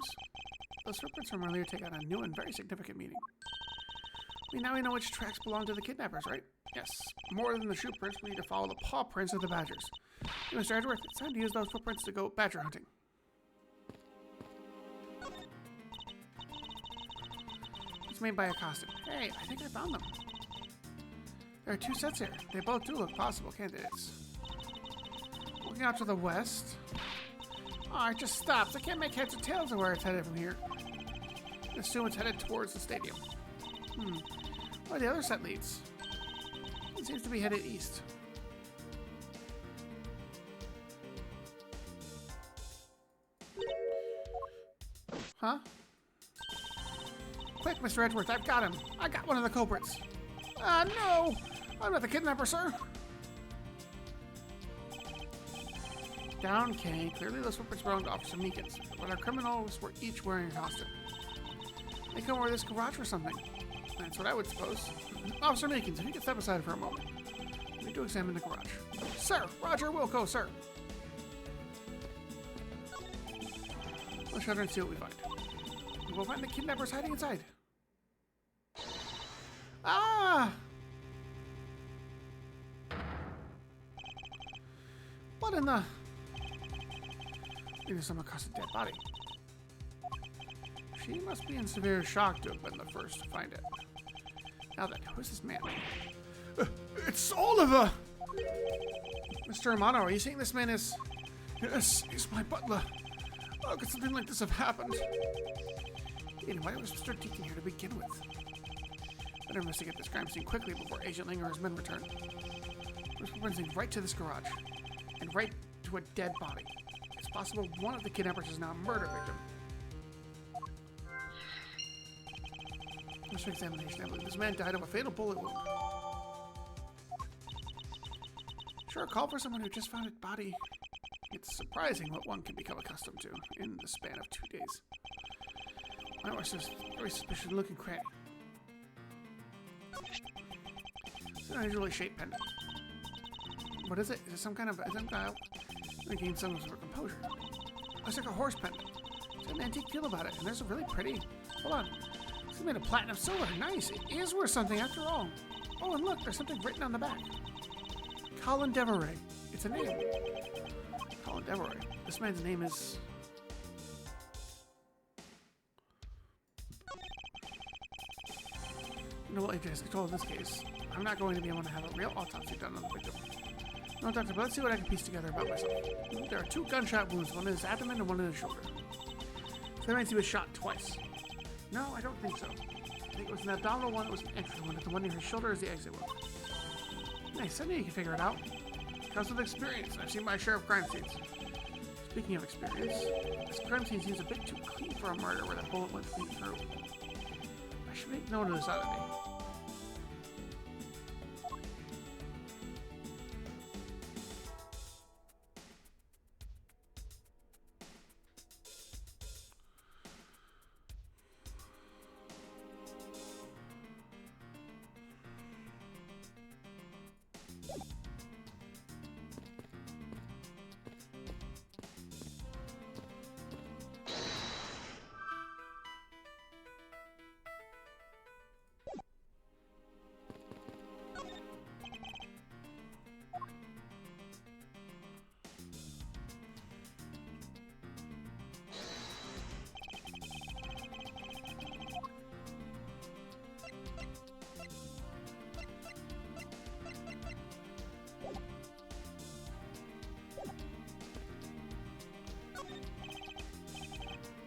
Those footprints from earlier take on a new and very significant meaning. Now we know which tracks belong to the kidnappers, right? Yes. More than the shoe prints, we need to follow the paw prints of the badgers. Hey, Mr. Edgeworth, it's time to use those footprints to go badger hunting. It's made by a costume. Hey, I think I found them. There are 2 sets here. They both do look possible candidates. Looking out to the west. Oh, it just stops. I can't make heads or tails of where it's headed from here. I assume it's headed towards the stadium. Where the other set leads? It seems to be headed east. Huh? Quick, Mr. Edgeworth, I've got him. I got one of the culprits. No! I'm not the kidnapper, sir. Down K. Clearly those footprints belong to Officer Meekins, but our criminals were each wearing a costume. They come over this garage or something. That's what I would suppose. Officer Meekins, if you could step aside for a moment. We need to examine the garage. Sir! Roger Wilco, sir! Let's shut her and see what we find. We'll find the kidnappers hiding inside. Ah! What in the... Maybe someone across a dead body. She must be in severe shock to have been the first to find it. Now then, who's this man? It's Oliver! Mr. Amano, are you saying this man is... Yes, he's my butler. How could something like this have happened? And why was Mr. Deacon here to begin with? Better investigate this crime scene quickly before Agent Ling or his men return. We're running right to this garage. And right to a dead body. It's possible one of the kidnappers is now a murder victim. After examination, I believe this man died of a fatal bullet wound. Sure, call for someone who just found a body. It's surprising what one can become accustomed to in the span of 2 days. My wife says very suspicious looking cranny. It's an unusually shaped pendant. What is it? Is it some kind of making some sort of composure? It's like a horse pendant. It's got an antique feel about it, and there's a really pretty. Hold on. It's made of platinum silver. Nice. It is worth something after all. Oh, and look, there's something written on the back. Colin Deveray. It's a name. Colin Deveray. This man's name is... You know what, AJ has control of this case. I'm not going to be able to have a real autopsy done on the victim. No, doctor, but let's see what I can piece together about myself. There are 2 gunshot wounds, one in his abdomen and one in his shoulder. So that means he was shot twice. No, I don't think so. I think it was an abdominal one, it was an entry one, and the one near his shoulder is the exit one. Nice, I knew you could figure it out. Comes with experience. I've seen my share of crime scenes. Speaking of experience, this crime scene seems a bit too clean for a murder where the bullet went clean through. I should make note of this oddity.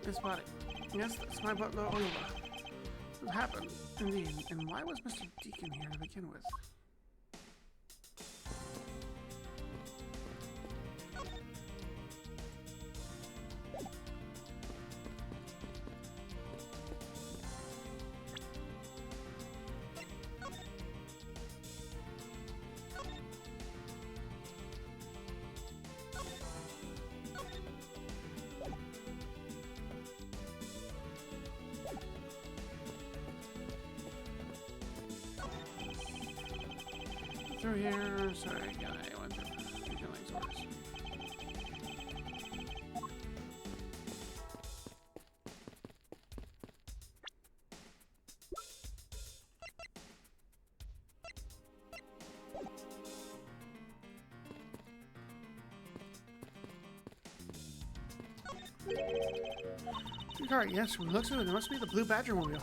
This body. Yes, that's my butler, Oliver. What happened, indeed, and why was Mr. Deacon here to begin with? Through here, sorry, again, I went through Ling's orders. Alright, yes, from the looks of it, there must be the Blue Badger mobile.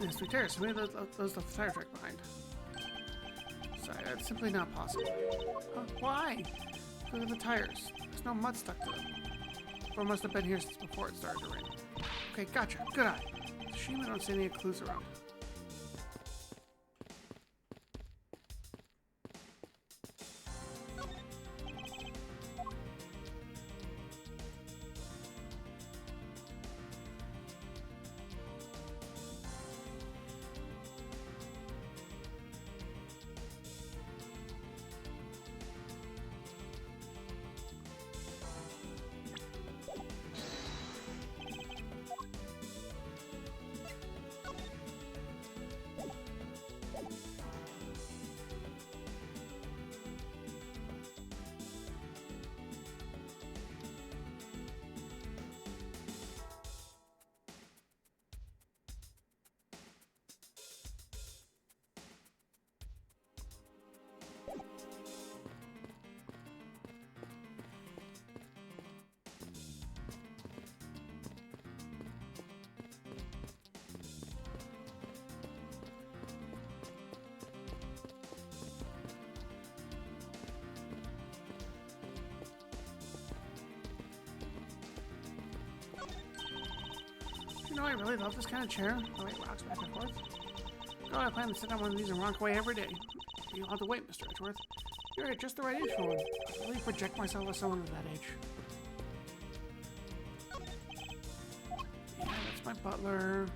Yes, 3 tires, so maybe those left the tire track behind. Sorry, that's simply not possible. Why? Look at the tires. There's no mud stuck to them. Or must have been here since before it started to rain. Okay, gotcha. Good eye. It's a shame I don't see any clues around. know, I really love this kind of chair. The way it rocks back and forth. God, I plan to sit on one of these and rock away every day. You'll have to wait, Mr. Edgeworth. You're at just the right age for one. I really project myself as someone of that age. Yeah, that's my butler.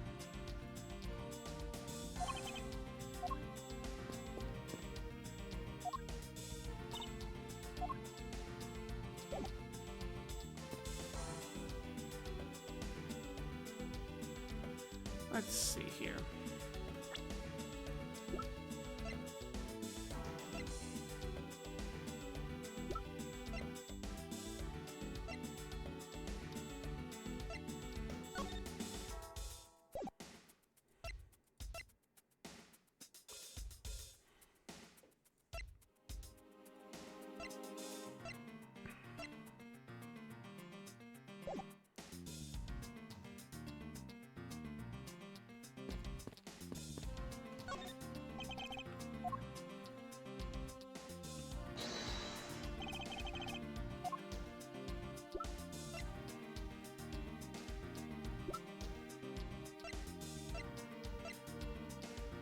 Let's see here.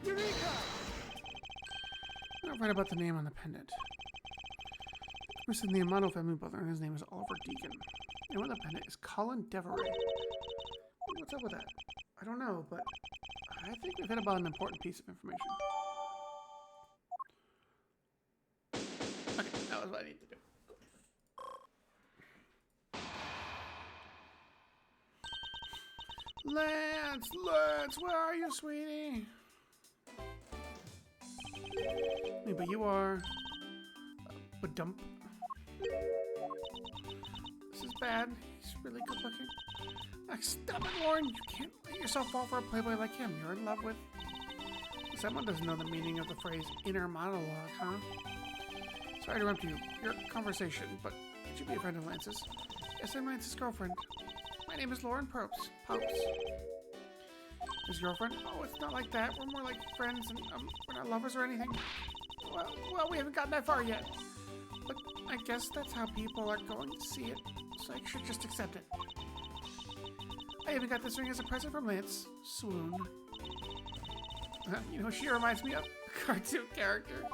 Eureka! I'm not right about the name on the pendant. This is the Amato family brother, and his name is Oliver Deacon. And on the pendant is Colin Deveray. What's up with that? I don't know, but I think we've hit about an important piece of information. Okay, that was what I need to do. Lance, where are you, sweetie? Maybe you are. Badump. This is bad. He's really good looking. Stop it, Lauren. You can't let yourself fall for a playboy like him. You're in love with. Someone doesn't know the meaning of the phrase inner monologue, huh? Sorry to interrupt your conversation, but could you be a friend of Lance's? Yes, I'm Lance's girlfriend. My name is Lauren Popes. His girlfriend? Oh, it's not like that. We're more like friends, and we're not lovers or anything. Well, we haven't gotten that far yet. But I guess that's how people are going to see it, so I should just accept it. I even got this ring as a present from Lance. Swoon. You know, she reminds me of a cartoon character.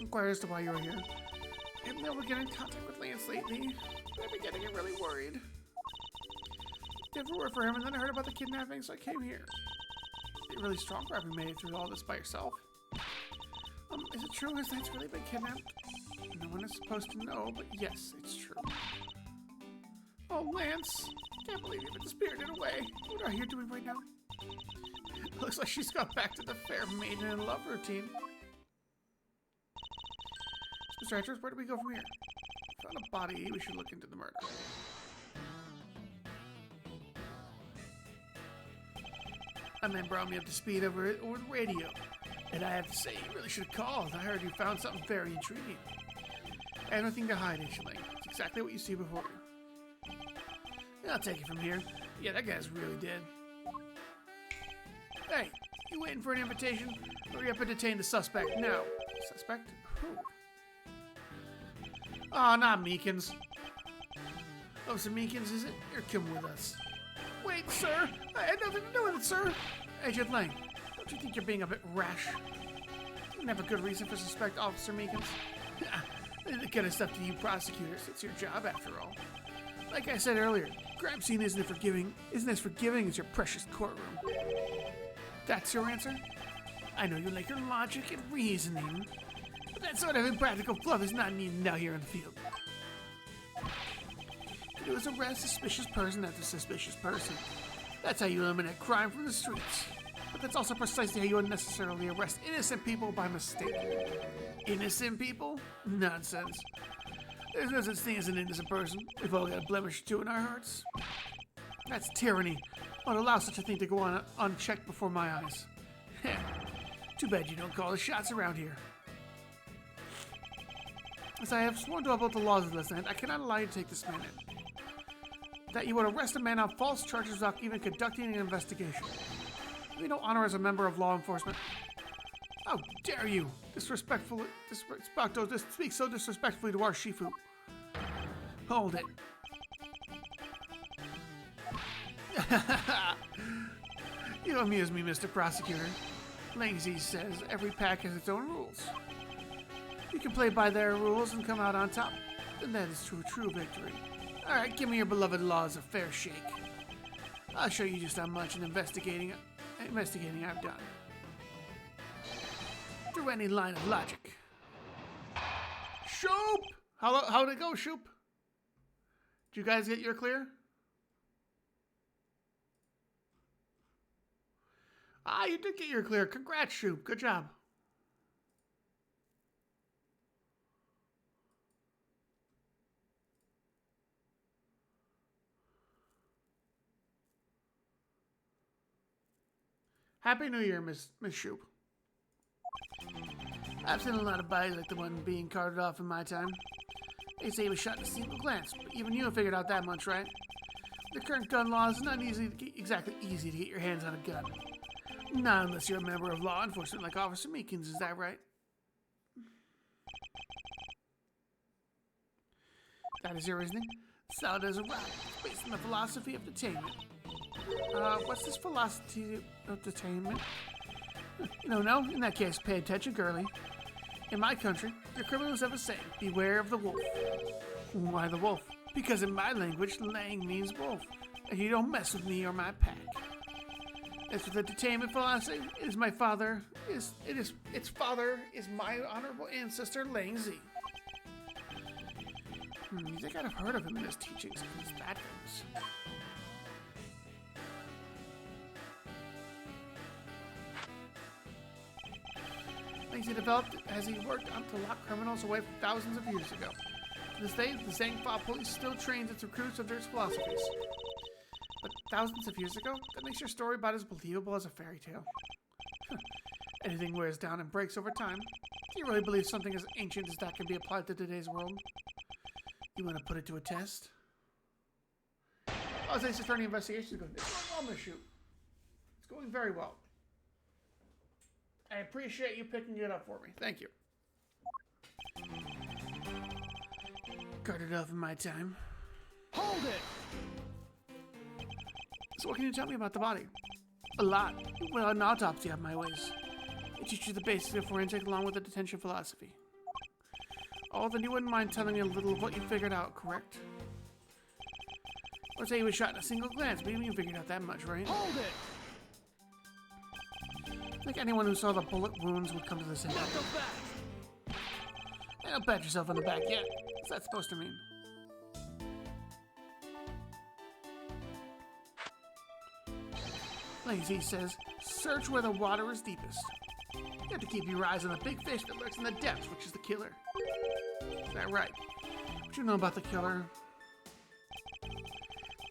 Inquire as to why you're here. I haven't been able to get in contact with Lance lately. I've been getting really worried. Did a word for him, and then I heard about the kidnapping, so I came here. You're really strong for having made it through all this by yourself. Is it true? Has Lance really been kidnapped? No one is supposed to know, but yes, it's true. Oh, Lance! Can't believe you've been dispirited away. What are you doing right now? Looks like she's got back to the fair maiden in love routine. Mr. Edgeworth, where do we go from here? Found a body. We should look into the murder. A man brought me up to speed over the radio. And I have to say, you really should have called. I heard you found something very intriguing. I have nothing to hide, Aisling. It's exactly what you see before you. I'll take it from here. Yeah, that guy's really dead. Hey, you waiting for an invitation? Hurry up and detain the suspect now. Suspect? Who? Oh, not Meekins. Oh, so Meekins, is it? Here, come with us. Wait, sir! I had nothing to do with it, sir! Agent Lang, don't you think you're being a bit rash? You didn't have a good reason for suspect Officer Meekins. The kind of stuff to you prosecutors. It's your job, after all. Like I said earlier, crime scene isn't as forgiving as your precious courtroom. That's your answer? I know you like your logic and reasoning, but that sort of impractical fluff is not needed out here in the field. It was arrest a suspicious person after suspicious person. That's how you eliminate crime from the streets. But that's also precisely how you unnecessarily arrest innocent people by mistake. Innocent people? Nonsense. There's no such thing as an innocent person. We've all got a blemish or two in our hearts. That's tyranny. Won't allow such a thing to go on unchecked before my eyes. Too bad you don't call the shots around here. As I have sworn to uphold the laws of this land, I cannot allow you to take this man in. That you would arrest a man on false charges without even conducting an investigation. You have no honor as a member of law enforcement. How dare you speak so disrespectfully to our Shifu. Hold it. You amuse me, Mr. Prosecutor. Langsy says every pack has its own rules. You can play by their rules and come out on top, and that is true victory. Alright, give me your beloved laws a fair shake. I'll show you just how much investigating I've done. Through any line of logic. Shoop! How'd it go, Shoop? Did you guys get your clear? Ah, you did get your clear. Congrats, Shoop. Good job. Happy New Year, Miss Shoop. I've seen a lot of bodies like the one being carted off in my time. They say he was shot in a single glance, but even you have figured out that much, right? The current gun law is not exactly easy to get your hands on a gun. Not unless you're a member of law enforcement like Officer Meekins, is that right? That is your reasoning? Solid as a rock. It's based on the philosophy of detainment. What's this philosophy of detainment? You don't know? In that case, pay attention, girlie. In my country, the criminals have a saying, beware of the wolf. Why the wolf? Because in my language, lang means wolf, and you don't mess with me or my pack. As for the detainment philosophy, its father is my honorable ancestor, Lang Z. You think I'd have heard of him in his teachings, because that goes. Things he developed as he worked on to lock criminals away thousands of years ago. To this day, the Zangfa police still trains its recruits under its philosophies. But thousands of years ago, that makes your story about as believable as a fairy tale. Anything wears down and breaks over time. Do you really believe something as ancient as that can be applied to today's world? You want to put it to a test? Los Angeles Attorney investigation is going. It's going well, Miss Shoop. It's going very well. I appreciate you picking it up for me. Thank you. Guarded off in my time. Hold it! So what can you tell me about the body? A lot. Well, an autopsy of my ways. I teach you the basics of forensic along with the detention philosophy. Oh, then you wouldn't mind telling me a little of what you figured out, correct? Let's say he was shot in a single glance, but you figured out that much, right? Hold it! I think anyone who saw the bullet wounds would come to the same Not conclusion. go back! Hey, don't pat yourself on the back yet. What's that supposed to mean? Lazy says, search where the water is deepest. You have to keep your eyes on the big fish that lurks in the depths, which is the killer. Is that right? What you know about the killer?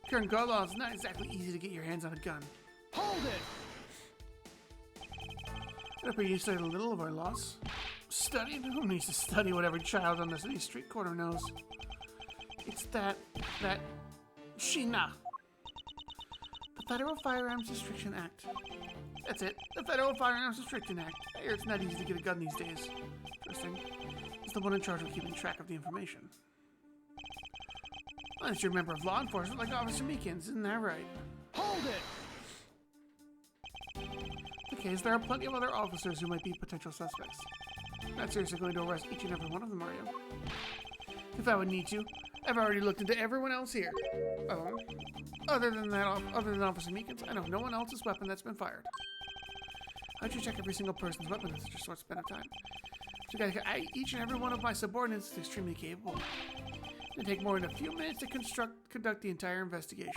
Current gun law, it's not exactly easy to get your hands on a gun. Hold it! I hope you studied a little of our laws. Studied? Who needs to study what every child on the city street corner knows? It's that Shina. The Federal Firearms Restriction Act. That's it. The Federal Firearms Restriction Act. I hear it's not easy to get a gun these days. Interesting. It's the one in charge of keeping track of the information. Unless you're a member of law enforcement like Officer Meekins, isn't that right? Hold it! Okay, there are plenty of other officers who might be potential suspects. I'm not seriously going to arrest each and every one of them, are you? If I would need to, I've already looked into everyone else here. Oh. Other than Officer Meekins, I know no one else's weapon that's been fired. How'd you check every single person's weapon in such a short span of time? Each and every one of my subordinates is extremely capable. It'll take more than a few minutes to conduct the entire investigation.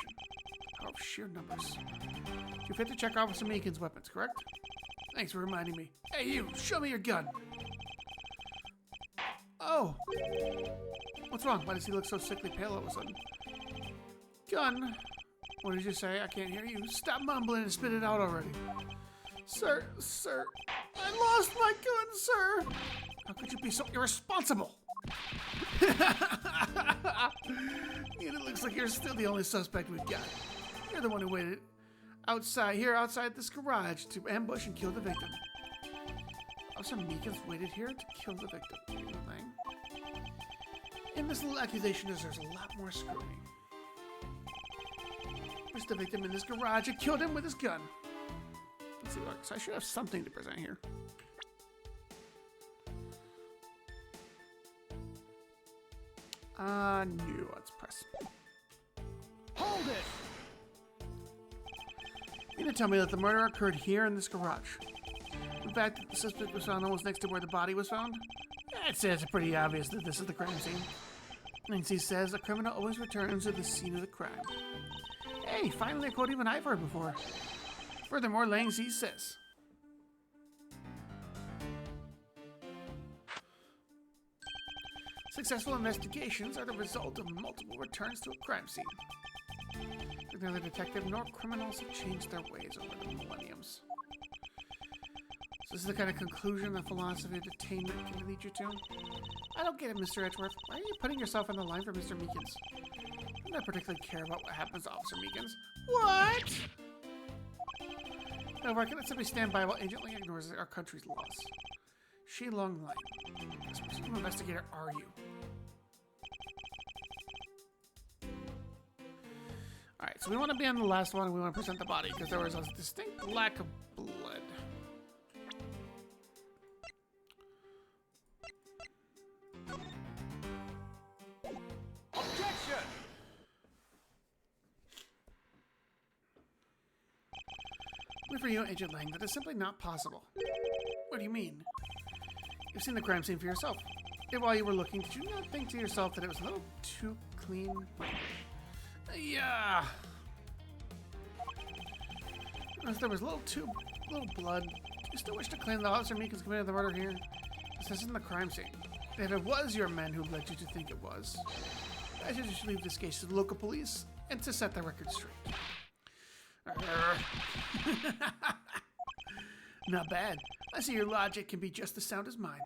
Oh, sheer numbers. You're fit to check Officer Meekins' weapons, correct? Thanks for reminding me. Hey, you! Show me your gun! Oh! What's wrong? Why does he look so sickly pale all of a sudden? Gun! What did you say? I can't hear you. Stop mumbling and spit it out already. Sir, I lost my gun, sir! How could you be so irresponsible? It looks like you're still the only suspect we've got. You're the one who waited outside this garage to ambush and kill the victim. Officer Meekins waited here to kill the victim. And this little accusation deserves a lot more scrutiny. pushed the victim in this garage and killed him with his gun. Let's see, look, so I should have something to present here. New, let's press. Hold it! You didn't tell me that the murder occurred here in this garage. In fact, the suspect was found almost next to where the body was found. I'd say it's pretty obvious that this is the crime scene. Lindsay says a criminal always returns to the scene of the crime. Hey, finally a quote even I've heard before. Furthermore, Lindsay says, successful investigations are the result of multiple returns to a crime scene. Neither detective nor criminals have changed their ways over the millenniums. So this is the kind of conclusion the philosophy of detainment can lead you to? I don't get it, Mr. Edgeworth. Why are you putting yourself on the line for Mr. Meekins? I don't particularly care about what happens to Officer Meekins. What? However, I cannot simply stand by while Agent Ling ignores our country's laws. Shi Long Light. What sort of investigator are you? Alright, so we want to be on the last one and we want to present the body because there was a distinct lack of blood. Objection! Wait for you, Agent Lang. That is simply not possible. What do you mean? You've seen the crime scene for yourself. And while you were looking, did you not think to yourself that it was a little too clean? Yeah. Because there was little blood. Do you still wish to claim that Officer Meekins committed the murder here? This isn't the crime scene. If it was your men who led you to think it was, I should just leave this case to the local police and to set the record straight. Not bad. I see your logic can be just as sound as mine.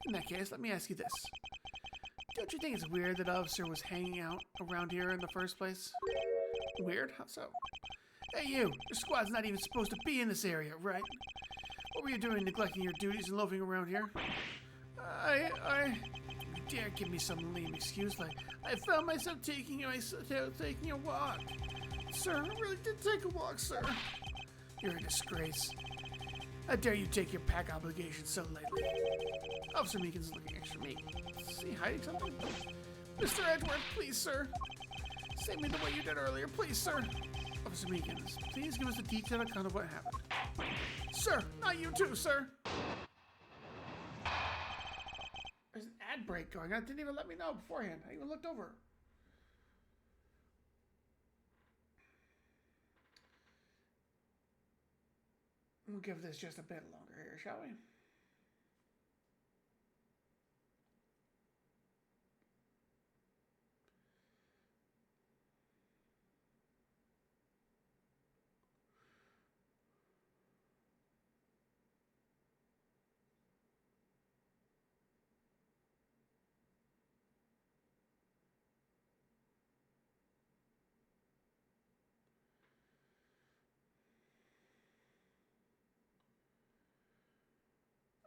In that case, let me ask you this. Don't you think it's weird that Officer was hanging out around here in the first place? Weird? How so? Hey you! Your squad's not even supposed to be in this area, right? What were you doing neglecting your duties and loafing around here? You dare give me some lame excuse like, I found myself taking a walk. Sir, I really did take a walk, sir. You're a disgrace. How dare you take your pack obligations so lightly? Officer Meekins is looking extra meek. Is he hiding something? Mr. Edgeworth, please, sir. Save me the way you did earlier, please, sir. Officer Meekins, please give us a detailed account of what happened. Sir, not you too, sir. There's an ad break going on. It didn't even let me know beforehand. I even looked over. We'll give this just a bit longer here, shall we?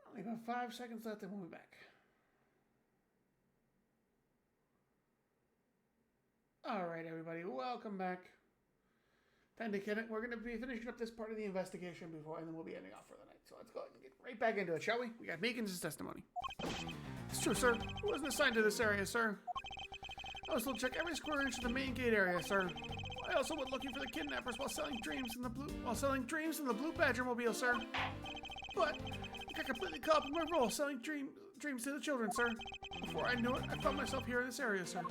Only about 5 seconds left and we'll be back. Alright everybody, welcome back. Time to get it. We're going to be finishing up this part of the investigation before, and then we'll be ending off for the night. So let's go ahead and get right back into it, shall we? We got Meekins' testimony. It's true, sir. I wasn't assigned to this area, sir. I was told to check every square inch of the main gate area, sir. I also went looking for the kidnappers while selling dreams in the Blue Badger mobile, sir. But I got completely caught up in my role selling dreams to the children, sir. Before I knew it, I found myself here in this area, sir.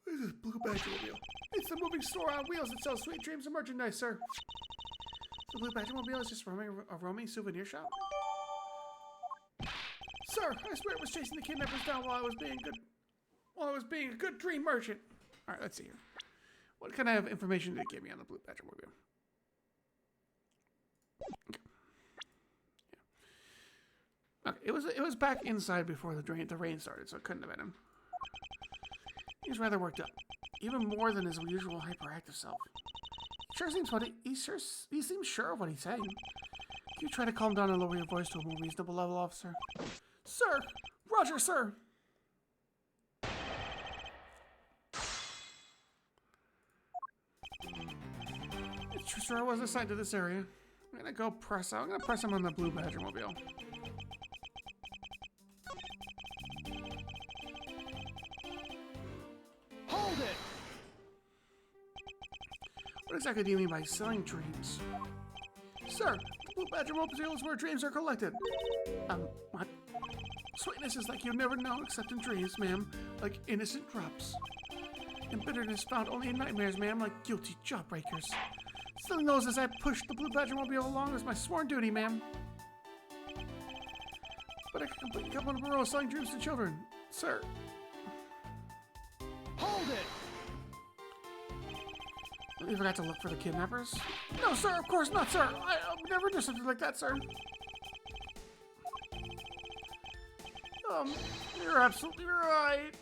What is this Blue Badger mobile? It's the moving store on wheels that sells sweet dreams and merchandise, sir. The Blue Badger mobile is just a roaming souvenir shop? Sir, I swear it was chasing the kidnappers down while I was being a good dream merchant. Alright, let's see here. What kind of information did it give me on the Blue Badger mobile? Okay. Yeah. Okay, it was back inside before the rain started, so it couldn't have been him. He was rather worked up, even more than his usual hyperactive self. He seems sure of what he's saying. Can you try to calm down and lower your voice to a more reasonable level, officer? Sir! Roger, sir! true, sir, I was assigned to this area. I'm gonna go press. I'm gonna press him on the blue badger mobile. Hold it! What exactly do you mean by selling dreams? Sir, the blue badger mobile is where dreams are collected. What? Sweetness is like you never know except in dreams, ma'am. Like innocent drops. And bitterness found only in nightmares, ma'am, like guilty jawbreakers. Stealing those as I push the blue badger mobile along is my sworn duty, ma'am. But I can complete Captain Moreau selling dreams to children. Sir. Hold it! You forgot to look for the kidnappers? No, sir, of course not, sir. I would never do something like that, sir. You're absolutely right.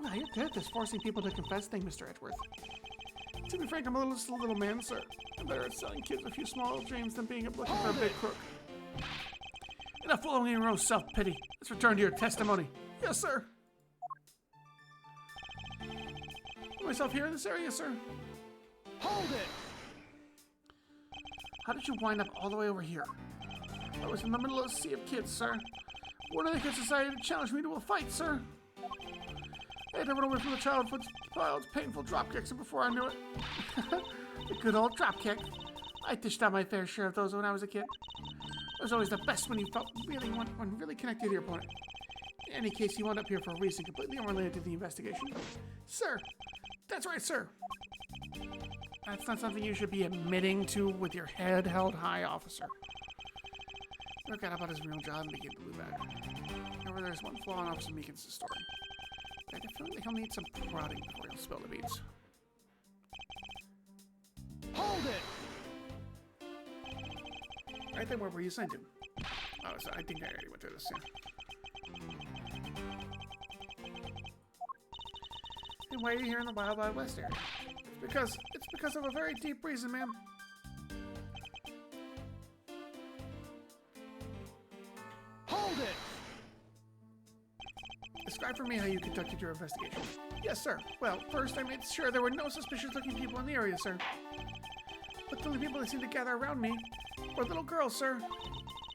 Well, you're good at this forcing people to confess thing, Mr. Edgeworth. To be frank, I'm a little man, sir. I'm better at selling kids a few small dreams than being looking for a big crook. Enough following your own self-pity. Let's return to your testimony. Yes, sir. Put myself here in this area, sir. Hold it! How did you wind up all the way over here? I was in the middle of a sea of kids, sir. One of the kids decided to challenge me to a fight, sir. I had to run away from the child's painful drop kicks, and before I knew it, the good old drop kick. I dished out my fair share of those when I was a kid. It was always the best when you felt when really connected to your opponent. In any case, you wound up here for a reason completely unrelated to the investigation. Sir, that's right, sir. That's not something you should be admitting to with your head held high, officer. Forgot about his real job and begin to move back. However, there's one flaw in Officer Meekins' story. I feel like he'll need some prodding before he'll spill the beans. Hold it! Alright then, where were you sent to? Oh, so I think I already went through this, yeah. And why are you here in the Wild Wild West area? It's because of a very deep reason, ma'am. Hold it! Describe for me how you conducted your investigation. Yes, sir. Well, first I made sure there were no suspicious-looking people in the area, sir. But the only people that seemed to gather around me were little girls, sir.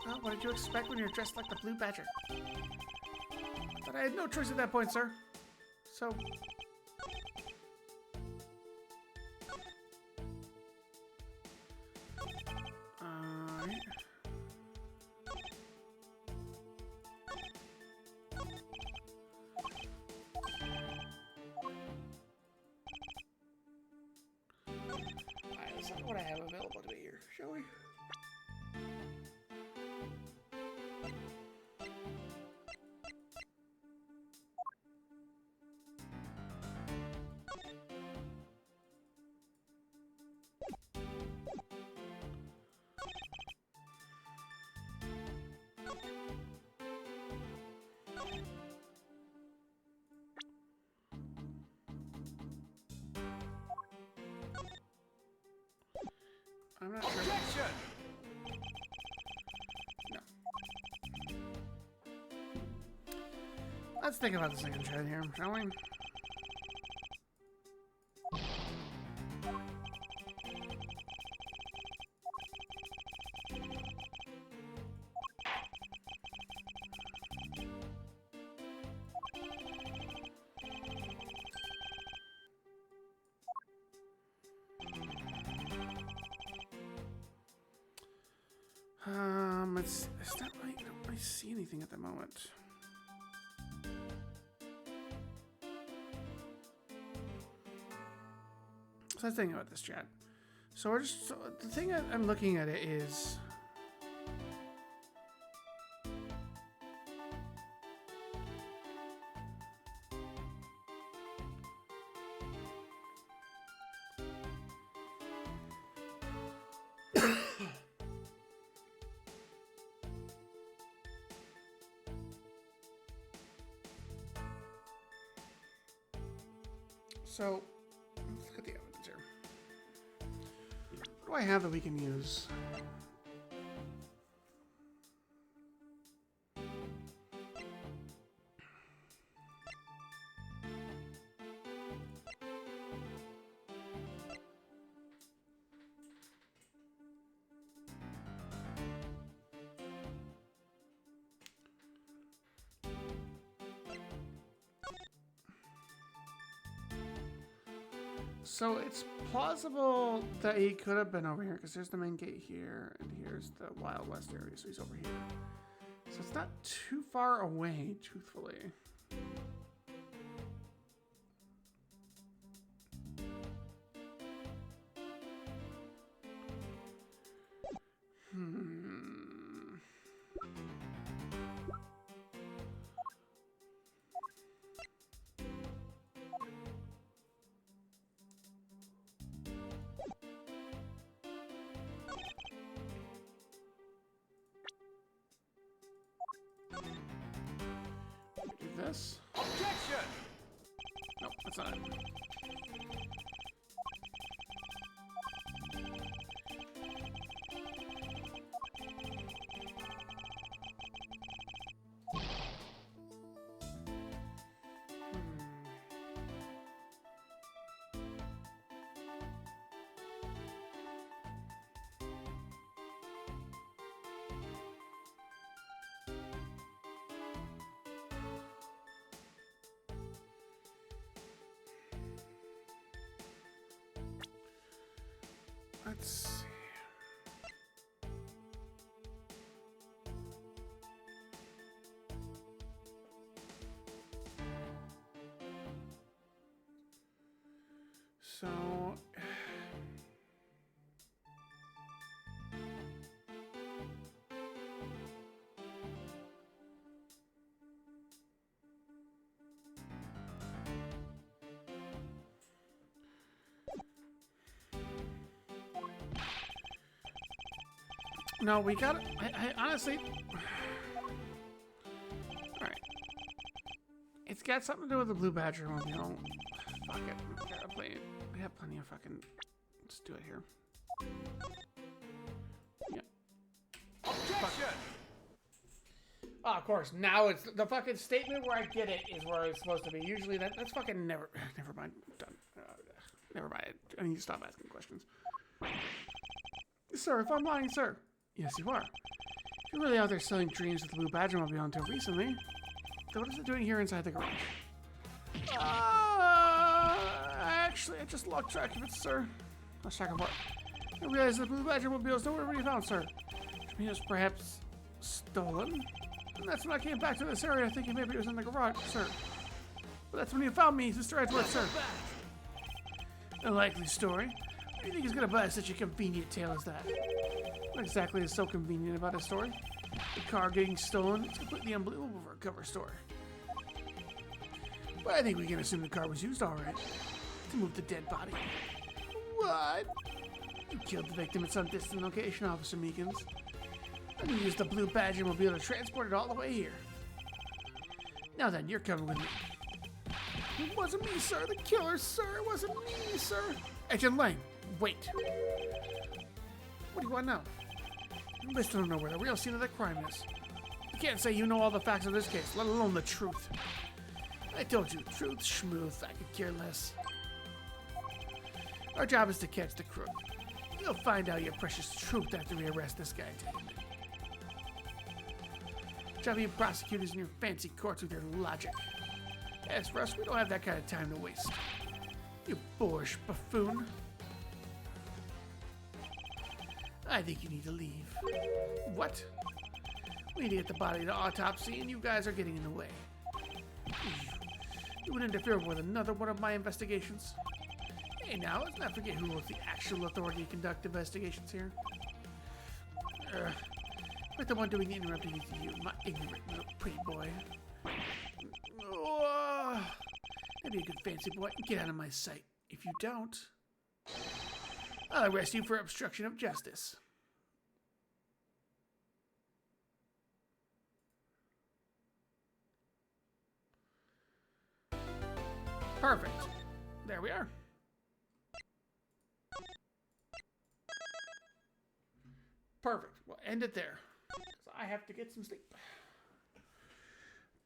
Well, what did you expect when you're dressed like the Blue Badger? But I had no choice at that point, sir. So... Alright. Let's look at what I have available to me here, shall we? I'm not sure. Objection! No. Let's think about the second chat here, shall we? It's not right. I don't really see anything at the moment. So let's think about this, chat. So we're just the thing I'm looking at it is. So, let's look at the evidence here. What do I have that we can use? So it's plausible that he could have been over here because there's the main gate here and here's the Wild West area, so he's over here. So it's not too far away, truthfully. Do this. Objection! Nope, that's not it. Let's see. So no, we got it. I honestly, all right. It's got something to do with the Blue Badger mobile. Fuck it. We have plenty of fucking. Let's do it here. Yeah. Objection! Oh, of course. Now it's the fucking statement where I get it is where it's supposed to be. Usually that's fucking never. Never mind. Done. Never mind. I need to stop asking questions. Sir, if I'm lying, sir. Yes, you are. If you're really out there selling dreams with the Blue Badger mobile until recently, then what is it doing here inside the garage? Actually, I just lost track of it, sir. Lost track of what? I realized the Blue Badger mobile is nowhere to be found, sir. Which means it was perhaps stolen? And that's when I came back to this area thinking maybe it was in the garage, sir. But that's when you found me, Mr. Edgeworth, sir. A likely story. What do you think is gonna buy such a convenient tale as that? What exactly is so convenient about a story? The car getting stolen, it's completely unbelievable for a cover story. But I think we can assume the car was used alright to move the dead body. What? You killed the victim at some distant location, Officer Meekins. And you used the Blue Badger mobile to transport it all the way here. Now then, you're coming with me. It wasn't me, sir. The killer, sir. It wasn't me, sir. Agent Lang, wait. What do you want now? I still don't know where the real scene of the crime is. You can't say you know all the facts of this case, let alone the truth. I told you, truth, schmooth, I could care less. Our job is to catch the crook. You'll find out your precious truth after we arrest this guy. Job of you prosecutors in your fancy courts with your logic. As for us, we don't have that kind of time to waste. You boorish buffoon. I think you need to leave. What? We need to get the body to autopsy, and you guys are getting in the way. You would interfere with another one of my investigations. Hey now, let's not forget who was the actual authority to conduct investigations here. But the one doing the interrupting is you, my ignorant little pretty boy. That'd be a good fancy boy. Get out of my sight. If you don't, I'll arrest you for obstruction of justice. Perfect. There we are. Perfect. We'll end it there. So I have to get some sleep.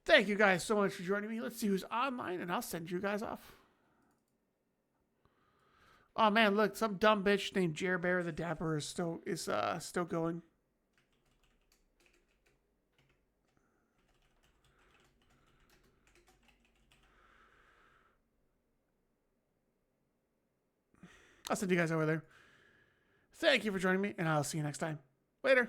Thank you guys so much for joining me. Let's see who's online, and I'll send you guys off. Oh man, look, some dumb bitch named Jer Bear the Dapper is still going. I'll send you guys over there. Thank you for joining me, and I'll see you next time. Later.